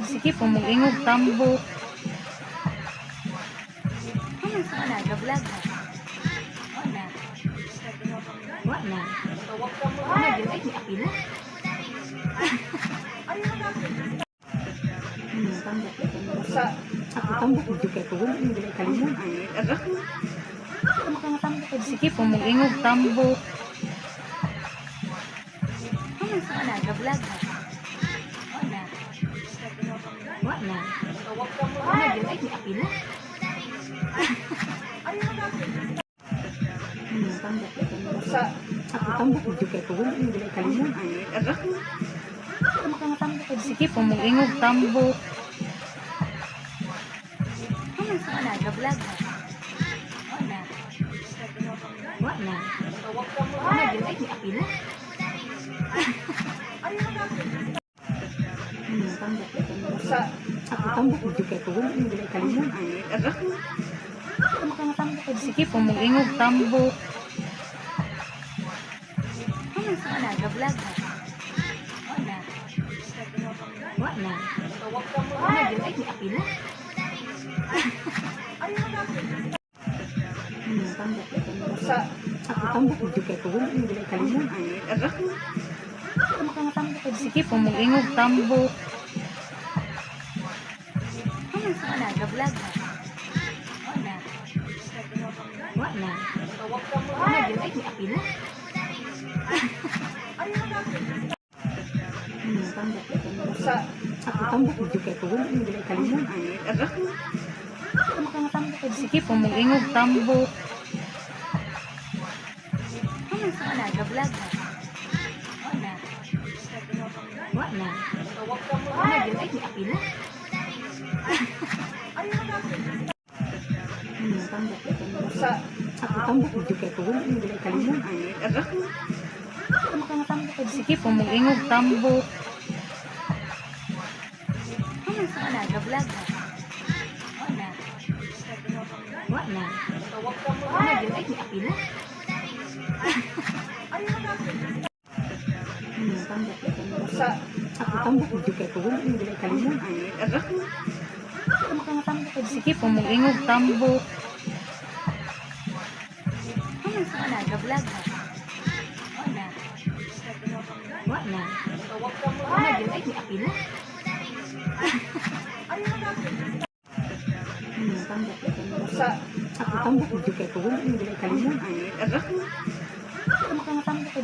Speaker 2: Sige po, mag-ingog tambok. Wala, ga-vlog na. Wala. Wala. Wala, yun ay apila.
Speaker 1: Sa ako tambok juga ko hindi nila kalimutan.
Speaker 2: Sige po, mag-ingog tambok. Wala, ga-vlog na. Wala. Wala. Wala, yun ay apila.
Speaker 1: Sa ako tambok juga ko hindi nila kalimutan.
Speaker 2: Sige po, mag-ingog tambok. Wala, ga-vlog na. Wala. Wala. Wala, yun ay apila.
Speaker 1: Sa ako tambok juga ko hindi nila kalimutan.
Speaker 2: Sige po, mag-ingog tambok. Wala, ga-vlog na. Wala. Wala. Wala, yun ay apila.
Speaker 1: Sa ako tambok juga ko hindi nila kalimutan.
Speaker 2: Sige po, mag-ingog tambok. Wala, ga-vlog na. Wala. Wala. Wala, yun ay apila.
Speaker 1: Sa ako tambok juga ko hindi nila kalimutan.
Speaker 2: Sige po, mag-ingog tambok. Wala, ga-vlog na. Wala. Wala. Wala, yun ay apila.
Speaker 1: Sa ako tambok juga ko hindi nila kalimutan.
Speaker 2: Sige po, mag-ingog tambok. Wala, ga-vlog na. Wala. Wala. Wala, yun ay apila.
Speaker 1: Sa ako tambok juga ko hindi nila kalimutan.
Speaker 2: Sige po, mag-ingog tambok. Wala, ga-vlog na. Wala. Wala. Wala, yun ay apila.
Speaker 1: Sa ako tambok juga ko hindi nila kalimutan.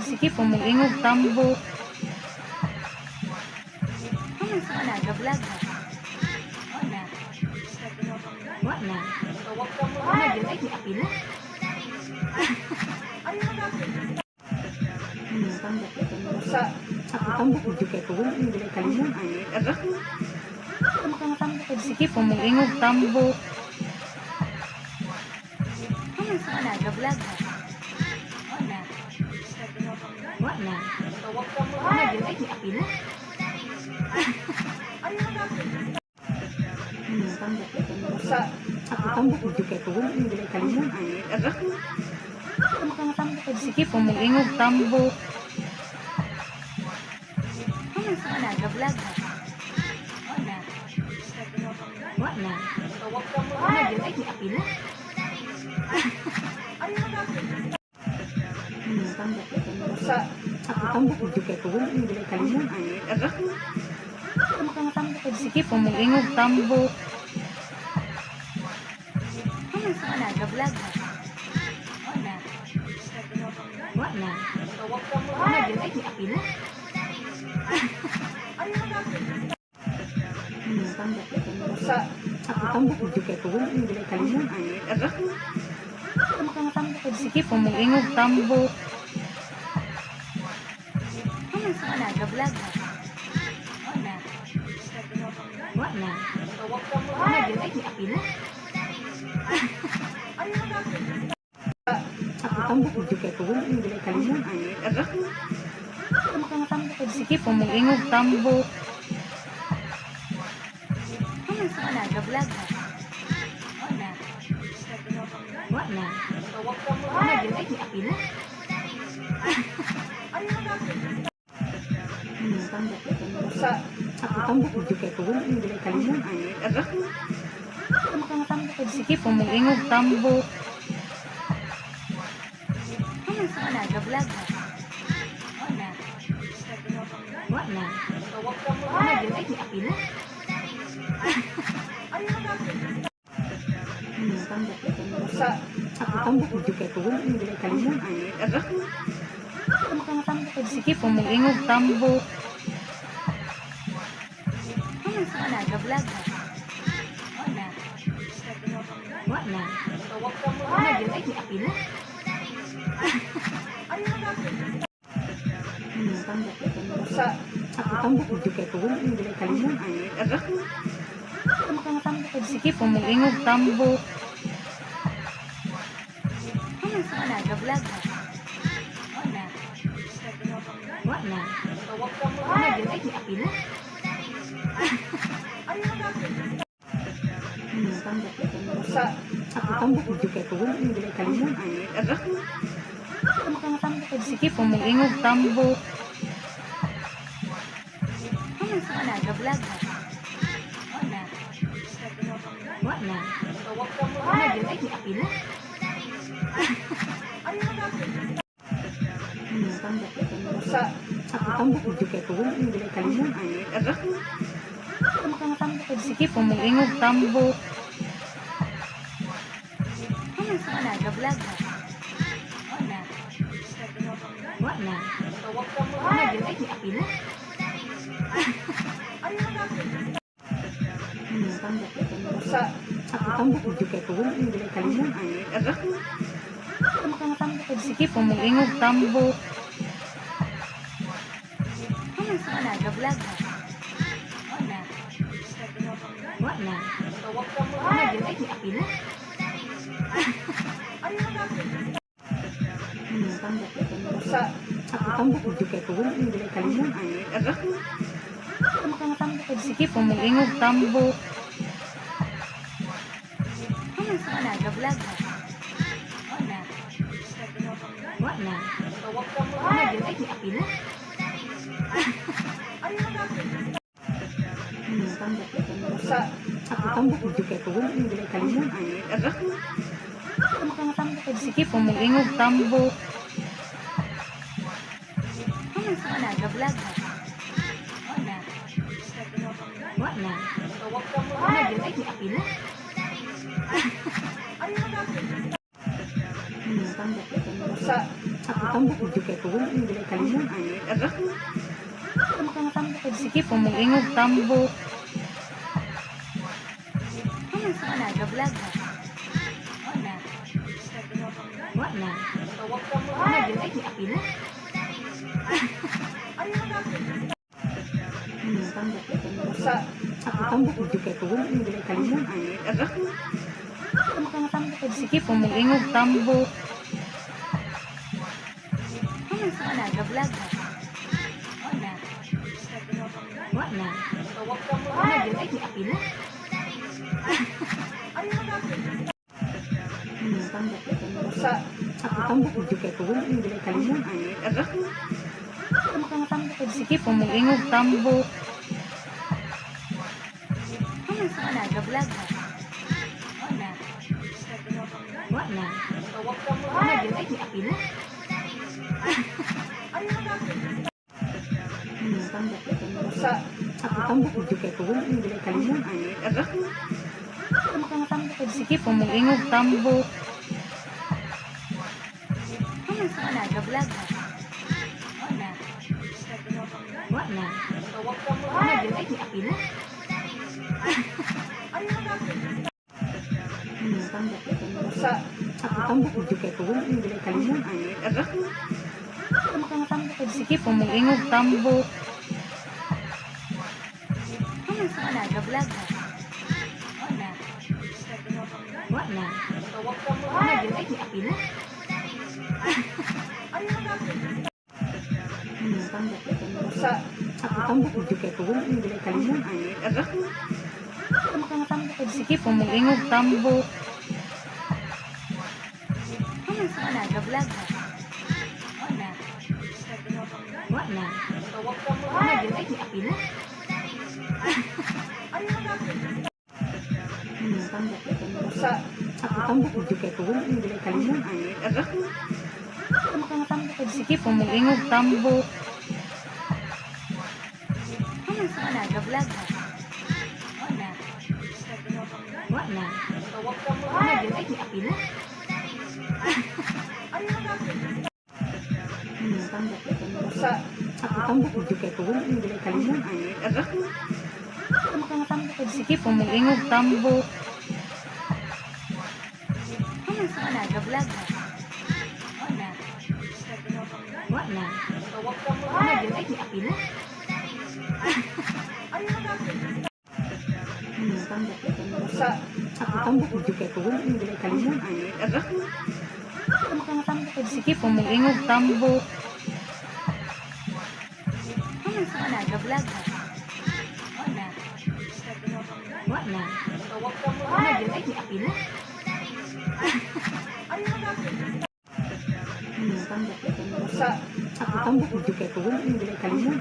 Speaker 2: Sige po, mag-ingog tambok. Wala, ga-vlog na. Wala. Wala. Wala, yun ay apila.
Speaker 1: Sa ako tambok juga ko hindi nila kalimutan.
Speaker 2: Sige po, mag-ingog tambok. Wala, ga-vlog na. Wala. Wala, yun ay apila.
Speaker 1: Tambok mo juga ko. Hindi nila kalimon.
Speaker 2: Sige po, mag-ingog tambok. Wala, ga-vlog na. Wala. Wala, yun ay apila.
Speaker 1: Tambok mo juga ko. Hindi nila kalimon.
Speaker 2: Sige po, mag-ingog tambok. Wala, ga-vlog na. Wala. Wala, yun ay apila.
Speaker 1: Tambok mo juga ko. Hindi nila kalimon.
Speaker 2: Sige po, mag-ingog tambok. Wala, ga-vlog na. Wala. Wala, yun ay apila.
Speaker 1: Tambok mo juga ko. Hindi nila kalimon.
Speaker 2: Sige po, mag-ingog tambok. Wala, ga-vlog na. Wala. Wala, yun ay apila.
Speaker 1: Tambok mo juga ko. Hindi nila kalimon.
Speaker 2: Sige po, mag-ingog tambok. Wala, ga-vlog na. Wala. Wala, yun ay apila.
Speaker 1: Tambok mo juga ko. Hindi nila kalimon.
Speaker 2: Sige po, mag-ingog tambok. Wala, ga-vlog na. Wala. Wala, yun ay apila.
Speaker 1: Tambok mo juga ko. Hindi nila kalimon.
Speaker 2: Sige po, mag-ingog tambok. Wala, ga-vlog na. Wala. Wala, yun ay apila.
Speaker 1: Tambok mo juga ko. Hindi nila kalimon.
Speaker 2: Sige po, mag-ingog tambok. Wala, ga-vlog na. Wala. Wala, yun ay apila.
Speaker 1: Tambok mo juga ko. Hindi nila kalimon.
Speaker 2: Sige po, mag-ingog tambok. Wala, ga-vlog na. Wala. Wala, yun ay apila.
Speaker 1: Tambok mo juga ko. Hindi nila kalimon.
Speaker 2: Sige po, mag-ingog tambok. Wala, ga-vlog na. Wala. Wala, yun ay apila.
Speaker 1: Tambok mo juga ko. Hindi nila kalimon.
Speaker 2: Sige po, mag-ingog tambok. Wala, ga-vlog na. Wala. Wala, yun ay apila.
Speaker 1: Tambok mo juga ko. Hindi nila kalimon.
Speaker 2: Sige po, mag-ingog tambok. Wala, ga-vlog na. Wala. Wala, yun ay apila.
Speaker 1: Tambok mo juga ko. Hindi nila kalimon.
Speaker 2: Sige po, mag-ingog tambok. Wala, ga-vlog na. Wala. Wala, yun ay apila.
Speaker 1: Ako tambok mo kay ko wala mo dili kalimon.
Speaker 2: Sige, pumugingog tambok. Wala, ga-vlog na. Wala. Wala. Wala, dili ay apila.
Speaker 1: Tambok ko sa ako tambok mo kay ko wala mo dili kalimon.
Speaker 2: Sige, pumugingog tambok. Wala, ga-vlog na. Wala. Wala. Wala, dili ay apila.
Speaker 1: Tambok ko sa ako tambok mo kay ko wala mo dili kalimon.
Speaker 2: Sige, pumugingog tambok. Wala, ga-vlog na. Wala. Wala. Wala, dili ay apila.
Speaker 1: Tambok ko sa ako tambok mo kay ko wala mo dili kalimon.
Speaker 2: Sige, pumugingog tambok. Wala, ga-vlog na. Wala. Wala. Wala, dili ay apila.
Speaker 1: Tambok ko sa ako tambok mo kay ko wala mo dili kalimon.
Speaker 2: Sige, pumugingog tambok. Wala, ga-vlog na. Wala. Wala. Wala, dili ay apila.
Speaker 1: Tambok ko sa ako tambok mo kay ko wala mo dili kalimon.
Speaker 2: Sige, pumugingog tambok. Wala, ga-vlog na. Wala. Wala. Wala, dili ay apila.
Speaker 1: Tambok ko sa ako tambok mo kay ko wala mo dili kalimon.
Speaker 2: Sige, pumugingog tambok. Wala, ga-vlog na. Wala. Wala. Wala, dili ay apila.
Speaker 1: Tambok ko sa ako tambok mo kay ko wala mo dili kalimon.
Speaker 2: Sige, pumugingog tambok. Wala, ga-vlog na. Wala. Wala. Wala, dili ay apila.
Speaker 1: Tambok ko sa ako tambok mo kay ko wala mo dili kalimon.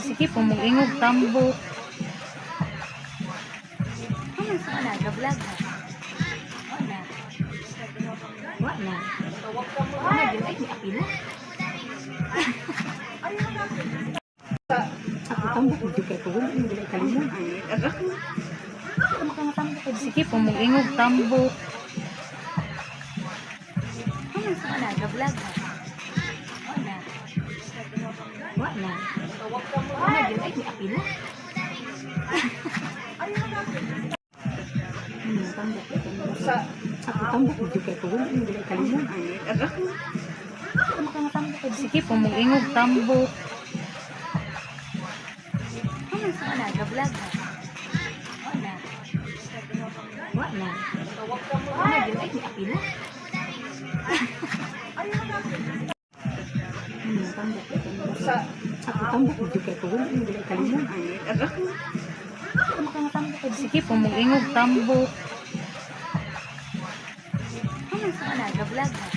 Speaker 2: Sige, pumugingog tambok. Wala, ga-vlog na. Wala. Wala. Wala, dili ay apila.
Speaker 1: Ako tambok mo kay ko wala mo dili kalimon.
Speaker 2: Sige, pumugingog tambok. Wala, ga-vlog na. Wala. Wala. Wala, dili ay apila.
Speaker 1: Tambok ko sa ako tambok mo kay ko wala mo dili kalimon.
Speaker 2: Sige, pumugingog tambok. Wala, ga-vlog na. Wala. Wala. Wala, dili ay apila.
Speaker 1: Tambok ko sa ako tambok mo kay ko wala mo dili kalimon.
Speaker 2: Sige, pumugingog tambok. Wala, ga-vlog na.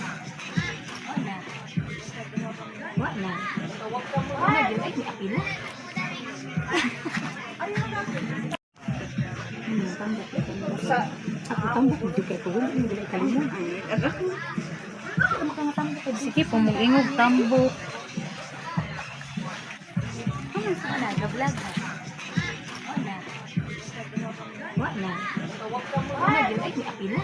Speaker 2: Wala. Wala. Wala, dili ay apila.
Speaker 1: Tambok ko sa ako tambok mo kay ko wala mo dili kalimon.
Speaker 2: Sige, pumugingog tambok. Wala, ga-vlog na. Wala. Wala. Wala, dili ay apila.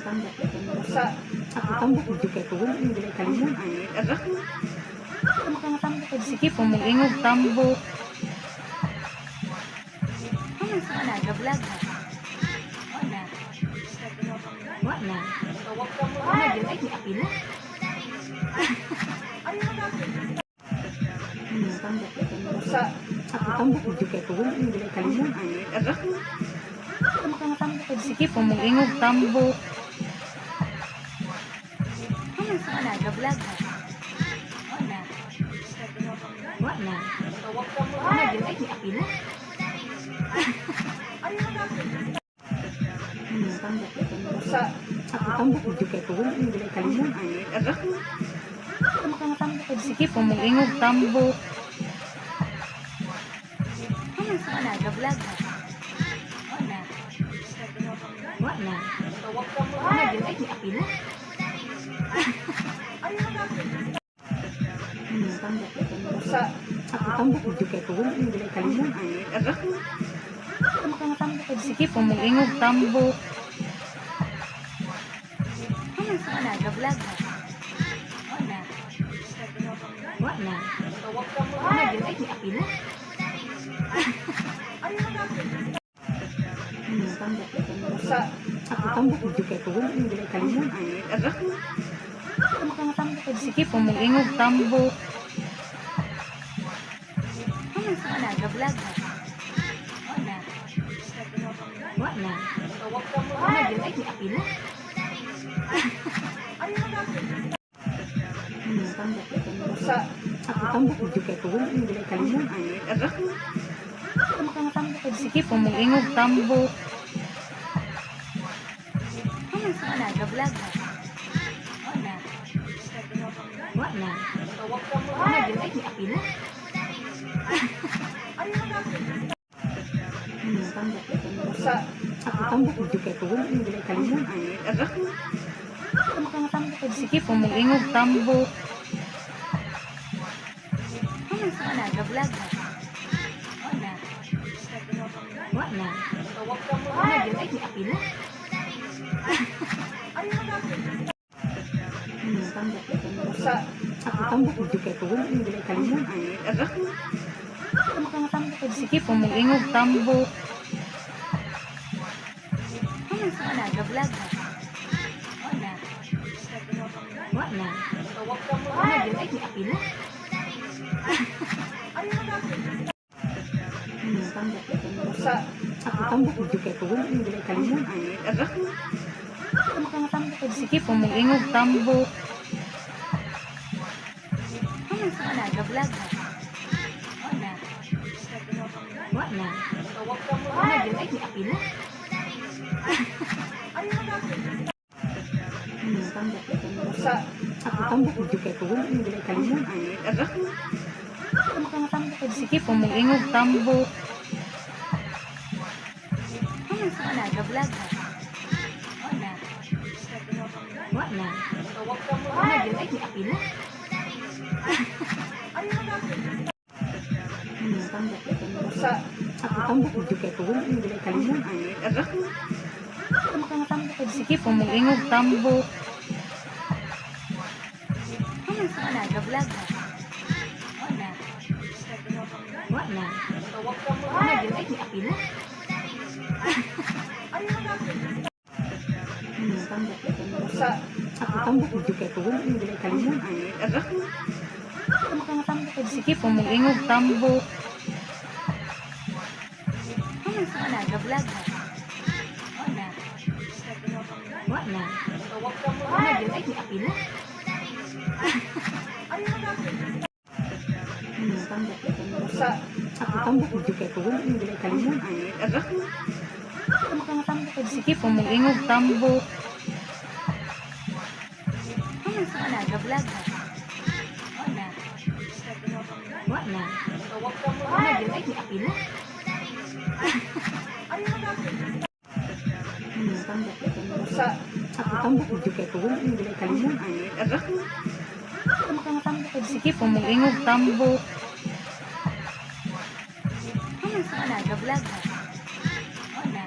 Speaker 1: Tambok ko sa ako tambok mo kay ko wala mo dili kalimon.
Speaker 2: Sige, pumugingog tambok. Wala, ga-vlog na. Wala. Wala. Wala, dili ay apila.
Speaker 1: tambok mo kay ko wala nila kalimon.
Speaker 2: Sige po, mag-ingog tambok. Ano sa na, ga-vlog na. Wala. Wala. Wala, yun ay apila.
Speaker 1: Tambok sa tambok mo kay ko wala nila kalimon.
Speaker 2: Sige po, mag-ingog tambok. Ano sa na, ga-vlog na. Wala. Wala. Wala, yun ay apila.
Speaker 1: Tambok sa tambok mo kay ko wala nila kalimon.
Speaker 2: Sige po, mag-ingog tambok. Ano sa na, ga-vlog na. Wala. Wala. Wala, yun ay apila.
Speaker 1: Sa tambok mo kay ko wala nila kalimon.
Speaker 2: Sige po, mag-ingog tambok. Ano sa na, ga-vlog na. Wala. Wala. Wala, yun ay apila.
Speaker 1: Sa tambok mo kay ko wala nila kalimon.
Speaker 2: Sige po, mag-ingog tambok. Ano sa na, ga-vlog na. Wala. Wala. Wala, yun ay apila.
Speaker 1: Sa tambok mo kay ko wala nila kalimon.
Speaker 2: Sige po, mag-ingog tambok. Ano sa na, ga-vlog na. Wala. Wala. Wala, yun ay apila.
Speaker 1: Sa tambok mo kay ko wala nila kalimon.
Speaker 2: Sige po, mag-ingog tambok. Ano sa na, ga-vlog na. Wala. Wala. Wala, yun ay apila.
Speaker 1: Sa tambok mo kay ko wala nila kalimon.
Speaker 2: Sige po, mag-ingog tambok. Ano sa na, ga-vlog na. Wala. Wala. Wala, yun ay apila.
Speaker 1: Sa tambok mo kay ko wala nila kalimon.
Speaker 2: Sige po, mag-ingog tambok. Ano sa na, ga-vlog na. Wala. Wala. Wala, yun ay apila.
Speaker 1: Sa tambok mo kay ko wala nila kalimon.
Speaker 2: Sige po, mag-ingog tambok. Ano sa na, ga-vlog na. Wala. Wala. Wala, yun ay apila.
Speaker 1: Sa tambok mo kay ko wala nila kalimon.
Speaker 2: Sige po, mag-ingog tambok. Ano sa na, ga-vlog na. Wala. Wala. Wala, yun ay apila.
Speaker 1: Sa tambok mo kay ko wala nila kalimon.
Speaker 2: Sige po, mag-ingog tambok. Ano sa na, ga-vlog na. Wala. Wala. Wala, yun ay apila.
Speaker 1: Sa tambok mo kay ko wala nila kalimon.
Speaker 2: Sige po, mag-ingog tambok. Ano sa na, ga-vlog na. Wala.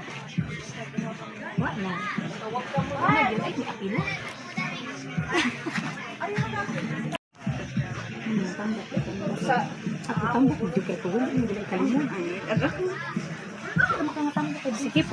Speaker 2: Wala. Wala, yun ay apila.
Speaker 1: Sa tambok mo kay ko wala nila kalimon.
Speaker 2: Sige po.